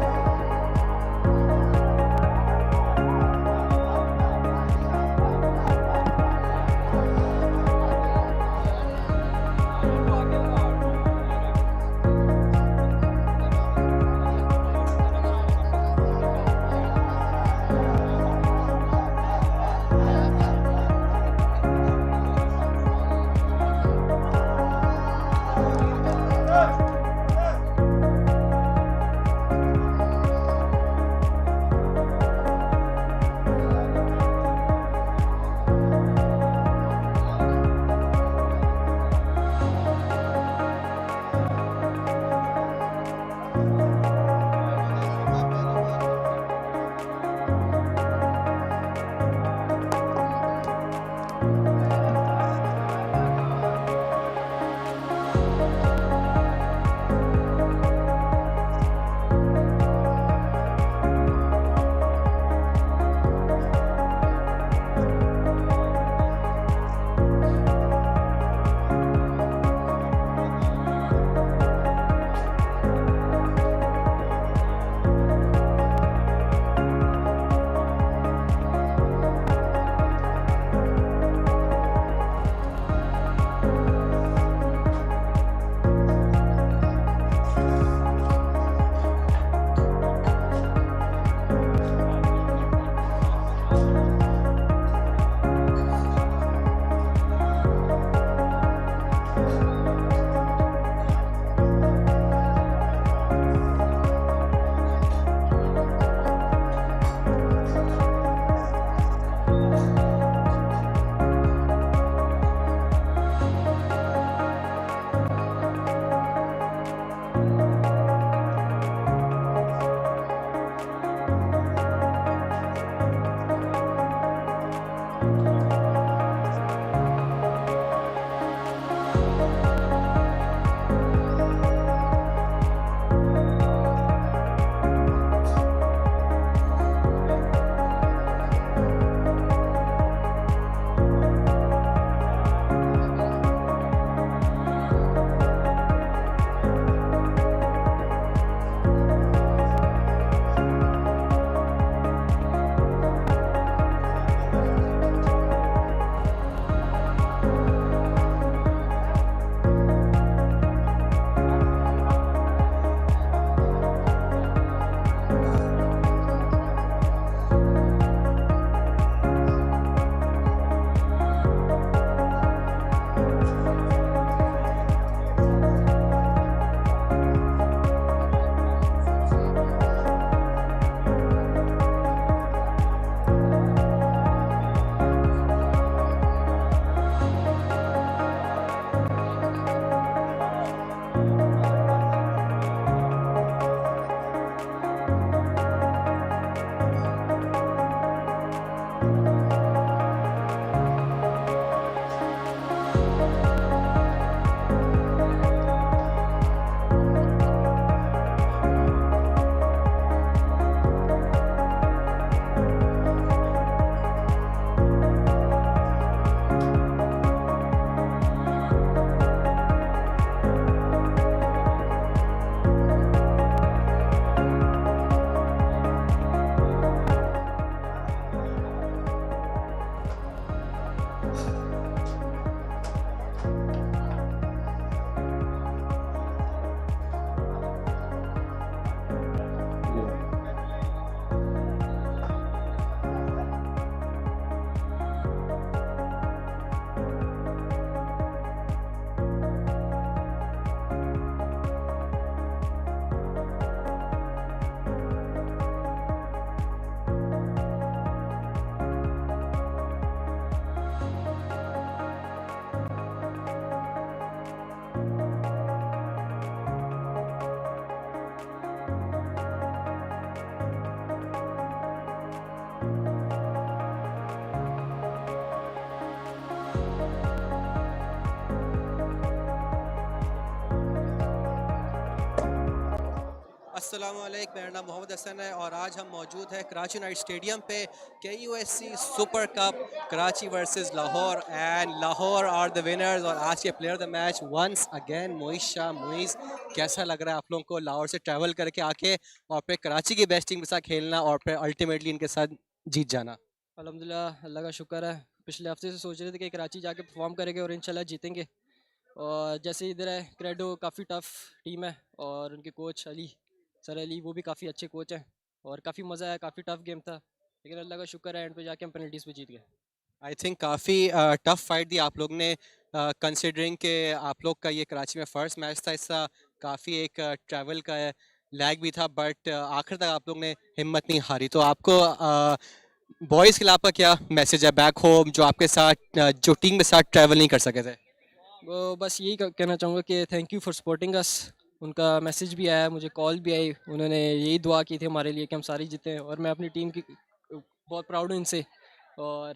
Speaker 5: अस्सलाम वालेकुम, मेरा नाम मोहम्मद हसन है और आज हम मौजूद हैं कराची यूनाइटेड स्टेडियम पे KUSC super cup Karachi versus Lahore and Lahore are the winners. और आज के player of the match once again Moiz Shah. Moiz, कैसा लग रहा है आप लोगों को लाहौर से ट्रैवल करके आके और फिर कराची की बेस्ट टीम के साथ खेलना और फिर अल्टीमेटली इनके साथ जीत जाना?
Speaker 7: अल्हम्दुलिल्लाह, अल्लाह का शुक्र है। पिछले हफ्ते से सोच रहे थे कि कराची जाके परफॉर्म करेंगे और इंशाल्लाह जीतेंगे। और जैसे इधर है क्रेडो, काफ़ी टफ़ टीम है और उनके कोच सर अली वो भी काफ़ी अच्छे कोच हैं और काफ़ी मज़ा आया, काफ़ी टफ़ गेम था, लेकिन अल्लाह का शुक्र है एंड पे जाके हम पेनल्टीज़ पे जीत गए।
Speaker 5: आई थिंक काफ़ी टफ फाइट दी आप लोग ने, कंसिडरिंग के आप लोग का ये कराची में फ़र्स्ट मैच था। इसका काफ़ी एक ट्रैवल का लैग भी था, बट आखिर तक आप लोग ने हिम्मत नहीं हारी। तो आपको बॉयज़ के लिए आपका क्या मैसेज है बैक होम, जो आपके साथ जो टीम के साथ ट्रैवल नहीं कर सके थे?
Speaker 7: वो बस यही कहना चाहूँगा कि thank you for supporting us. उनका मैसेज भी आया, मुझे कॉल भी आई, उन्होंने यही दुआ की थी हमारे लिए कि हम सारे जीतें और मैं अपनी टीम की बहुत प्राउड हूँ इनसे। और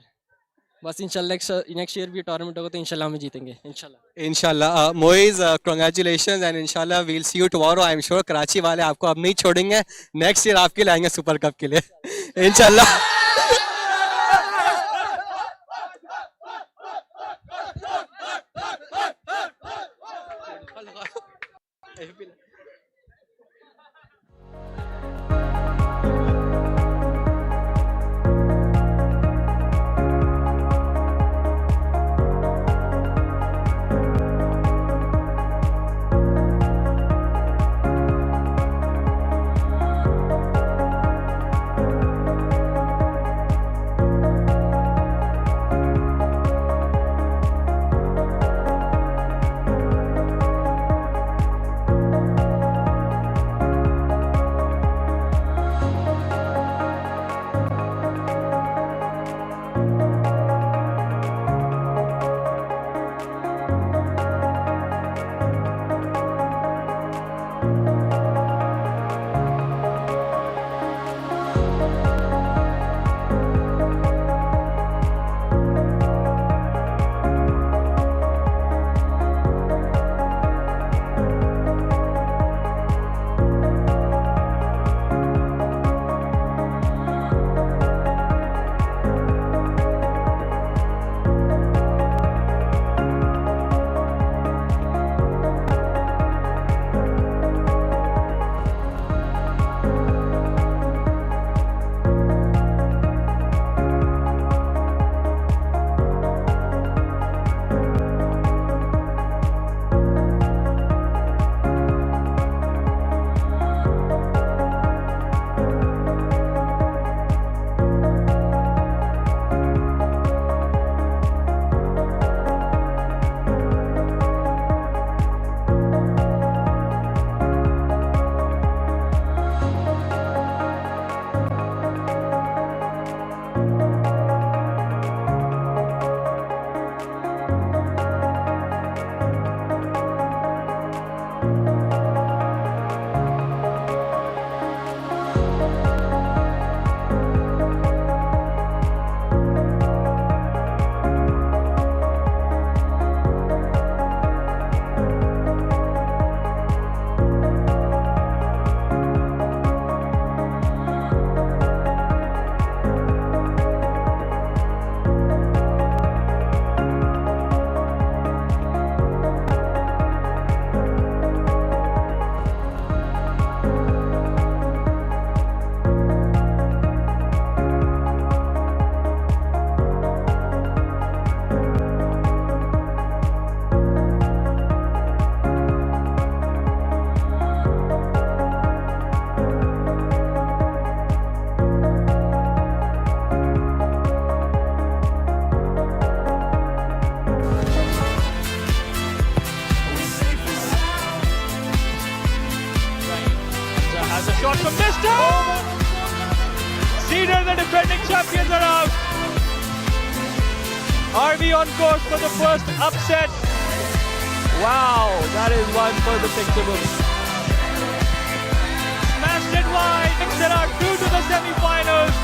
Speaker 7: बस इंशाल्लाह नेक्स्ट ईयर भी टूर्नामेंट होगा तो इंशाल्लाह हम जीतेंगे इंशाल्लाह।
Speaker 5: इंशाल्लाह। मोइज, कांग्रेचुलेशंस एंड इंशाल्लाह we'll see you tomorrow. I am sure Karachi वाले आपको अब नहीं छोड़ेंगे, नेक्स्ट ईयर आपके लिए आएंगे सुपर कप के लिए इंशाल्लाह।
Speaker 4: Has a shot from distance. Cedar, the defending champions, are out. Are we on course for the first upset? Wow, that is one for the picture. Smashed it wide. They are through to the semi-finals.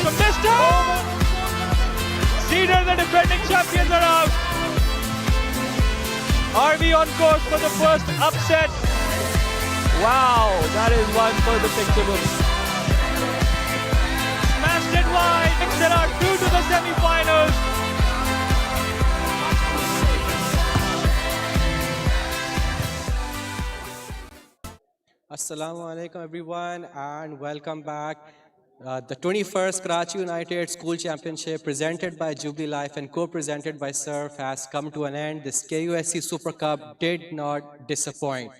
Speaker 4: from distance. Cedar, the defending champions, are out. Are we on course for the first upset? Wow, that is one for the picture book. Smashed it wide. There are two to the semi-finals.
Speaker 5: Assalamu alaikum everyone and welcome back. The 21st Karachi United School Championship presented by Jubilee Life and co-presented by Surf has come to an end. This KUSC Super Cup did not disappoint.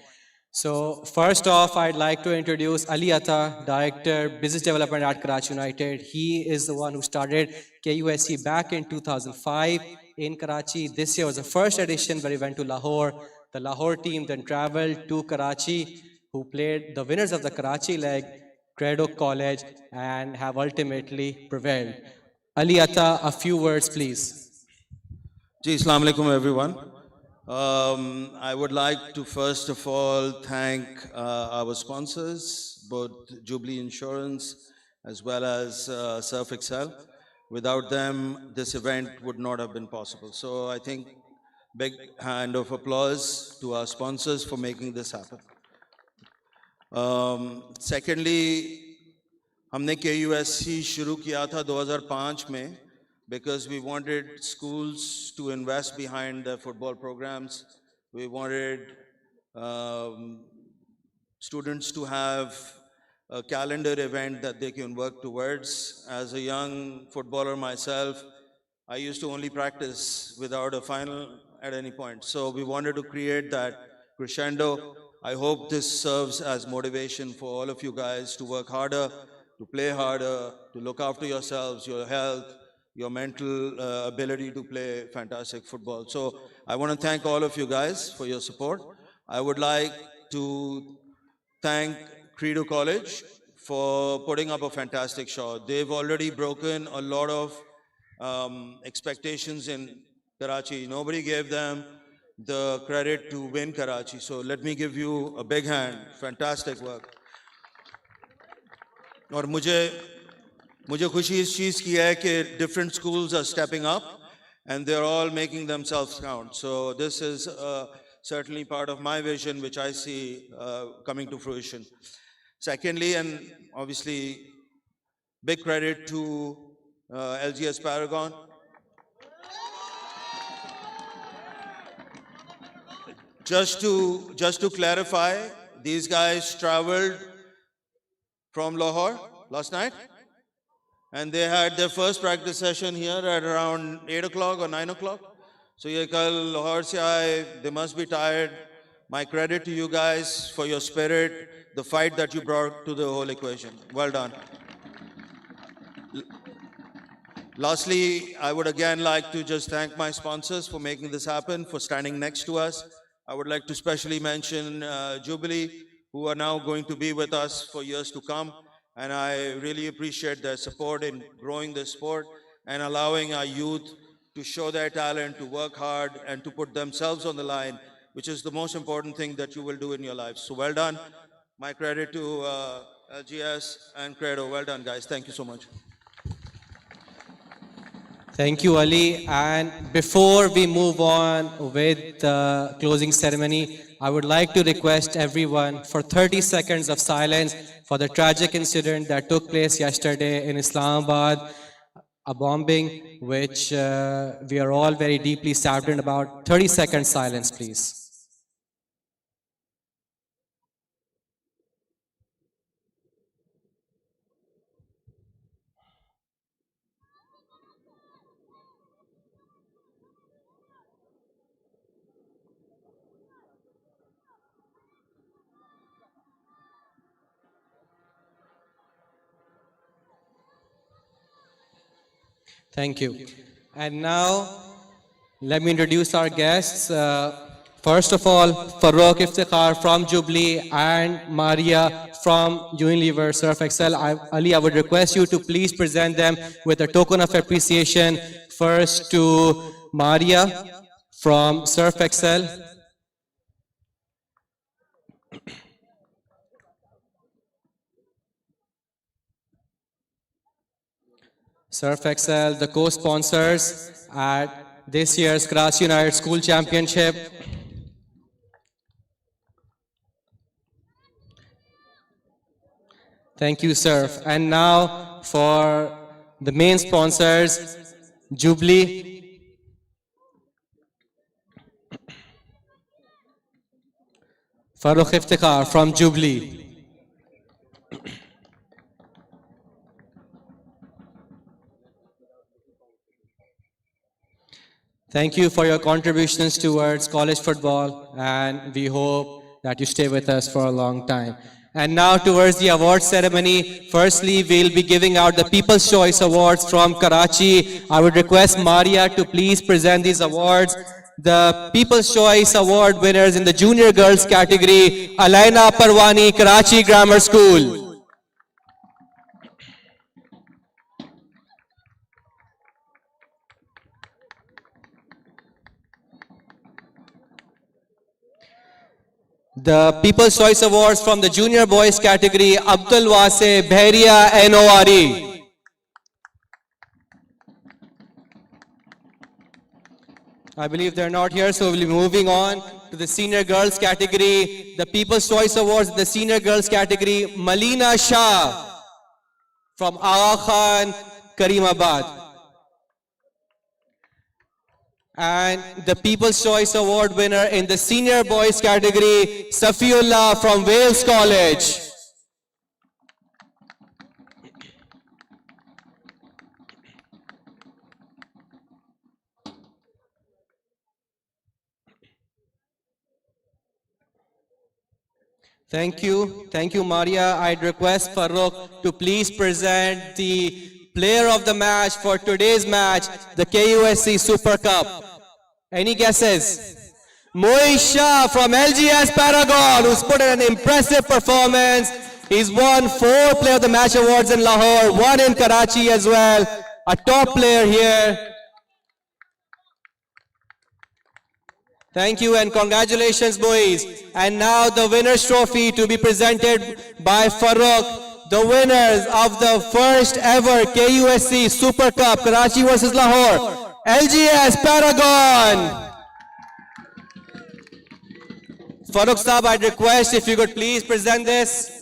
Speaker 5: So first off, I'd like to introduce Ali Atta, Director Business Development at Karachi United. He is the one who started KUSC back in 2005 in Karachi. This year was the first edition where he went to Lahore. The Lahore team then traveled to Karachi, who played the winners of the Karachi leg, Credo College, and have ultimately prevailed. Ali Atta, a few words please.
Speaker 8: Ji, Assalamu alaikum everyone. I would like to first of all thank our sponsors, both Jubilee Insurance as well as Surf Excel. Without them, this event would not have been possible. So I think big hand of applause to our sponsors for making this happen. Secondly, हमने KUSC शुरू किया था 2005 में because we wanted schools to invest behind their football programs. We wanted students to have a calendar event that they can work towards. As a young footballer myself, I used to only practice without a final at any point. So we wanted to create that crescendo. I hope this serves as motivation for all of you guys to work harder, to play harder, to look after yourselves, your health, your mental ability to play fantastic football. So I want to thank all of you guys for your support. I would like to thank Credo College for putting up a fantastic show. They've already broken a lot of expectations in Karachi. Nobody gave them the credit to win Karachi. So let me give you a big hand. Fantastic work. और मुझे खुशी इस चीज़ की है कि different schools are stepping up and they're all making themselves count. So this is certainly part of my vision, which I see coming to fruition. Secondly, and obviously, big credit to LGS Paragon. Just to clarify, these guys traveled from Lahore last night, and they had their first practice session here at around 8 o'clock or 9 o'clock. So ye kal Lahore se aaye, they must be tired. My credit to you guys for your spirit, the fight that you brought to the whole equation. Well done. Lastly, I would again like to just thank my sponsors for making this happen, for standing next to us. I would like to specially mention Jubilee, who are now going to be with us for years to come. And I really appreciate their support in growing this sport and allowing our youth to show their talent, to work hard, and to put themselves on the line, which is the most important thing that you will do in your lives. So well done. My credit to LGS and Credo. Well done, guys. Thank you so much.
Speaker 5: Thank you, Ali. And before we move on with the closing ceremony, I would like to request everyone for 30 seconds of silence for the tragic incident that took place yesterday in Islamabad, a bombing which we are all very deeply saddened about. 30 seconds silence, please. Thank you. And now, let me introduce our guests. First of all, Farooq Iftikhar from Jubilee and Maria from Unilever Surf Excel. Ali, I would request you to please present them with a token of appreciation. First to Maria from Surf Excel. Surf Excel, the co-sponsors at this year's Karachi United School Championship. Thank you, Surf. And now for the main sponsors, Jubilee, Farooq Iftikhar from Jubilee. Thank you for your contributions towards college football, and we hope that you stay with us for a long time. And now towards the award ceremony, firstly we'll be giving out the People's Choice Awards from Karachi. I would request Maria to please present these awards. The People's Choice Award winners in the junior girls category, Alaina Parwani, Karachi Grammar School. The People's Choice Awards from the Junior Boys category, Abdul Wase Bhairia NORE. I believe they're not here, so we'll be moving on to the Senior Girls category. The People's Choice Awards in the Senior Girls category, Malina Shah from Aga Khan, Karimabad. And the People's Choice Award winner in the Senior Boys category, Safiullah from Wales College. Thank you, Maria. I'd request Farooq to please present the player of the match for today's match, the KUSC Super Cup. Any guesses? Moisha from LGS Paragon, who's put in an impressive performance. He's won 4 Player of the Match awards in Lahore, 1 in Karachi as well. A top player here. Thank you and congratulations, boys. And now the winner's trophy to be presented by Farooq. The winners of the first ever KUSC Super Cup, Karachi versus Lahore. LGS Paragon. Farooq Saab, I'd request if you could please present this.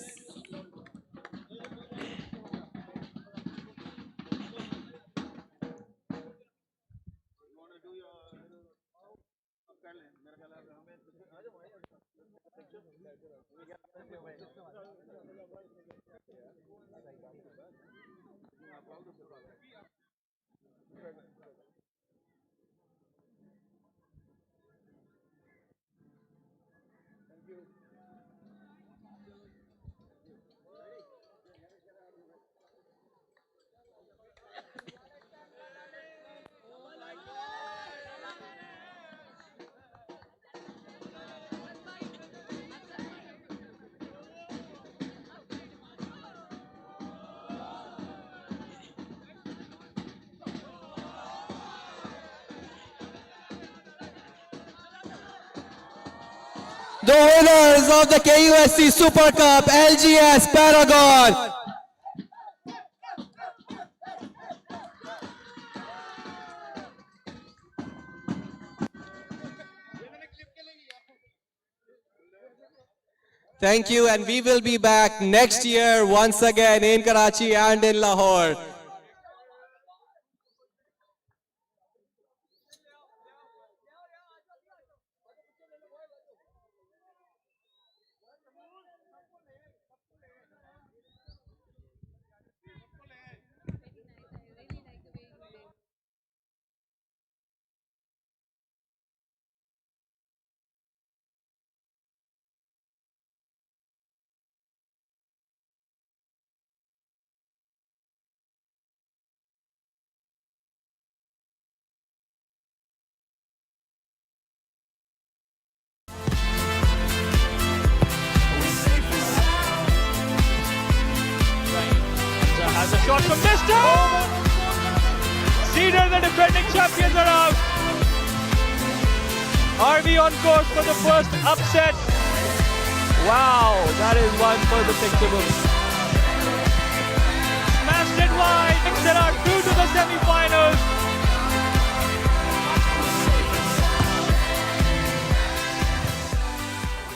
Speaker 5: The winners of the KUSC Super Cup, LGS Paragon. Thank you, and we will be back next year once again in Karachi and in Lahore.
Speaker 4: Has a shot from distance. Cedar, the defending champions, are out. Are we on course for the first upset? Wow, that is one for the Pictable.